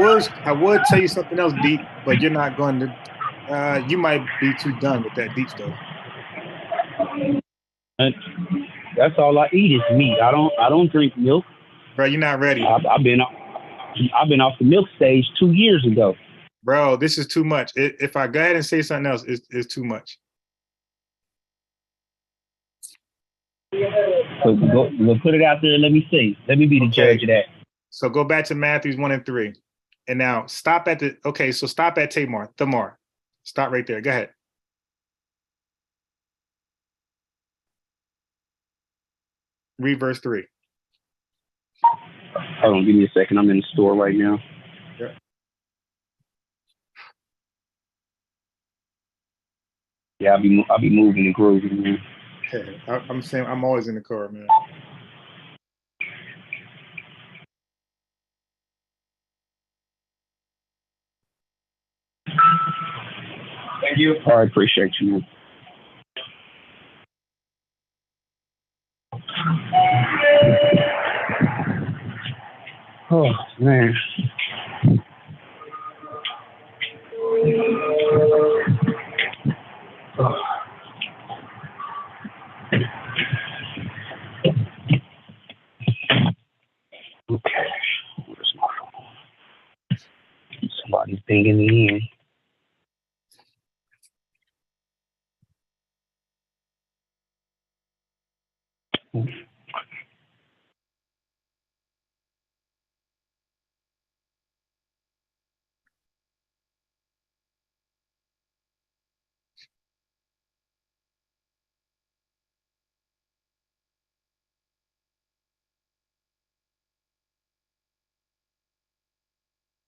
would tell you something else deep, but you're not going to. You might be too done with that deep stuff. That's all I eat is meat. I don't drink milk. Bro, you're not ready. I've been off the milk stage 2 years ago. Bro, this is too much. If I go ahead and say something else, it's too much. So go put it out there and let me see. Let me be the judge of that. So go back to Matthews 1 and 3. And now stop at stop at Tamar. Stop right there. Go ahead. Read verse 3. Hold on, give me a second. I'm in the store right now. Yeah. Yeah, I'll be moving and grooving, man. I'm saying I'm always in the car, man. Thank you. All right, appreciate you, man. Oh, man. Oh. Okay. Where's my phone? Somebody's pinging me in.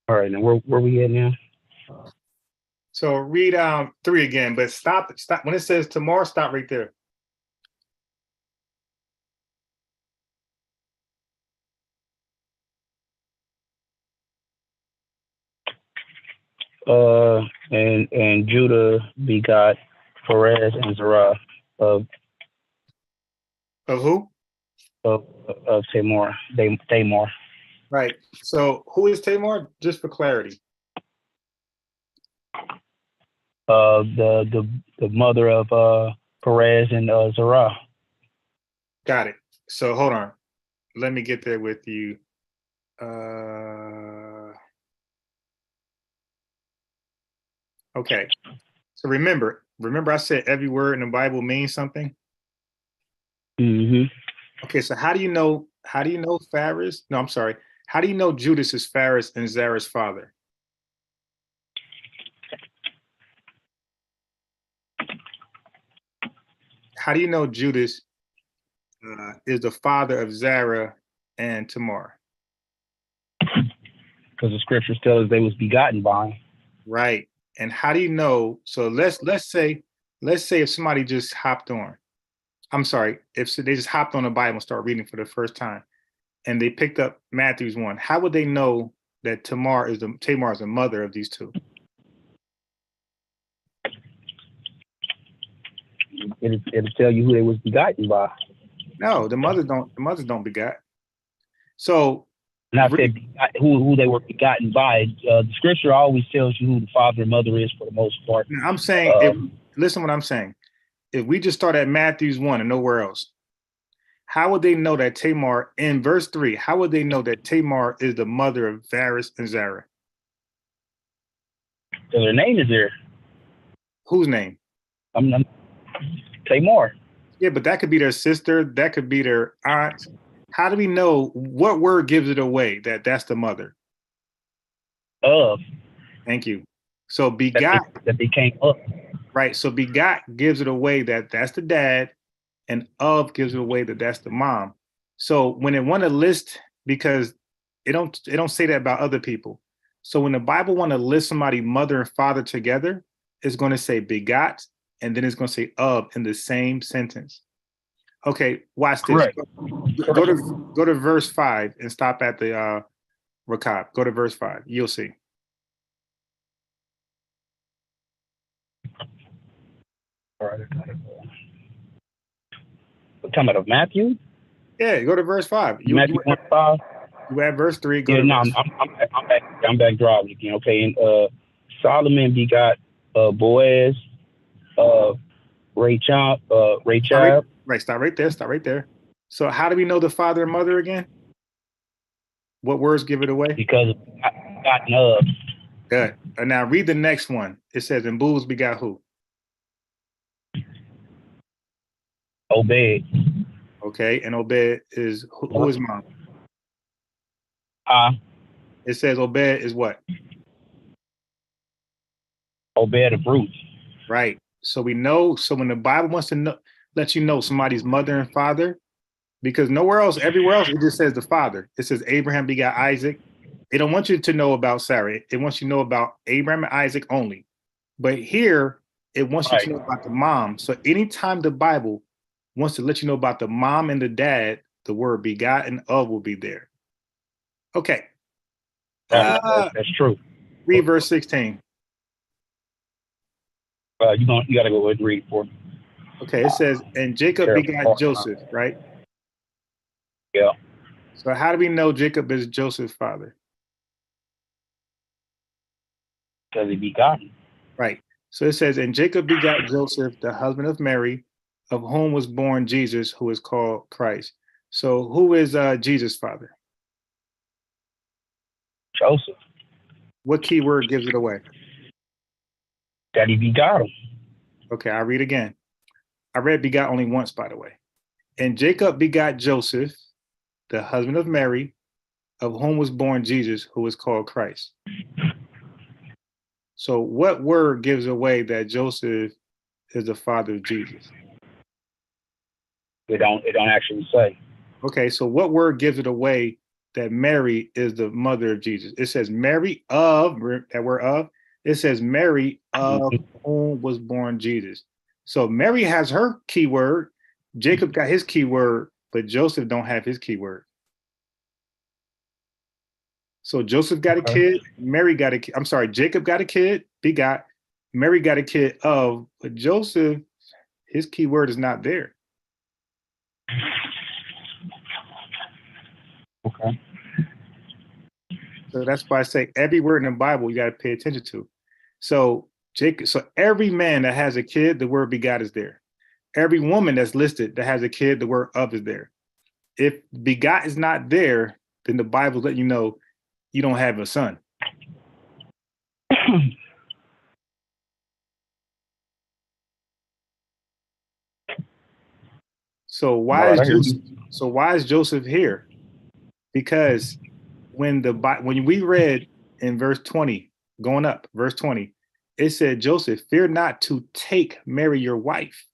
All right, now where we at now? So read 3 again, but stop when it says Tamar, stop right there. And Judah begot Perez and Zerah of who? Of Tamar. Tamar. Right. So who is Tamar? Just for clarity. The mother of Perez and Zerah. Got it. So hold on. Let me get there with you. Okay. So remember I said every word in the Bible means something? Mm-hmm. Okay, so how do you know How do you know Phares? No, I'm sorry. How do you know Judas is Phares and Zara's father? How do you know Judas is the father of Zara and Tamar? Because the scriptures tell us they was begotten by him. Right. And how do you know? So let's say if somebody just hopped on. I'm sorry, if they just hopped on the Bible and start reading for the first time, and they picked up Matthew's 1, how would they know that Tamar is the mother of these two? It'll tell you who they was begotten by. No, the mothers don't begot. So not said who they were begotten by. The scripture always tells you who the father and mother is for the most part. I'm saying, listen what I'm saying. If we just start at Matthew's 1 and nowhere else, how would they know that Tamar, in verse 3, how would they know that Tamar is the mother of Phares and Zara? So their name is there. Whose name? Tamar. Yeah, but that could be their sister. That could be their aunt. How do we know what word gives it away that that's the mother? Of. Thank you. So begot. That they came up. Right. So begot gives it away that that's the dad, and of gives it away that that's the mom. So when it want to list, because it don't say that about other people. So when the Bible want to list somebody mother and father together, it's going to say begot, and then it's going to say of in the same sentence. Okay, watch this. Correct. Go to verse 5 and stop at the Rakab. Go to verse 5. You'll see. All right. We're talking about Matthew? Yeah, go to verse 5. Matthew 5. You add verse 3. I'm back driving again. Okay, and Solomon begot Boaz, Rachab. Right, stop right there. So how do we know the father and mother again? What words give it away? Because begotten of. Good. And now read the next one. It says, and Booz begot who? Obed. Okay, and Obed is who is mom? It says Obed is what? Obed of Ruth. Right. So we know. So when the Bible wants to let you know somebody's mother and father, because everywhere else, it just says the father. It says Abraham begot Isaac. It don't want you to know about Sarah. It wants you to know about Abraham and Isaac only. But here, it wants you to know about the mom. So anytime the Bible wants to let you know about the mom and the dad, the word begot and of will be there. Okay. That's true. Read verse 16. You got to go ahead and read for me. Okay, it says, and Jacob begot Joseph, right? Yeah. So how do we know Jacob is Joseph's father? Because he begot him. Right. So it says, and Jacob begot Joseph, the husband of Mary, of whom was born Jesus, who is called Christ. So who is Jesus' father? Joseph. What key word gives it away? That he begot him. Okay, I'll read again. I read begot only once, by the way. And Jacob begot Joseph, the husband of Mary, of whom was born Jesus, who is called Christ. So what word gives away that Joseph is the father of Jesus? It don't actually say. Okay, so what word gives it away that Mary is the mother of Jesus? It says Mary of, that word of, it says Mary of whom was born Jesus. So Mary has her keyword, Jacob got his keyword, but Joseph don't have his keyword. So Joseph got a kid, Mary got a kid. I'm sorry, Jacob got a kid, begot. Mary got a kid of, but Joseph, his keyword is not there. Okay. So that's why I say every word in the Bible you got to pay attention to. So Jacob, so every man that has a kid, the word begot is there. Every woman that's listed that has a kid, the word of is there. If begot is not there, then the Bible's letting you know you don't have a son. So why is Joseph here? Because when we read in verse 20, going up, verse 20, it said, Joseph, fear not to take Mary your wife.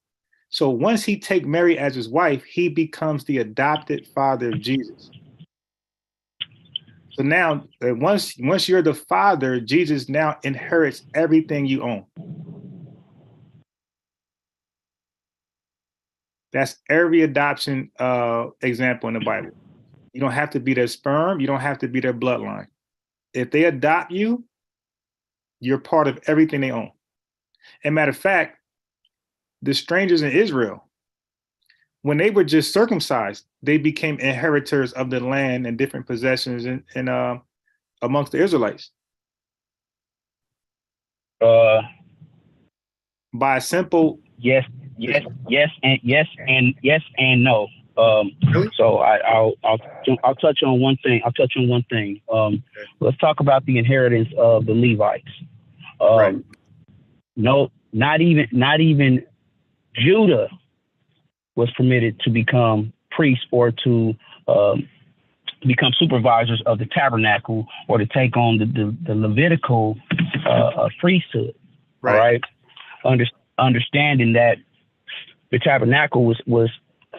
So once he take Mary as his wife, he becomes the adopted father of Jesus. So now, once you're the father, Jesus now inherits everything you own. That's every adoption example in the Bible. You don't have to be their sperm. You don't have to be their bloodline. If they adopt you, you're part of everything they own. And matter of fact, the strangers in Israel, when they were just circumcised, they became inheritors of the land and different possessions and amongst the Israelites. By a simple yes and no. Really? So I'll touch on one thing. Okay. Let's talk about the inheritance of the Levites. Right. No, not even Judah was permitted to become priests or to become supervisors of the tabernacle or to take on the Levitical priesthood. Right. All right. Understanding that the tabernacle was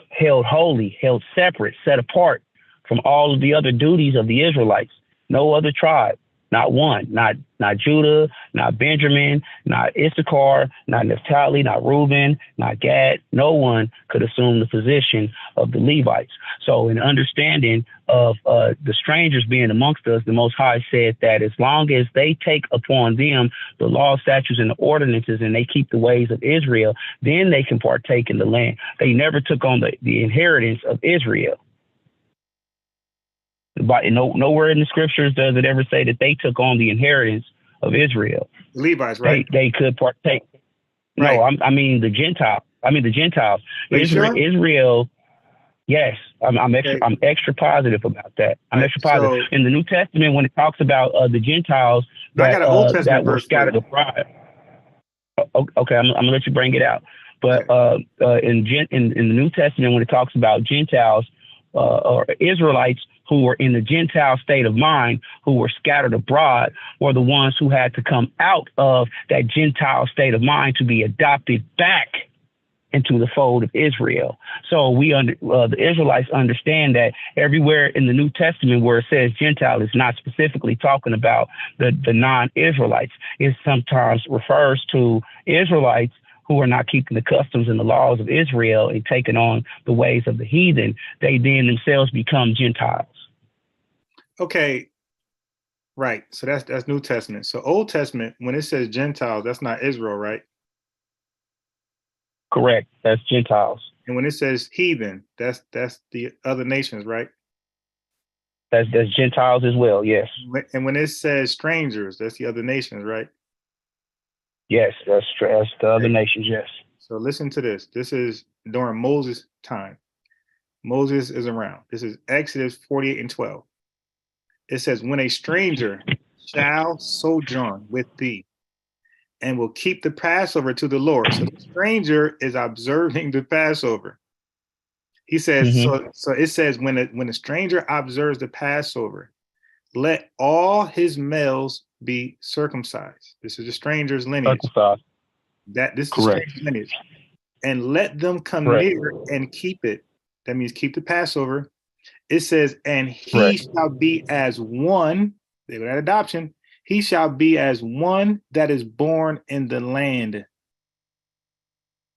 held holy, held separate, set apart from all of the other duties of the Israelites. No other tribe, not one, not Judah, not Benjamin, not Issachar, not Naphtali, not Reuben, not Gad. No one could assume the position of the Levites. So in understanding of the strangers being amongst us, the Most High said that as long as they take upon them the law, statutes, and the ordinances, and they keep the ways of Israel, then they can partake in the land. They never took on the inheritance of Israel. But nowhere in the scriptures does it ever say that they took on the inheritance of Israel. Levites, right? They could partake. Right. No, I mean the Gentiles. Israel. Yes, I'm extra positive about that. I'm extra positive. In the New Testament, when it talks about the Gentiles I got an Old Testament that were verse scattered abroad. Okay, I'm gonna let you bring it out. But in the New Testament, when it talks about Gentiles or Israelites who were in the Gentile state of mind, who were scattered abroad, were the ones who had to come out of that Gentile state of mind to be adopted back into the fold of Israel. So the Israelites understand that everywhere in the New Testament where it says Gentile, is not specifically talking about the non-Israelites. It sometimes refers to Israelites who are not keeping the customs and the laws of Israel and taking on the ways of the heathen. They then themselves become Gentiles. Okay. Right. So that's New Testament. So Old Testament, when it says Gentiles, that's not Israel, right? Correct. That's Gentiles. And when it says heathen, that's the other nations, right? That's Gentiles as well. Yes. And when it says strangers, that's the other nations, right? Yes, that's the other nations. Yes. So listen to this. This is during Moses' time. Moses is around. This is Exodus 48:12. It says, when a stranger shall sojourn with thee and will keep the Passover to the Lord. So the stranger is observing the Passover. He says, so it says, when a stranger observes the Passover, let all his males be circumcised. This is a stranger's lineage. Circumcised. This is correct. A stranger's lineage. And let them come correct. near and keep it. That means keep the Passover. It says, and he shall be as one, they were at adoption, he shall be as one that is born in the land.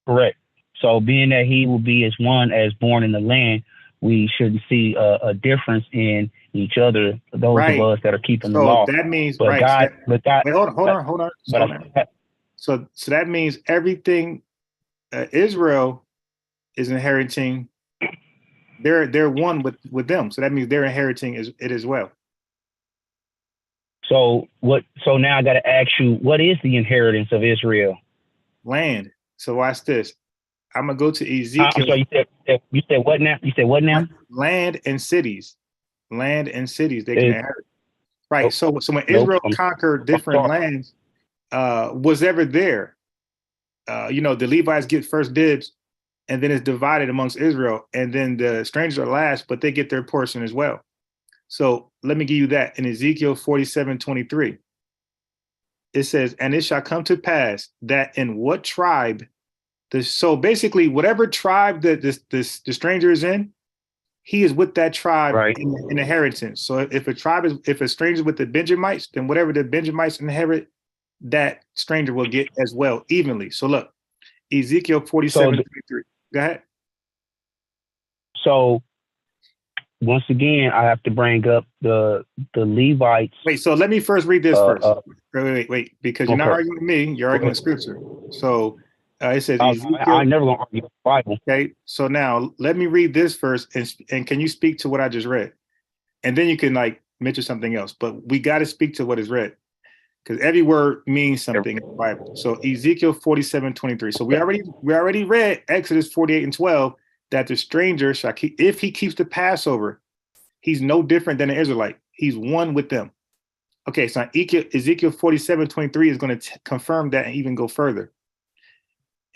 Correct. So being that he will be as one as born in the land, we shouldn't see a difference in each other, those of us that are keeping the law. That means, but God, wait, hold on. So that means everything Israel is inheriting, they're one with them. So that means they're inheriting it as well. So now I got to ask you, what is the inheritance of Israel? Land. So watch this. I'm gonna go to Ezekiel. So you said what now? You said what now? Land and cities. Land and cities they can inherit. Right. So when Israel conquered different lands, was ever there, the Levites get first dibs, and then it's divided amongst Israel, and then the strangers are last, but they get their portion as well. So let me give you that in Ezekiel 47:23. It says, and it shall come to pass that in what tribe so basically whatever tribe that the stranger is in, he is with that tribe Right. in inheritance. So if a stranger is with the Benjamites, then whatever the Benjamites inherit, that stranger will get as well, evenly. So look, Ezekiel 47:23. Go ahead. So once again, I have to bring up the Levites. Wait, so let me first read this first. Wait, because you're not arguing with me, you're arguing with scripture. So it says Ezekiel. I'm never gonna argue with the Bible. Okay, so now let me read this first, and can you speak to what I just read? And then you can like mention something else, but we got to speak to what is read, because every word means something in the Bible. So Ezekiel 47:23. So we already read Exodus 48:12 that the stranger shall keep, if he keeps the Passover, he's no different than an Israelite. He's one with them. Okay, so Ezekiel 47:23 is going to confirm that and even go further.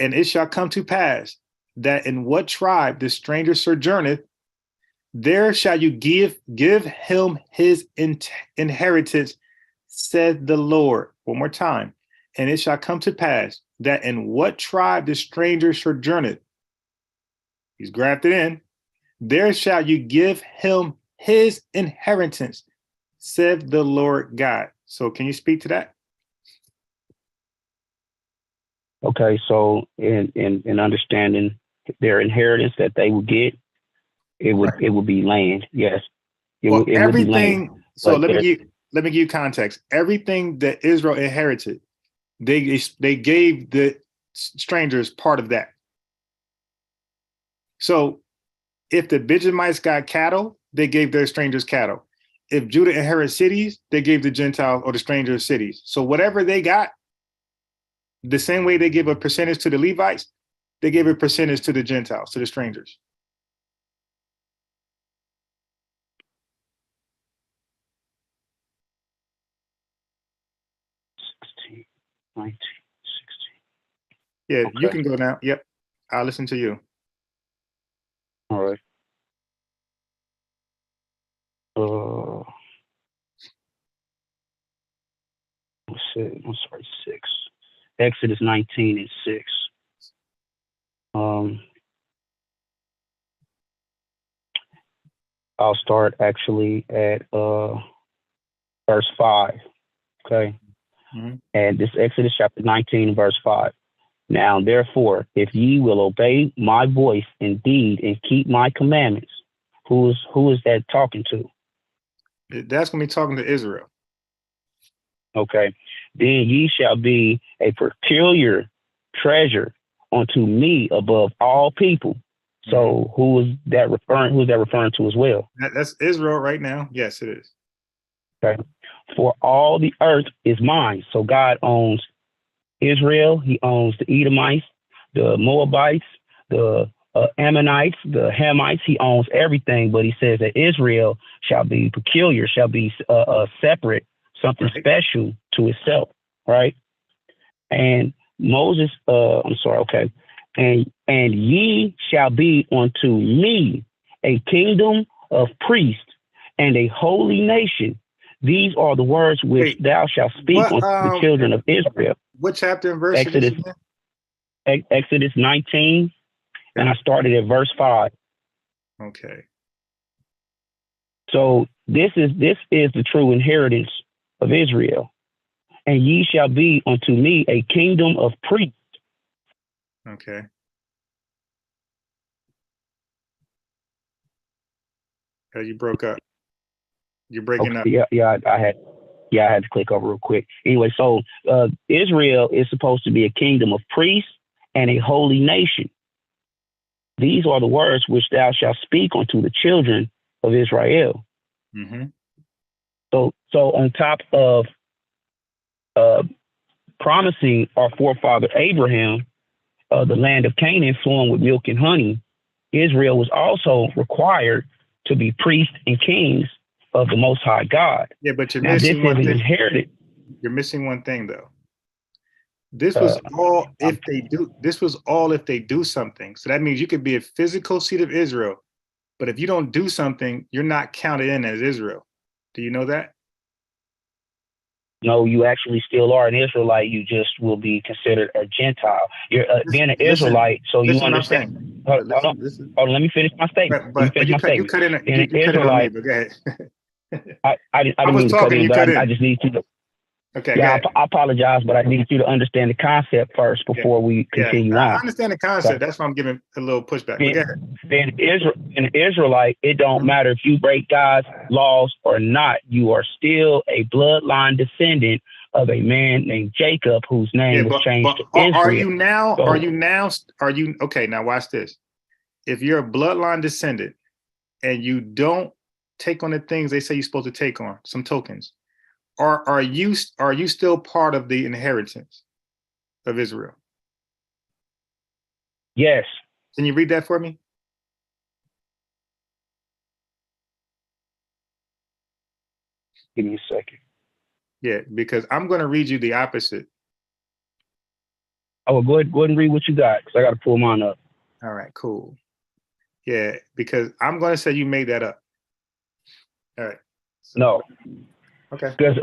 And it shall come to pass that in what tribe the stranger sojourneth, there shall you give him his inheritance, said the Lord. One more time. And it shall come to pass that in what tribe the stranger sojourneth, he's grafted in, there shall you give him his inheritance, said the Lord God. So can you speak to that? Okay, so in understanding their inheritance that they would get, it would be land. Yes, it would be land. So let me give you context. Everything that Israel inherited, they gave the strangers part of that. So if the Benjamites got cattle, they gave their strangers cattle. If Judah inherited cities, they gave the Gentiles or the strangers cities. So whatever they got, the same way they give a percentage to the Levites, they gave a percentage to the Gentiles, to the strangers. Yeah, okay. You can go now. Yep, I'll listen to you. All right. I'm sorry, 6. Exodus 19:6. I'll start actually at verse 5. Okay. Mm-hmm. And this Exodus chapter 19, verse 5. Now, therefore, if ye will obey my voice indeed and keep my commandments, who is that talking to? That's going to be talking to Israel. Okay. Then ye shall be a peculiar treasure unto me above all people. Mm-hmm. So who is that referring to as well? That's Israel right now. Yes, it is. Okay. For all the earth is mine. So God owns Israel. He owns the Edomites, the Moabites, the Ammonites, the Hamites. He owns everything, but he says that Israel shall be peculiar, shall be separate, something special to itself, right? And Moses, okay. And ye shall be unto me a kingdom of priests and a holy nation. These are the words which thou shalt speak unto the children of Israel. What chapter and verse? Exodus 19, and I started at verse 5. Okay. So this is the true inheritance of Israel. And ye shall be unto me a kingdom of priests. Okay. You broke up. You're breaking up. I had to click over real quick. Anyway, so Israel is supposed to be a kingdom of priests and a holy nation. These are the words which thou shalt speak unto the children of Israel. Mm-hmm. So on top of promising our forefather Abraham the land of Canaan flowing with milk and honey, Israel was also required to be priests and kings of the Most High God. Yeah, but you're missing one thing. Inherited. You're missing one thing, though. This was all if they do something. So that means you could be a physical seed of Israel, But if you don't do something, you're not counted in as Israel. Do you know that? No, you actually still are an Israelite. You just will be considered a Gentile. You're being an Israelite, so you understand. Hold on, let me finish my statement. But you cut in on me, but go ahead. I didn't was mean to talking, cut in, you but cut in. I just need you to. Okay. Yeah, I apologize, but I need you to understand the concept first before we continue on. I understand the concept. That's why I'm giving a little pushback. But go ahead. Being an Israelite, it don't matter if you break God's laws or not. You are still a bloodline descendant of a man named Jacob, whose name was changed to Israel. Are you okay? Now watch this. If you're a bloodline descendant and you don't take on the things they say you're supposed to take on, some tokens, are you still part of the inheritance of Israel? Yes. Can you read that for me? Give me a second. Yeah, because I'm going to read you the opposite. Oh, go ahead and read what you got, because I got to pull mine up. All right, cool. Yeah, because I'm going to say you made that up. All right. So, no. Okay. Because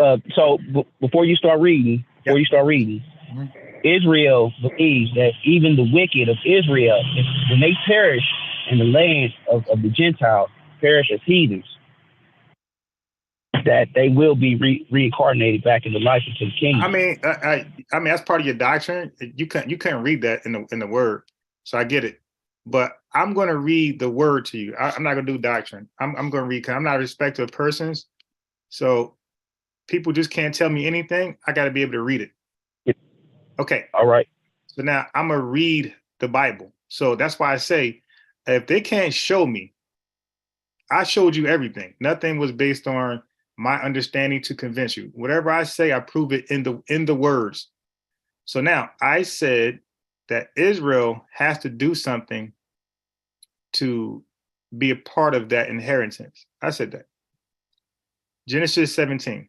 before you start reading, Israel believes that even the wicked of Israel, when they perish in the land of the Gentiles, perish as heathens, that they will be reincarnated back into life into the kingdom. I mean that's part of your doctrine. You can't read that in the word, so I get it. But I'm going to read the word to you. I'm not going to do doctrine. I'm going to read, because I'm not a respecter of persons. So people just can't tell me anything. I got to be able to read it. Okay. All right. So now I'm going to read the Bible. So that's why I say, if they can't show me, I showed you everything. Nothing was based on my understanding to convince you. Whatever I say, I prove it in the words. So now I said that Israel has to do something to be a part of that inheritance. I said that. Genesis 17.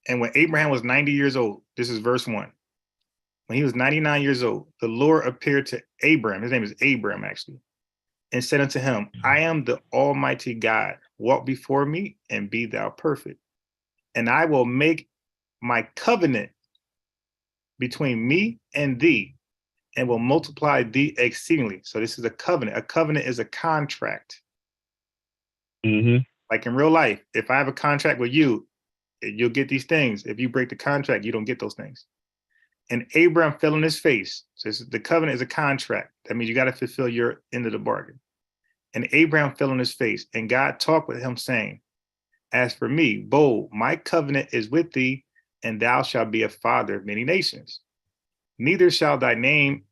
And when Abraham was 90 years old, this is verse 1. When he was 99 years old, the Lord appeared to Abram. His name is Abram, actually, and said unto him, I am the Almighty God. Walk before me and be thou perfect. And I will make my covenant between me and thee, and will multiply thee exceedingly. So this is a covenant. A covenant is a contract. Mm-hmm. Like in real life, if I have a contract with you, you'll get these things. If you break the contract, you don't get those things. And Abraham fell on his face. So the covenant is a contract. That means you got to fulfill your end of the bargain. And Abraham fell on his face, and God talked with him, saying, as for me, behold, my covenant is with thee, and thou shalt be a father of many nations. Neither shall thy name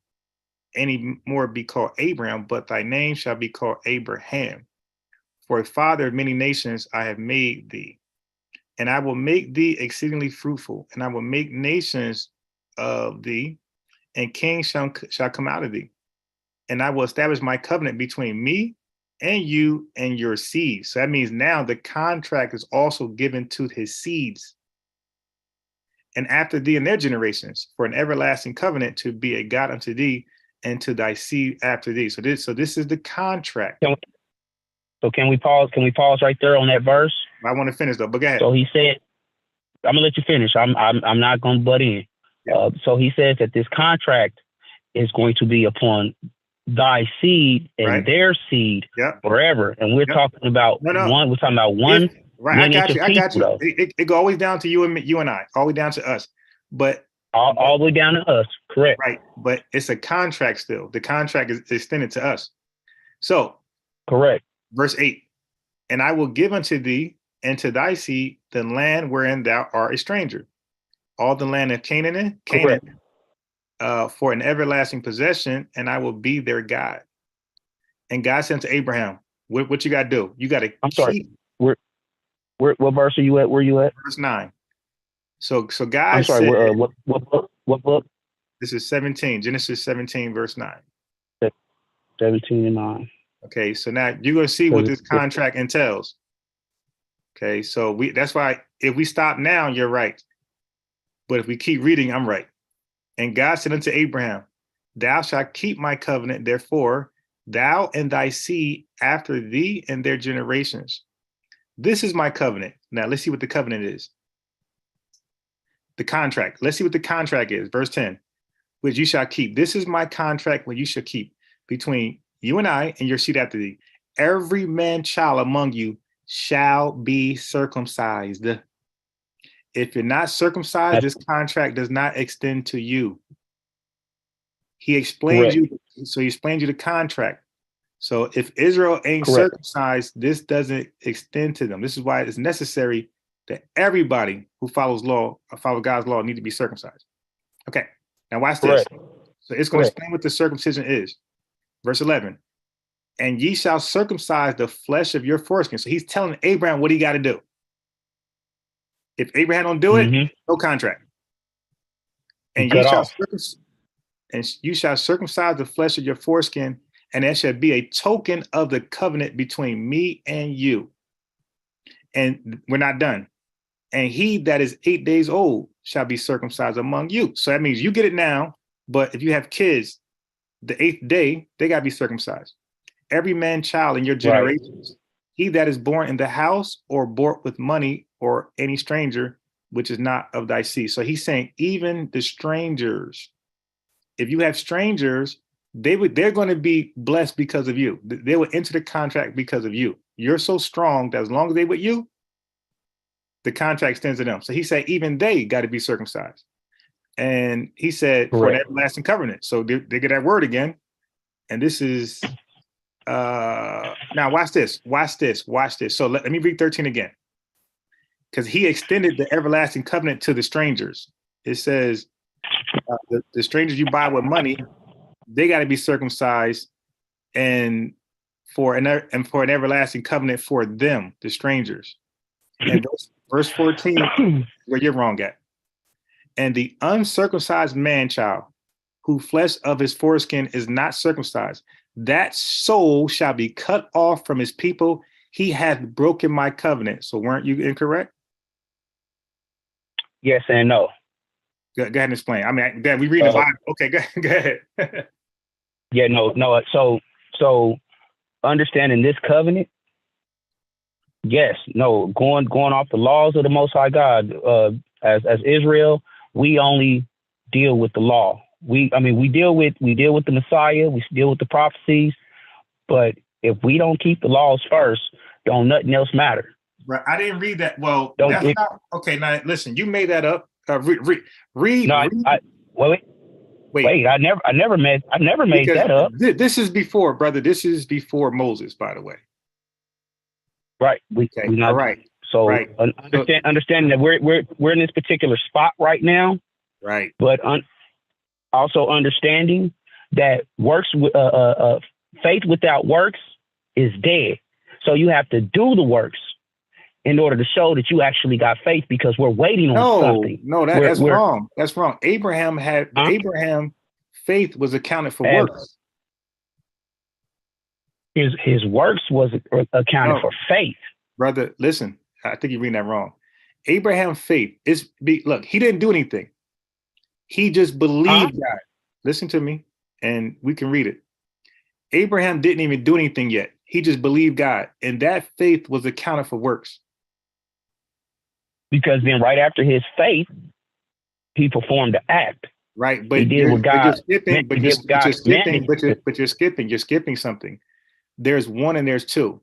any more be called Abraham, but thy name shall be called Abraham. For a father of many nations I have made thee. And I will make thee exceedingly fruitful, and I will make nations of thee, and kings shall come out of thee. And I will establish my covenant between me and you and your seeds. So that means now the contract is also given to his seeds. And after thee and their generations, for an everlasting covenant, to be a God unto thee and to thy seed after thee. So this is the contract. So can we pause? Can we pause right there on that verse? I want to finish though, but go ahead. So he said, I'm gonna let you finish. I'm not gonna butt in. Yeah. So he says that this contract is going to be upon thy seed and their seed forever. And we're talking about one. We're talking about one. I got you. It go always down to you and I, all the way down to us. But all the way down to us, correct? Right. But it's a contract still. The contract is extended to us. So correct. Verse 8. And I will give unto thee and to thy seed the land wherein thou art a stranger, all the land of Canaan, for an everlasting possession, and I will be their God. And God said to Abraham, what you got to do? You got to sorry. What verse are you at? Where are you at? Verse 9. So God I'm sorry, said, what book? This is 17, Genesis 17, verse 9. 17 and 9. Okay, so now you're going to see what this contract entails. Okay, so that's why if we stop now, you're right. But if we keep reading, I'm right. And God said unto Abraham, thou shalt keep my covenant, therefore, thou and thy seed after thee and their generations. This is my covenant. Now let's see what the covenant is. The contract. Let's see what the contract is. Verse 10, which you shall keep. This is my contract which you shall keep between you and I and your seed after thee. Every man child among you shall be circumcised. If you're not circumcised, this contract does not extend to you. He explains you, so he explains you the contract. So if Israel ain't circumcised, this doesn't extend to them. This is why it's necessary that everybody who follows law or follow God's law need to be circumcised. Okay, now watch this. So it's going to explain what the circumcision is. Verse 11, and ye shall circumcise the flesh of your foreskin. So he's telling Abraham what he got to do. If Abraham don't do it, no contract. And you shall circumcise the flesh of your foreskin, and it shall be a token of the covenant between me and you. And we're not done. And he that is 8 days old shall be circumcised among you. So that means you get it now, but if you have kids, the 8th day, they got to be circumcised. Every man child in your generations, he that is born in the house or bought with money or any stranger, which is not of thy seed. So he's saying even the strangers, if you have strangers, they're going to be blessed because of you. They will enter the contract because of you. You're so strong that as long as they with you, the contract extends to them. So he said, even they got to be circumcised. And he said, for an everlasting covenant. So they get that word again. And this is, now watch this. So let me read 13 again. Because he extended the everlasting covenant to the strangers. It says, the strangers you buy with money, they got to be circumcised, and for an everlasting covenant for them, the strangers. And verse 14, where you're wrong at. And the uncircumcised man child, who flesh of his foreskin is not circumcised, that soul shall be cut off from his people. He hath broken my covenant. So weren't you incorrect? Yes and no. Go ahead and explain. I mean, we read the Bible. Okay, go ahead. Yeah, no. So understanding this covenant, yes, no, going off the laws of the Most High God, as Israel, we only deal with the law. We deal with the Messiah, we deal with the prophecies, but if we don't keep the laws first, don't nothing else matter. Right. I didn't read that. Well, that's not okay. Now listen, you made that up. Read. No, wait. I never made that up. This is before, brother. This is before Moses, by the way. Right. All right. So understanding that we're in this particular spot right now. Right. But also understanding that faith without works is dead. So you have to do the works in order to show that you actually got faith, because we're waiting on something. No, that's wrong. That's wrong. Abraham faith was accounted for works. His works was accounted for faith. Brother, listen, I think you're reading that wrong. Abraham's faith look, he didn't do anything. He just believed God. Listen to me, and we can read it. Abraham didn't even do anything yet. He just believed God, and that faith was accounted for works. Because then right after his faith, he performed the act. Right, but you're skipping something. There's one and there's two.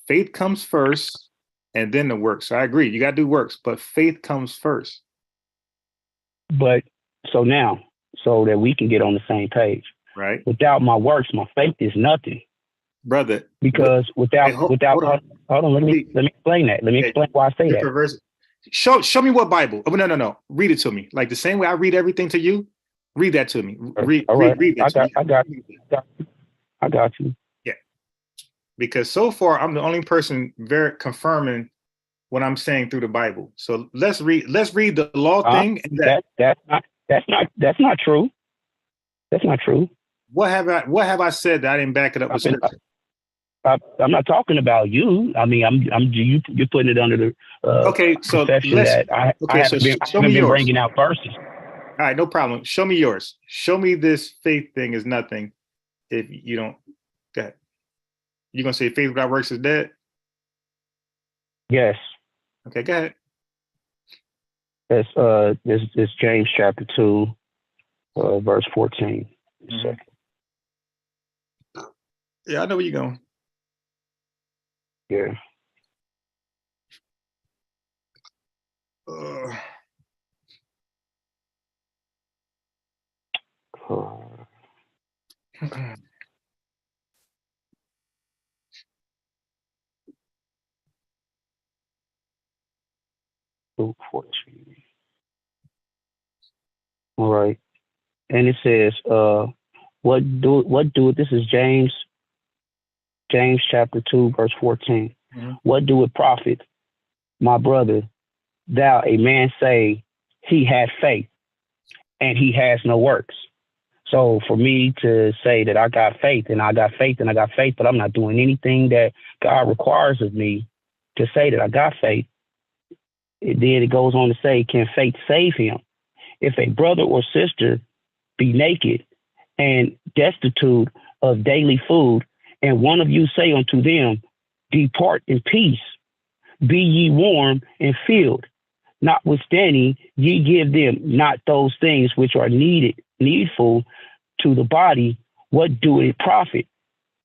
Faith comes first and then the works. So I agree, you got to do works, but faith comes first. But so that we can get on the same page. Right. Without my works, my faith is nothing. Brother. Because hold on, let me explain that. Let me explain why I say that. Show me what Bible. Oh, no. Read it to me. Like the same way I read everything to you. Read that to me. Read that. I got you. Yeah. Because so far I'm the only person very confirming what I'm saying through the Bible. So let's read the law thing. And that's not true. That's not true. What have I said that I didn't back it up with scripture? I'm not talking about you. I mean, you're putting it under the okay. So I haven't been bringing out verses. All right, no problem. Show me yours. Show me this faith thing is nothing if you don't You gonna say faith without works is dead? Yes. Okay, go ahead. It's James chapter 2, verse 14. Mm-hmm. Yeah, I know where you're going. Yeah. Luke 14. All right. And it says, this is James chapter 2, verse 14. Mm-hmm. What do it profit, my brother, thou a man say he had faith and he has no works? So for me to say that I got faith and I got faith and I got faith, but I'm not doing anything that God requires of me to say that I got faith, then it goes on to say, can faith save him? If a brother or sister be naked and destitute of daily food, and one of you say unto them, depart in peace, be ye warm and filled, notwithstanding ye give them not those things which are needful to the body, what do it profit?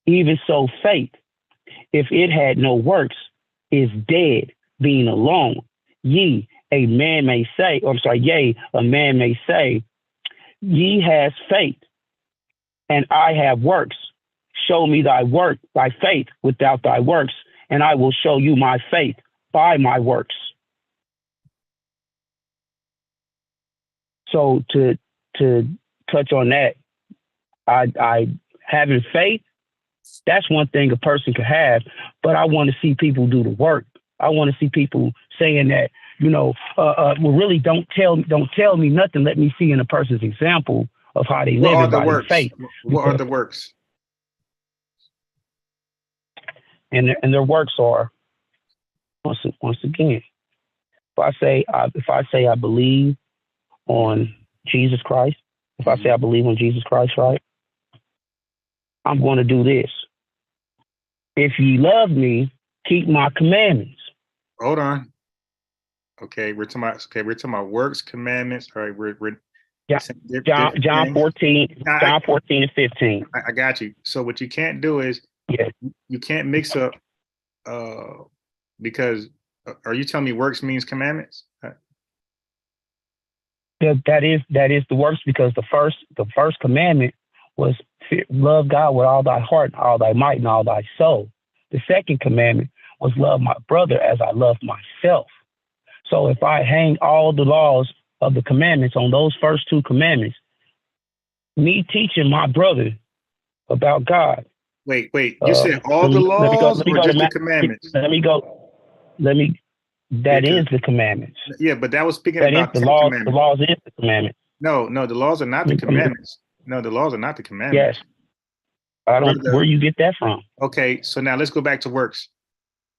Even so faith, if it had no works, is dead, being alone. Yea, a man may say, ye has faith, and I have works. Show me thy faith without thy works, and I will show you my faith by my works. So to touch on that, I having faith, that's one thing a person could have, but I want to see people do the work. I want to see people saying that, well, really don't tell me nothing. Let me see in a person's example of how they live by their faith. What are the works? And their works are, once again, if I say I believe on Jesus Christ, if I say I believe on Jesus Christ, right, I'm going to do this. If ye love me, keep my commandments. Hold on. Okay, we're talking about works, commandments. All right, we're John 14 and 15. I got you. So what you can't do is you can't mix up because are you telling me works means commandments? That is the works, because the first commandment was love God with all thy heart, all thy might, and all thy soul. The second commandment was love my brother as I love myself. So if I hang all the laws of the commandments on those first two commandments, me teaching my brother about God. Wait, you said all the laws or just the commandments? That is the commandments. Yeah, but that was speaking about the laws. The laws is the commandments. No, the laws are not the commandments. No, the laws are not the commandments. Yes. I don't where you get that from. Okay, so now let's go back to works.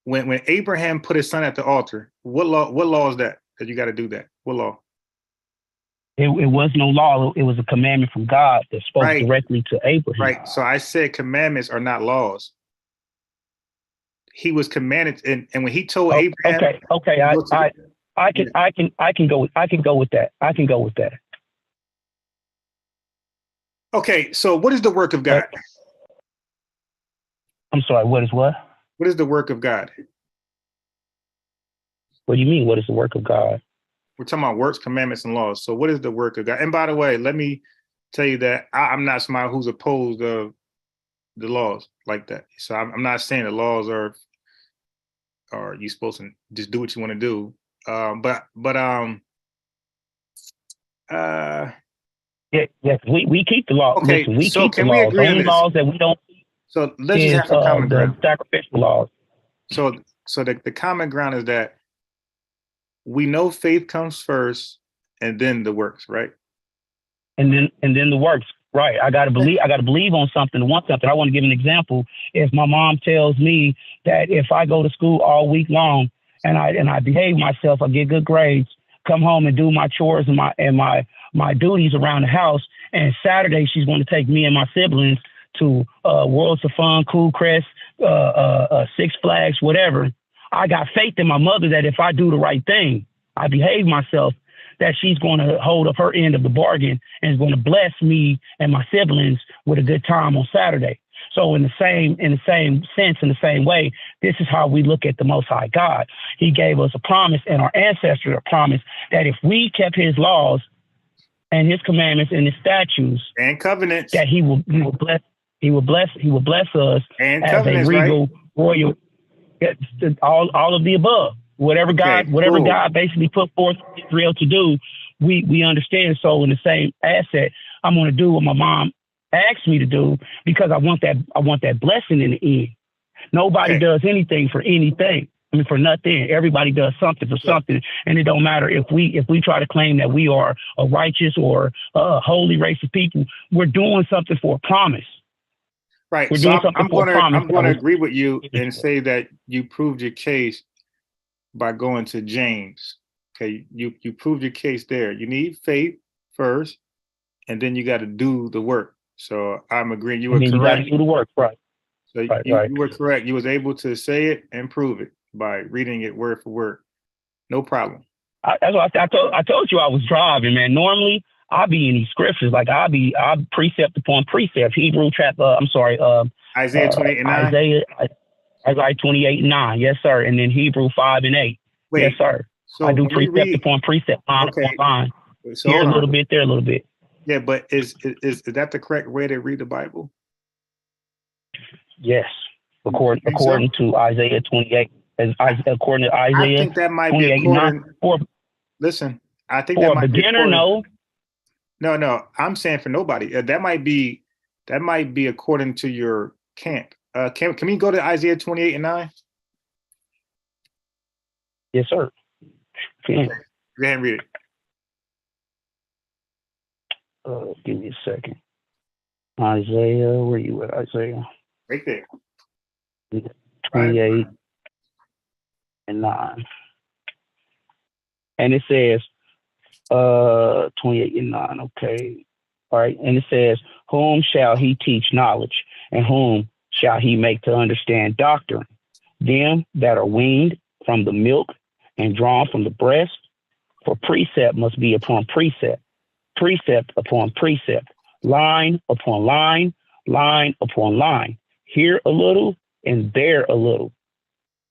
When Abraham put his son at the altar, what law is that you got to do that? What law? It was no law. It was a commandment from God that spoke directly to Abraham. Right. So I said commandments are not laws. He was commanded, and when he told Abraham, okay, I can go with that. I can go with that. Okay, so what is the work of God? I'm sorry, what is what? What is the work of God? What do you mean, what is the work of God? We're talking about works, commandments, and laws. So what is the work of God? And by the way, let me tell you that I'm not somebody who's opposed of the laws like that. So I'm not saying the laws are you supposed to just do what you want to do. Yes, we keep the law. Okay, listen, we so keep can the we laws. agree The only on this? laws that we don't. So let's just have some common ground. Sacrificial laws. So the common ground is that we know faith comes first, and then the works, right? And then the works, right? I gotta believe on something, want something. I want to give an example. If my mom tells me that if I go to school all week long and I behave myself, I get good grades, come home and do my chores and my duties around the house, and Saturday she's going to take me and my siblings to Worlds of Fun, Cool Crest, Six Flags, whatever. I got faith in my mother that if I do the right thing, I behave myself, that she's going to hold up her end of the bargain and is going to bless me and my siblings with a good time on Saturday. So in the same sense, in the same way, this is how we look at the Most High God. He gave us a promise, and our ancestors a promise that if we kept his laws and his commandments and his statutes and covenants, that he will bless us and as a regal, right? Royal, all of the above. Whatever God basically put forth Israel to do, we understand. So in the same asset, I'm going to do what my mom asked me to do, because I want that blessing in the end. Nobody does anything for anything. I mean, for nothing. Everybody does something for something, and it don't matter if we try to claim that we are a righteous or a holy race of people. We're doing something for a promise. Right. We're so doing something for a promise. I'm going to agree with you and say that you proved your case by going to James. Okay, you proved your case there. You need faith first, and then you got to do the work. So I'm agreeing. You were correct. You got to do the work, right? So you were correct. You was able to say it and prove it by reading it word for word. No problem. That's what I told you I was driving, man. Normally I'll be in these scriptures, like I'll precept upon precept. Hebrew chapter. Isaiah 28:9. Isaiah 28:9. Yes, sir. And then Hebrew 5:8. Wait, yes, sir. So I do precept upon precept, line upon line. So here a little bit, there a little bit. Yeah, but is that the correct way to read the Bible? Yes, according to Isaiah 28. According to Isaiah, I think that might be according. Listen, I think for that might a beginner. No. I'm saying for nobody. That might be according to your camp. Can we go to Isaiah 28:9? Yes, sir. Okay. Go ahead and read it. Give me a second. Isaiah, where you at, Isaiah? Right there. 28 and 9. And it says, 28 and 9, okay. All right, and it says, whom shall he teach knowledge, and whom shall he make to understand doctrine? Them that are weaned from the milk and drawn from the breast, for precept must be upon precept, precept upon precept, line upon line, line upon line, here a little and there a little.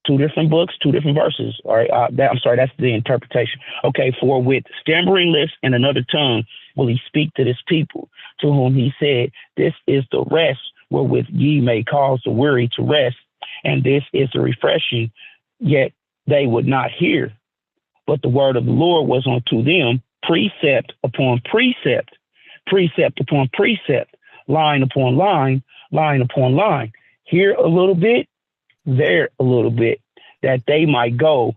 2 different books, 2 different verses. All right, that's the interpretation. Okay, for with stammering lips and another tongue will he speak to this people, to whom he said, this is the rest wherewith ye may cause the weary to rest, and this is the refreshing, yet they would not hear. But the word of the Lord was unto them, precept upon precept, precept upon precept, line upon line, line upon line, here a little bit, there a little bit, that they might go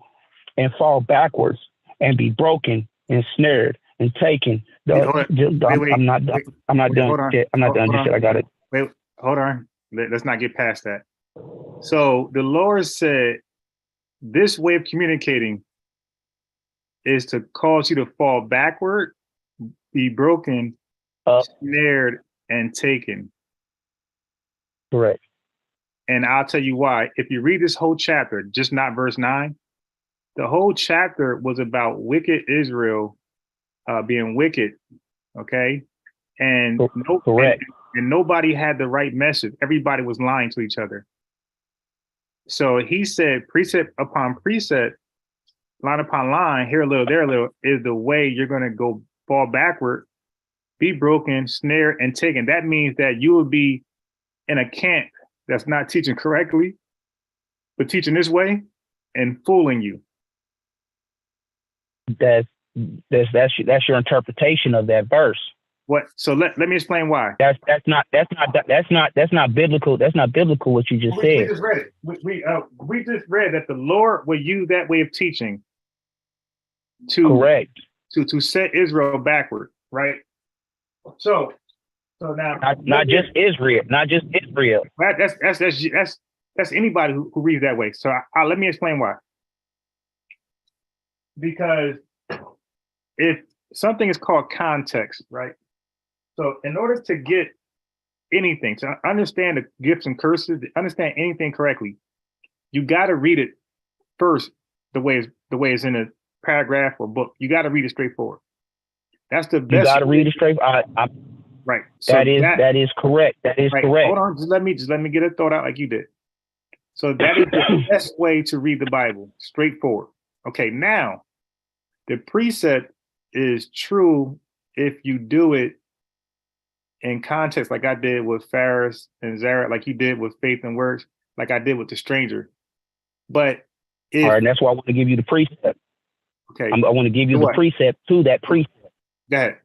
and fall backwards and be broken and snared and taken. I'm not done. I'm not done yet. I got it. Wait, hold on. Let's not get past that. So the Lord said, this way of communicating is to cause you to fall backward, be broken, snared, and taken. Correct. And I'll tell you why. If you read this whole chapter, just not verse 9, the whole chapter was about wicked Israel being wicked, okay? And correct. And nobody had the right message. Everybody was lying to each other. So he said, precept upon precept, line upon line, here a little, there a little, is the way you're going to go fall backward, be broken, snared, and taken. That means that you will be in a camp that's not teaching correctly, but teaching this way and fooling you. That's your interpretation of that verse. What? So let me explain why. That's not biblical. That's not biblical what you just said. We just read it. We just read that the Lord will use that way of teaching to correct to set Israel backward, right? So now not just Israel. That's anybody who reads that way. So let me explain why. Because if something is called context, right? So in order to get anything, to understand the gifts and curses, to understand anything correctly, you got to read it first the way it's in a paragraph or book. You got to read it straightforward. That's the best. You got to read it straight. Right. So that is correct. That is correct. Hold on. Just let me get it thought out like you did. So that is the best way to read the Bible, straightforward. Okay. Now, the precept is true if you do it in context, like I did with Faris and Zara, like you did with Faith and Works, like I did with the stranger. But if, all right, and that's why I want to give you the precept. Okay. I want to give you the precept to that precept. Go ahead.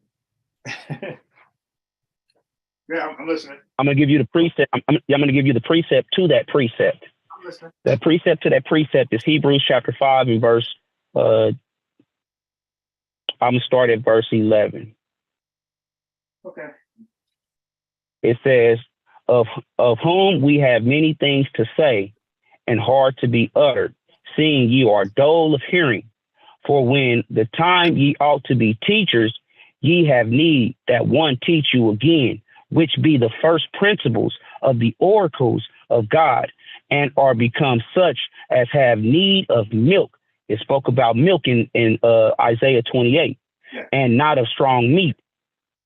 Yeah, I'm listening. I'm going to give you the precept. I'm going to give you the precept to that precept. I'm listening. That precept to that precept is Hebrews chapter 5 and verse, I'm going to start at verse 11. Okay. It says, of whom we have many things to say and hard to be uttered, seeing ye are dull of hearing. For when the time ye ought to be teachers, ye have need that one teach you again, which be the first principles of the oracles of God, and are become such as have need of milk. It spoke about milk in Isaiah 28, and not of strong meat.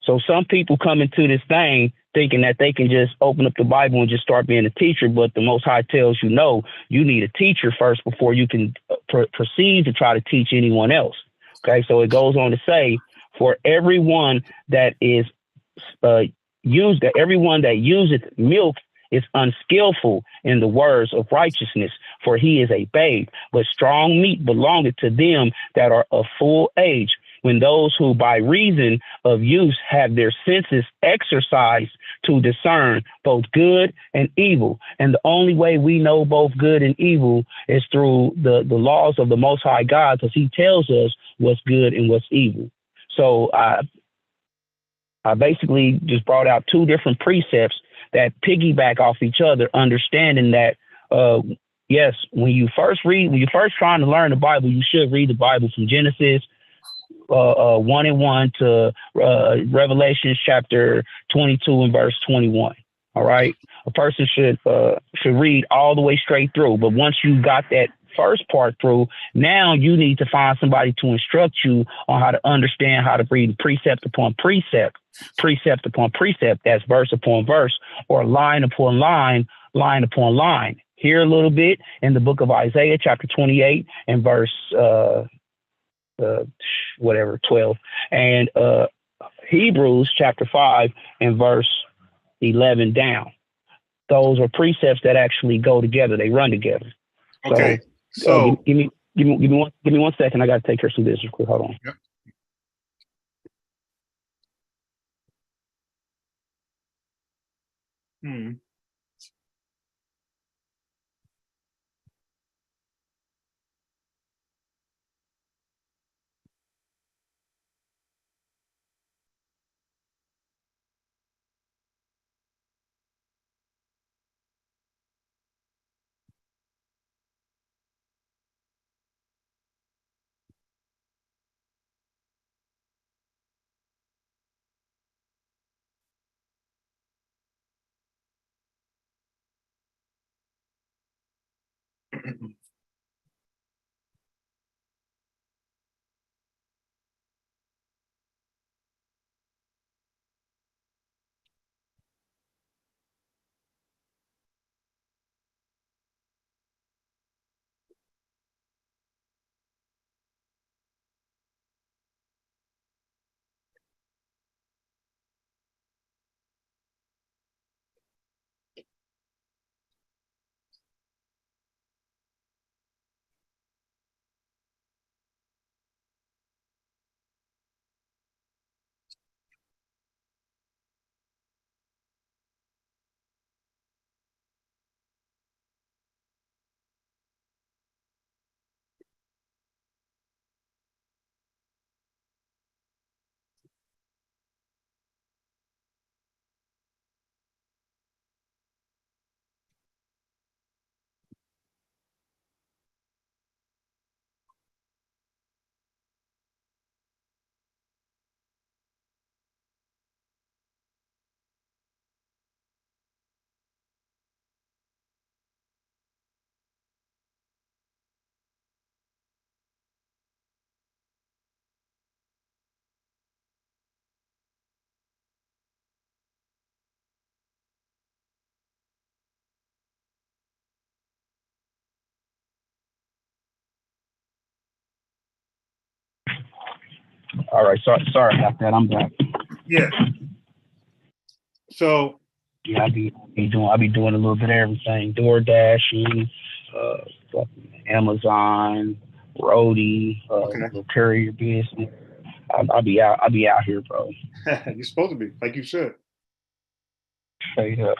So some people come into this thing thinking that they can just open up the Bible and just start being a teacher, but the Most High tells you, no, you need a teacher first before you can proceed to try to teach anyone else. Okay, so it goes on to say, for everyone that is everyone that useth milk is unskillful in the words of righteousness, for he is a babe. But strong meat belongeth to them that are of full age, when those who by reason of use have their senses exercised to discern both good and evil. And the only way we know both good and evil is through the laws of the Most High God, because he tells us what's good and what's evil. So I basically just brought out two different precepts that piggyback off each other, understanding that, yes, when you first trying to learn the Bible, you should read the Bible from Genesis 1:1 to Revelation chapter 22 and verse 21. All right. A person should read all the way straight through. But once you got that first part through, now you need to find somebody to instruct you on how to understand how to read precept upon precept, precept upon precept. That's verse upon verse, or line upon line, line upon line. Here a little bit in the book of Isaiah, chapter 28 and verse 12, and Hebrews chapter 5 and verse 11 down. Those are precepts that actually go together. They run together. Okay. So give me 1 second. I got to take care of some business quick. Hold on. Yep. All right. Sorry about that. I'm back. Yeah. So yeah, I be doing a little bit of everything. Door dashing, Amazon, roadie, little courier business. I'll be out here, bro. You're supposed to be, like you should. Straight up.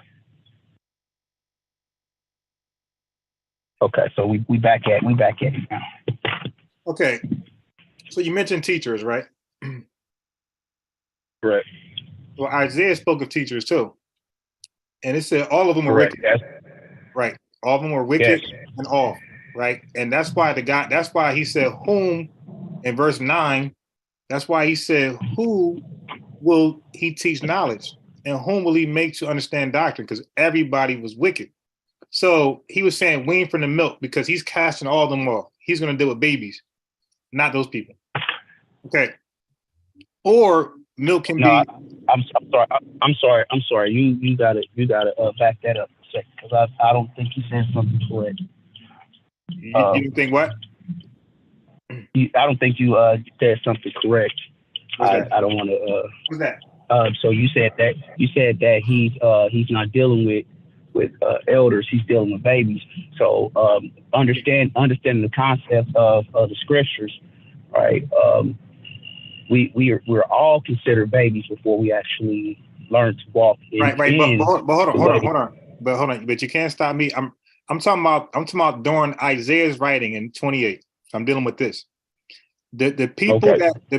Okay, so we back at it now. Okay. So you mentioned teachers, right? Correct. Well, Isaiah spoke of teachers too. And it said all of them were Correct. wicked. Right. All of them were wicked and off. Right. And that's why he said whom in verse 9. That's why he said, who will he teach knowledge? And whom will he make to understand doctrine? Because everybody was wicked. So he was saying wean from the milk because he's casting all of them off. He's going to deal with babies, not those people. Okay. Or milk can be. I'm sorry. You gotta back that up a second because I don't think you said something correct. You think what? I don't think you said something correct. I don't want to. What's that? So you said that he's not dealing with elders. He's dealing with babies. So understanding the concept of the scriptures, right? We're all considered babies before we actually learn to walk in. Right. But hold on. But you can't stop me. I'm talking about during Isaiah's writing in 28. I'm dealing with this. The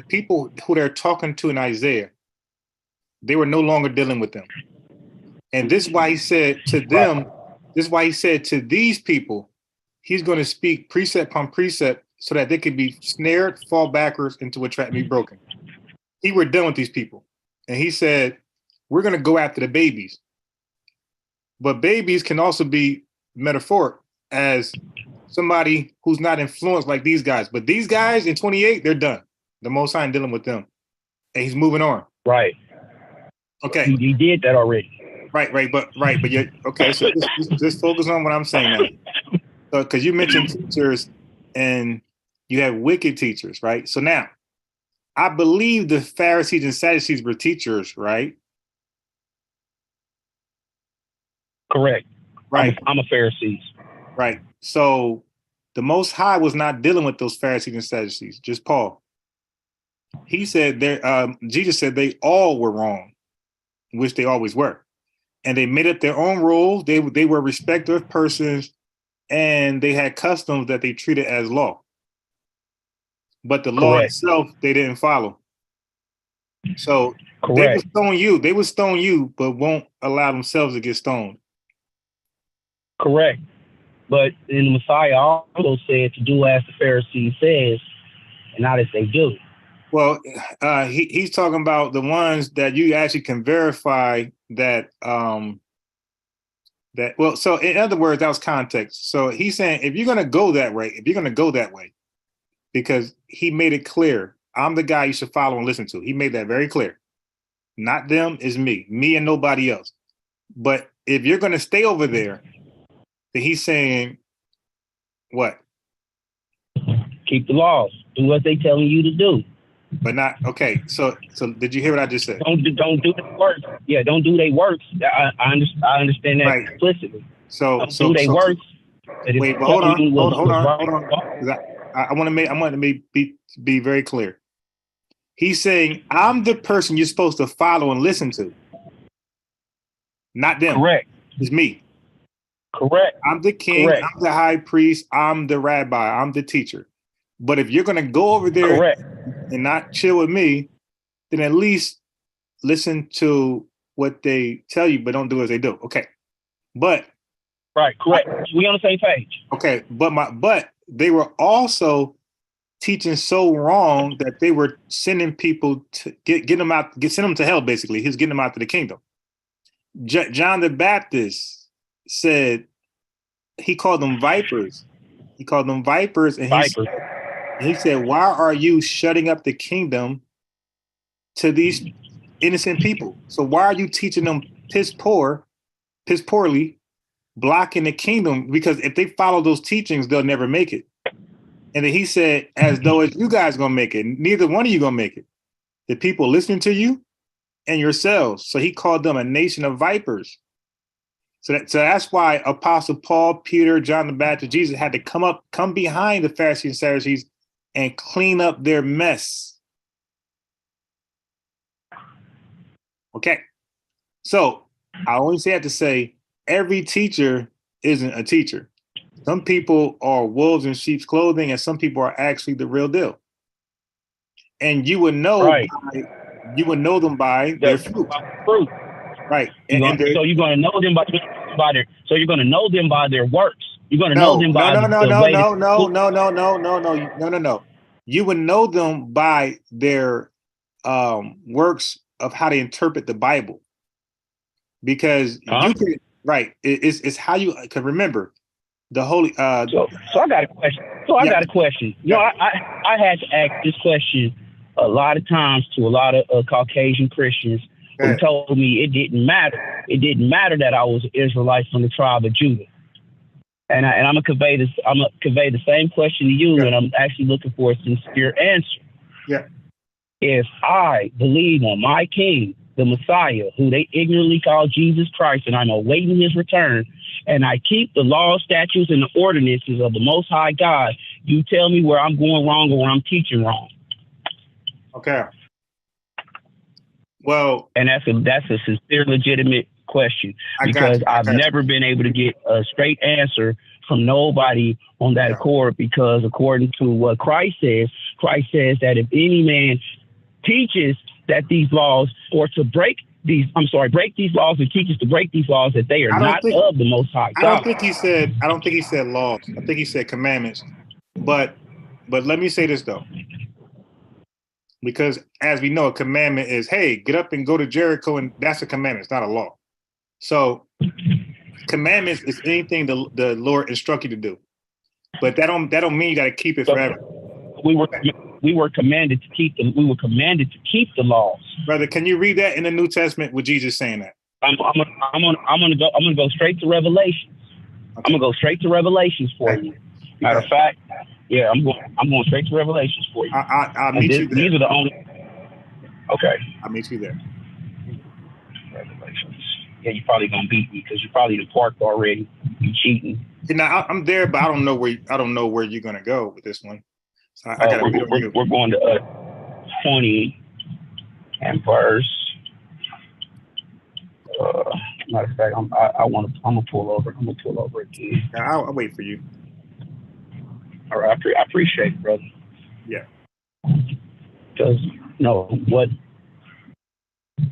people who they're talking to in Isaiah, they were no longer dealing with them. And this is why he said to them, this is why he said to these people, he's going to speak precept upon precept so that they could be snared, fall backwards into a trap and be broken. He were done with these people. And he said, we're going to go after the babies. But babies can also be metaphoric as somebody who's not influenced like these guys. But these guys in 28, they're done. The Most High dealing with them. And he's moving on. Right. Okay. He did that already. Right. But you're okay. So just focus on what I'm saying now. Because you mentioned teachers and you have wicked teachers, right? So now, I believe the Pharisees and Sadducees were teachers, right? Correct. Right. I'm a Pharisee. Right. So the Most High was not dealing with those Pharisees and Sadducees, just Paul. He said Jesus said they all were wrong, which they always were. And they made up their own rules. They were respective persons, and they had customs that they treated as law. But the law itself, they didn't follow. So they would stone you, but won't allow themselves to get stoned. Correct. But in the Messiah also said to do as the Pharisee says, and not as they do. Well, he's talking about the ones that you actually can verify that so in other words, that was context. So he's saying if you're going to go that way, because he made it clear, I'm the guy you should follow and listen to. He made that very clear. Not them, is me and nobody else. But if you're going to stay over there, then he's saying what? Keep the laws. Do what they telling you to do. But not okay. So did you hear what I just said? Don't do the works. Yeah, don't do their works. I understand that explicitly. So do their works. Wait, but hold on. I want to be very clear. He's saying I'm the person you're supposed to follow and listen to, not them. Correct. It's me. Correct. I'm the king. Correct. I'm the high priest. I'm the rabbi. I'm the teacher. But if you're going to go over there and not chill with me, then at least listen to what they tell you, but don't do as they do. Okay. But correct. We on the same page. Okay, but they were also teaching so wrong that they were sending people to send them to hell. Basically, he's getting them out to the kingdom. John the Baptist said he called them vipers. And he said, "Why are you shutting up the kingdom to these innocent people? So why are you teaching them piss poorly?" Blocking the kingdom, because if they follow those teachings, they'll never make it. And then he said, as though as you guys gonna make it, neither one of you gonna make it. the people listening to you and yourselves. So he called them a nation of vipers. So that's why Apostle Paul, Peter, John the Baptist, Jesus had to come behind the Pharisees and Sadducees and clean up their mess. Okay. So I only say that to say every teacher isn't a teacher. Some people are wolves in sheep's clothing, and some people are actually the real deal. And you would know, right. Them by their fruit. Right. So you're going to know them by their. So you're going to know them by their works. You're going to know them by no. No. You would know them by their works of how they interpret the Bible, because you can. Right. It's how you can remember the holy. So I got a question. I got a question. You know, I had to ask this question a lot of times to a lot of Caucasian Christians who told me it didn't matter. It didn't matter that I was an Israelite from the tribe of Judah. And I'm gonna convey this. I'm gonna convey the same question to you, and I'm actually looking for a sincere answer. Yeah. If I believe on my King, the Messiah, who they ignorantly call Jesus Christ, and I'm awaiting his return, and I keep the laws, statutes, and the ordinances of the Most High God, you tell me where I'm going wrong or where I'm teaching wrong. Okay. Well, and that's a sincere, legitimate question, because I've never been able to get a straight answer from nobody on that accord, because according to what Christ says that if any man teaches that these laws, or to break these laws and teaches to break these laws, that they are not of the Most High God. I don't think he said laws. I think he said commandments. But let me say this though, because as we know, a commandment is, hey, get up and go to Jericho, and that's a commandment. It's not a law. So commandments is anything the Lord instruct you to do, but that don't mean you got to keep it forever. We were commanded to keep them. We were commanded to keep the laws. Brother, can you read that in the New Testament with Jesus saying that? I'm gonna go straight to Revelations. Okay. I'm gonna go straight to Revelations for you. Matter of fact, yeah, I'm going straight to Revelations for you. I'll meet you there. These are the only. Okay. I'll meet you there. Revelations. Yeah, you're probably gonna beat me because you probably done parked already. You cheating. Now I'm there, but I don't know where you're gonna go with this one. So I gotta beat on you. We're going to 20 and verse. Matter of fact, I'm gonna pull over. I'm gonna pull over again. I'll wait for you. All right, I appreciate it, brother. Yeah. Because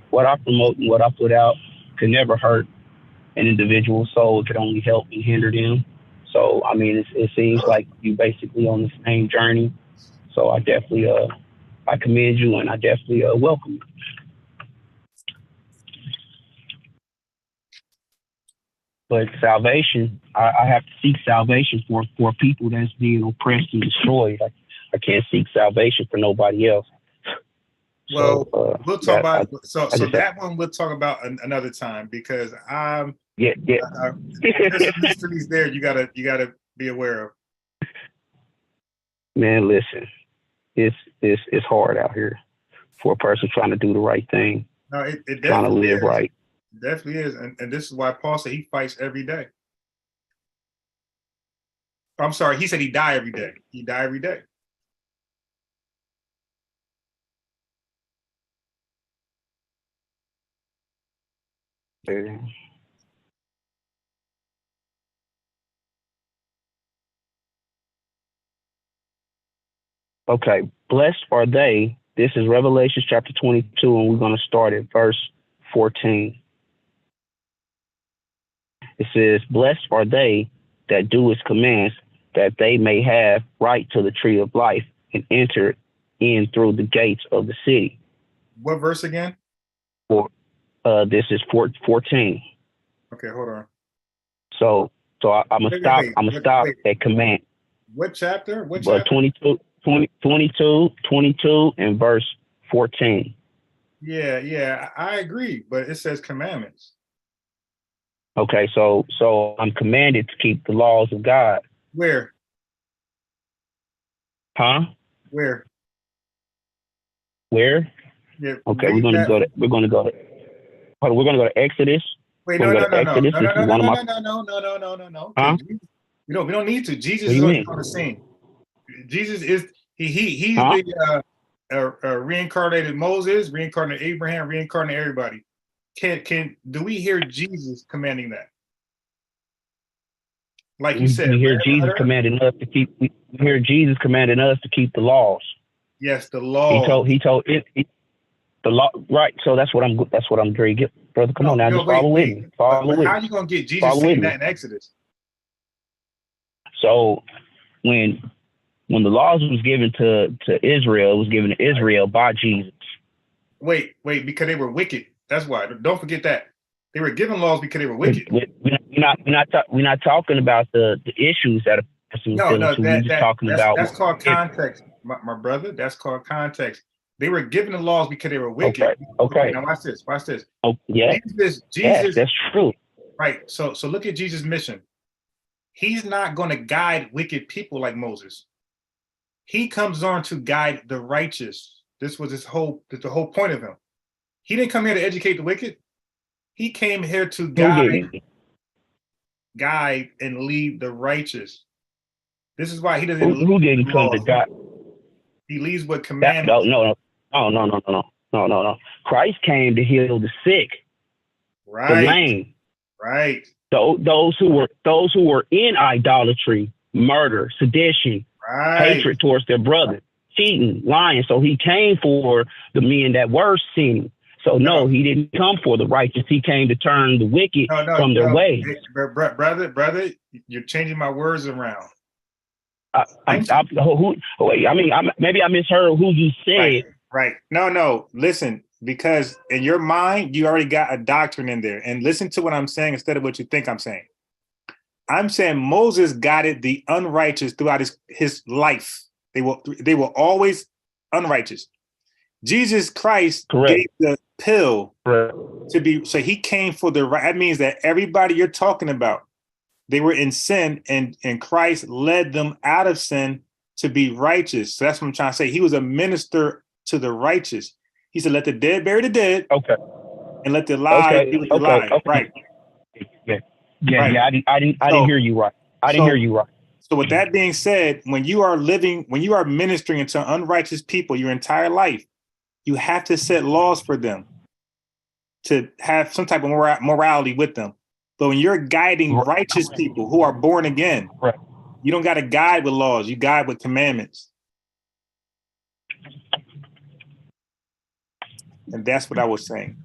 what I promote and what I put out can never hurt an individual soul. It could only help and hinder them. So I mean, it seems like you basically on the same journey. So I definitely I commend you, and I definitely welcome you. But salvation, I have to seek salvation for people that's being oppressed and destroyed. I can't seek salvation for nobody else. Well, we'll talk about that one. We'll talk about another time, because there's some mysteries there you gotta be aware of. Man, listen, it's hard out here for a person trying to do the right thing. No, it trying to live right. It definitely is, and this is why Paul said he fights every day. I'm sorry, he said he die every day. He die every day. Okay, blessed are they. This is Revelation chapter 22, and we're going to start at verse 14. It says, blessed are they that do his commands, that they may have right to the tree of life and enter in through the gates of the city. What verse again? This is 14. Okay, hold on. So I'm gonna stop at command. What chapter? What chapter? 22 and verse 14. Yeah, I agree, but it says commandments. Okay, so I'm commanded to keep the laws of God. Where? Huh? Where? Yeah. Okay, we're gonna go to Exodus. Wait, We're no, gonna no, go no, to no, Exodus. no, This no, is no, no, one of no, my. no, no, no, no, no, no, no. Huh? We don't need to. What Jesus do is you already mean? on the scene. Jesus is he's Huh? the reincarnated Moses, reincarnated Abraham, reincarnated everybody. Do we hear Jesus commanding that? Like you said, We hear bread and Jesus butter? commanding us to keep. We hear Jesus commanding us to keep the laws. Yes, the He law. told it the law, right? So that's what I'm drinking, brother. Come on now, just follow with me. But Follow with how me. are you gonna get Jesus Follow with saying me. that in Exodus? So when the laws was given to Israel, it was given to Israel by Jesus. Wait, because they were wicked. That's why. Don't forget that. They were given laws because they were wicked. We're not talking about the issues that a person was dealing with. We're just talking about that's called context, my brother. That's called context. They were given the laws because they were wicked. Okay. Now watch this. Oh yeah. Jesus, yes, that's true. Right. So look at Jesus' mission. He's not going to guide wicked people like Moses. He comes on to guide the righteous. This was the whole point of him. He didn't come here to educate the wicked. He came here to guide and lead the righteous. This is why he doesn't. Who didn't come to guide? He leads with commandments. No. Christ came to heal the sick, right, the lame, right. Those who were in idolatry, murder, sedition, hatred towards their brother, cheating, lying. So he came for the men that were sinning. So no, he didn't come for the righteous. He came to turn the wicked from their way. Brother, you're changing my words around. Maybe I misheard who you said. Right. No. Listen, because in your mind, you already got a doctrine in there. And listen to what I'm saying instead of what you think I'm saying. I'm saying Moses guided the unrighteous throughout his life. They were always unrighteous. Jesus Christ gave the pill to be, so he came for the right. That means that everybody you're talking about, they were in sin and Christ led them out of sin to be righteous. So that's what I'm trying to say. He was a minister to the righteous. He said, let the dead bury the dead. Okay. And let the alive be with the alive. Okay. Right. Yeah. I didn't hear you right. I didn't hear you right. So with that being said, when you are ministering to unrighteous people your entire life, you have to set laws for them to have some type of morality with them. But when you're guiding righteous people who are born again, you don't got to guide with laws. You guide with commandments. And that's what I was saying.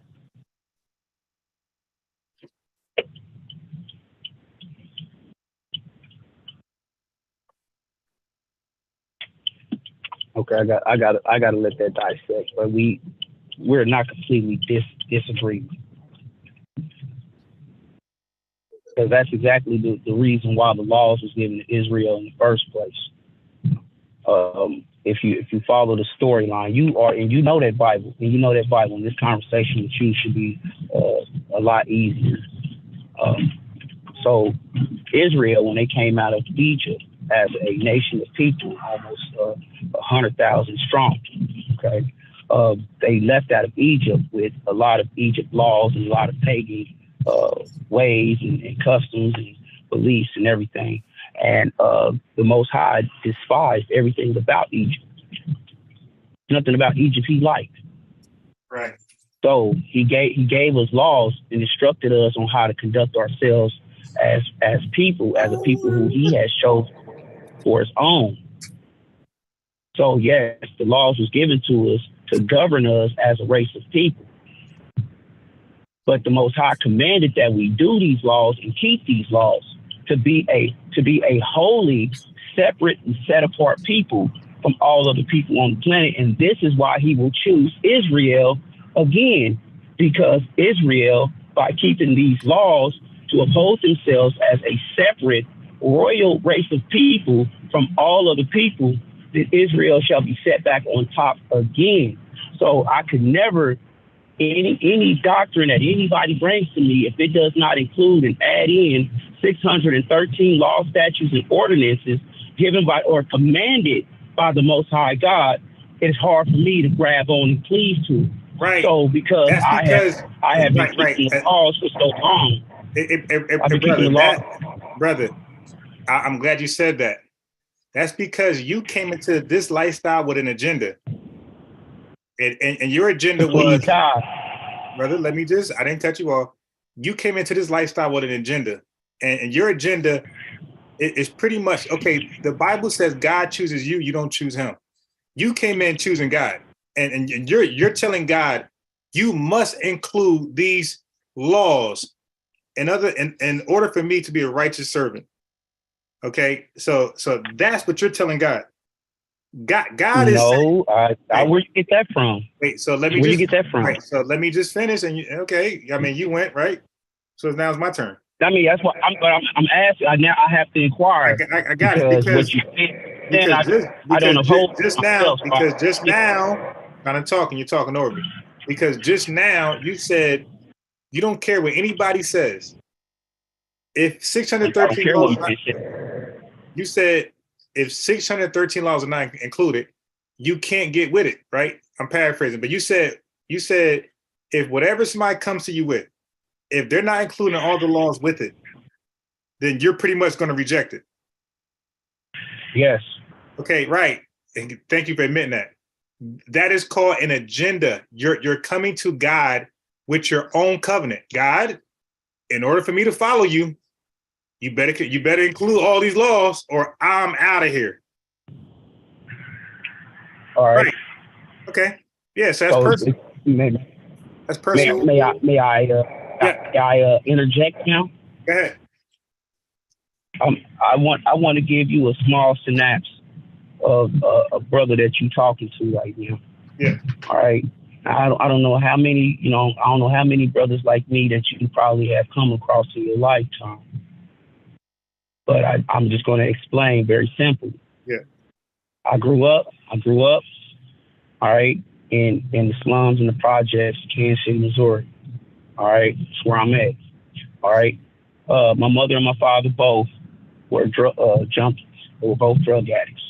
Okay, I got to let that dissect. But we're not completely disagreeing. Because that's exactly the reason why the laws was given to Israel in the first place. If you follow the storyline, you know that Bible, and this conversation with you should be a lot easier. So Israel, when they came out of Egypt as a nation of people, almost 100,000 strong, okay, they left out of Egypt with a lot of Egypt laws and a lot of pagan ways and customs and beliefs and everything. And the Most High despised everything about Egypt. Nothing about Egypt he liked. Right. So he gave us laws and instructed us on how to conduct ourselves as a people who he has chosen for his own. So yes, the laws was given to us to govern us as a race of people. But the Most High commanded that we do these laws and keep these laws to be a holy, separate, and set apart people from all other people on the planet. And this is why he will choose Israel again, because Israel, by keeping these laws to uphold themselves as a separate royal race of people from all other people, that Israel shall be set back on top again. So I could never, any doctrine that anybody brings to me, if it does not include and add in 613 laws, statutes, and ordinances given by or commanded by the Most High God, it's hard for me to grab on and cleave to. Right. So because That's because I have been keeping the laws for so long. Brother, I'm glad you said that. That's because you came into this lifestyle with an agenda. And your agenda was, brother, I didn't cut you off. You came into this lifestyle with an agenda. And your agenda is pretty much, okay, the Bible says God chooses you, you don't choose him. You came in choosing God. And you're telling God, you must include these laws in order for me to be a righteous servant. Okay, so that's what you're telling God. God is saying, where you get that from? Wait, so let me where you get that from? Right, so let me just finish. And you went right. So now it's my turn. I mean, that's what I'm asking. Now I have to inquire. I got it because what you said. I don't know. Just now, kind of talking, you're talking over me. Because just now you said you don't care what anybody says. If 613 laws, you said if 613 laws are not included, you can't get with it, right? I'm paraphrasing, but you said if whatever somebody comes to you with, if they're not including all the laws with it, then you're pretty much going to reject it. Yes. Okay, right. And thank you for admitting that. That is called an agenda. You're coming to God with your own covenant. God, in order for me to follow you, you better include all these laws or I'm out of here. All right. Okay. Yeah, so that's personal. That's personal. May I interject now? Go ahead. I want to give you a small synopsis of a brother that you're talking to right now. Yeah. All right. I don't know how many, I don't know how many brothers like me that you probably have come across in your lifetime. But I'm just going to explain very simply. Yeah. I grew up, all right, in the slums and the projects, Kansas City, Missouri. All right. That's where I'm at. All right. My mother and my father both were junkies. They were both drug addicts.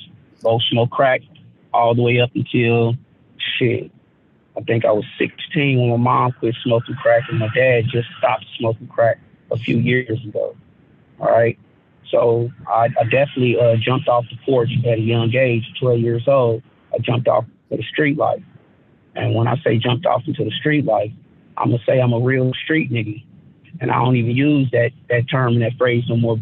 Both smoked crack all the way up until I think I was 16 when my mom quit smoking crack and my dad just stopped smoking crack a few years ago. All right. So I definitely jumped off the porch at a young age, 12 years old. I jumped off to the street life. And when I say jumped off into the street life, I'm going to say I'm a real street nigga. And I don't even use that term and that phrase no more